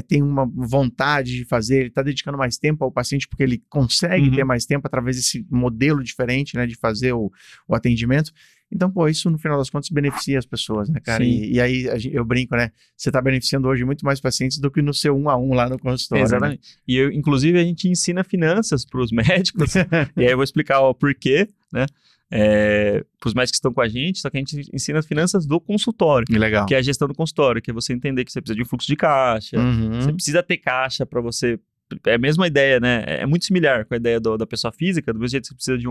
tem uma vontade de fazer, ele está dedicando mais tempo ao paciente porque ele consegue ter mais tempo através desse modelo diferente, né, de fazer o atendimento. Então, pô, isso no final das contas beneficia as pessoas, né, cara? E aí eu brinco, né? Você tá beneficiando hoje muito mais pacientes do que no seu 1-a-1 lá no consultório. Exatamente. Né? E inclusive, a gente ensina finanças para os médicos, e aí eu vou explicar o porquê, né? Para os médicos que estão com a gente, só que a gente ensina finanças do consultório. Legal. Que é a gestão do consultório, que é você entender que você precisa de um fluxo de caixa, você precisa ter caixa para você... É a mesma ideia, né? É muito similar com a ideia da pessoa física, do mesmo jeito que você precisa de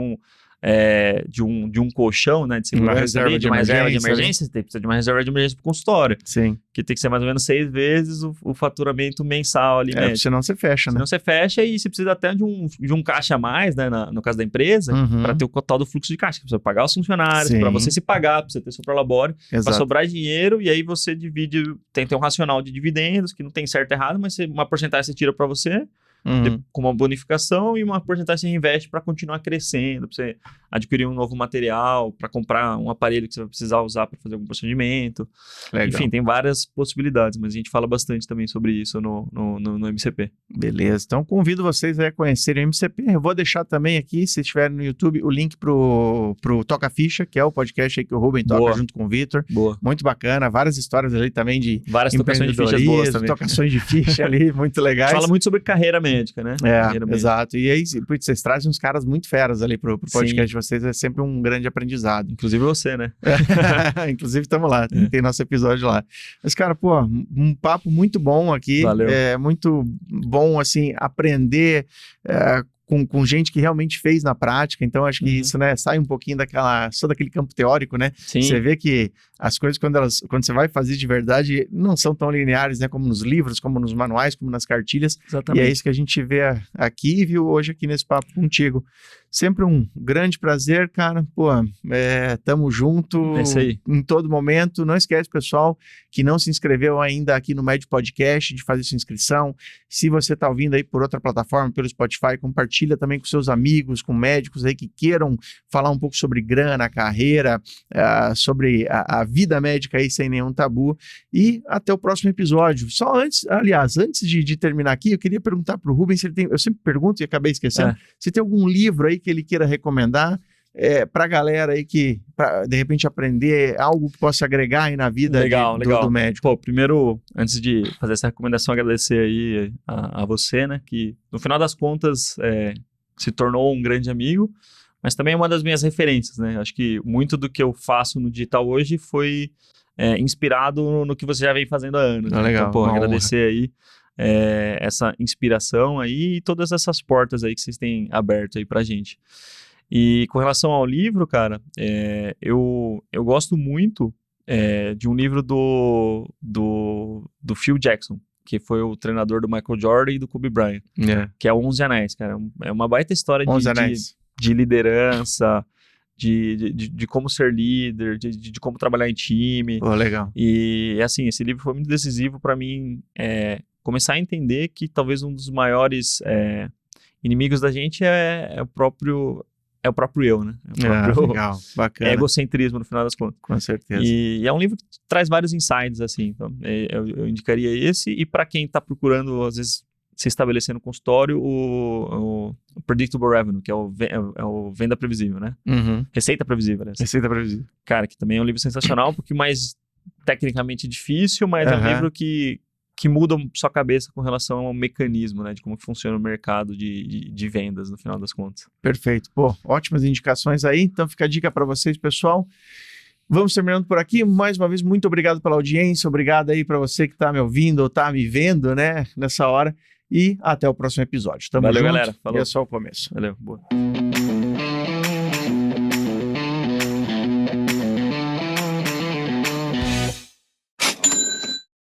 um colchão, né? De segurança, uma reserva de emergência, você precisa de uma reserva de emergência para o consultório. Sim. Que tem que ser mais ou menos 6 vezes o faturamento mensal ali, né? Senão você fecha, né? Senão você fecha e você precisa até de um caixa a mais, né? No caso da empresa, para ter o total do fluxo de caixa. Você precisa pagar os funcionários, para você se pagar, para você ter seu prolabore, para sobrar dinheiro, e aí você divide, tem um racional de dividendos, que não tem certo e errado, mas uma porcentagem você tira para você, com uma bonificação e uma porcentagem você reinveste para continuar crescendo, para você adquirir um novo material, para comprar um aparelho que você vai precisar usar para fazer algum procedimento. Legal. Enfim, tem várias possibilidades, mas a gente fala bastante também sobre isso no MCP. Beleza, então convido vocês a conhecerem o MCP. Eu vou deixar também aqui, se estiverem no YouTube, o link pro Toca Ficha, que é o podcast aí que o Rubem toca junto com o Vitor. Boa. Muito bacana, várias histórias ali também de várias tocações de fichas boas também. Tocações de ficha ali, muito legais. Fala muito sobre carreira médica, né? Exato. E aí, vocês trazem uns caras muito feras ali pro podcast de vocês, é sempre um grande aprendizado. Inclusive você, né? Inclusive estamos lá, tem nosso episódio lá. Mas, cara, pô, um papo muito bom aqui. Valeu. É muito bom, assim, aprender com gente que realmente fez na prática. Então, acho que isso, né, sai um pouquinho só daquele campo teórico, né? Sim. Você vê que as coisas, quando você vai fazer de verdade, não são tão lineares, né? Como nos livros, como nos manuais, como nas cartilhas. Exatamente. E é isso que a gente vê aqui e viu hoje aqui nesse papo contigo. Sempre um grande prazer, cara. Pô, tamo junto em todo momento. Não esquece, pessoal, que não se inscreveu ainda aqui no Med Podcast, de fazer sua inscrição. Se você tá ouvindo aí por outra plataforma, pelo Spotify, compartilha também com seus amigos, com médicos aí que queiram falar um pouco sobre grana, carreira, sobre a vida médica aí sem nenhum tabu. E até o próximo episódio. Só antes de terminar aqui, eu queria perguntar pro Rubem se ele tem... Eu sempre pergunto e acabei esquecendo. Se tem algum livro aí que ele queira recomendar para a galera aí que, de repente, aprender algo que possa agregar aí na vida do médico. Pô, primeiro, antes de fazer essa recomendação, agradecer aí a você, né, que no final das contas se tornou um grande amigo, mas também é uma das minhas referências, né? Acho que muito do que eu faço no digital hoje foi inspirado no que você já vem fazendo há anos. Né? Legal, então, pô, agradecer aí essa inspiração aí e todas essas portas aí que vocês têm aberto aí pra gente. E com relação ao livro, cara, eu gosto muito de um livro do Phil Jackson, que foi o treinador do Michael Jordan e do Kobe Bryant, que é 11 Anéis, cara. É uma baita história de liderança, de como ser líder, de como trabalhar em time. Legal. E assim, esse livro foi muito decisivo para mim começar a entender que talvez um dos maiores inimigos da gente é o próprio eu, né? Legal, bacana. Egocentrismo, no final das contas. Com certeza. E é um livro que traz vários insights, assim. Então, eu indicaria esse. E para quem está procurando, às vezes, se estabelecer no consultório, o Predictable Revenue, que é o Venda Previsível, né? Receita Previsível, né? Receita Previsível. Cara, que também é um livro sensacional, um pouquinho mais tecnicamente difícil, mas é um livro que muda sua cabeça com relação ao mecanismo, né, de como funciona o mercado de vendas, no final das contas. Perfeito. Pô, ótimas indicações aí. Então fica a dica para vocês, pessoal. Vamos terminando por aqui. Mais uma vez, muito obrigado pela audiência. Obrigado aí para você que está me ouvindo ou está me vendo, né, nessa hora. E até o próximo episódio. Tamo junto. Valeu, galera. Falou. E é só o começo. Valeu. Boa.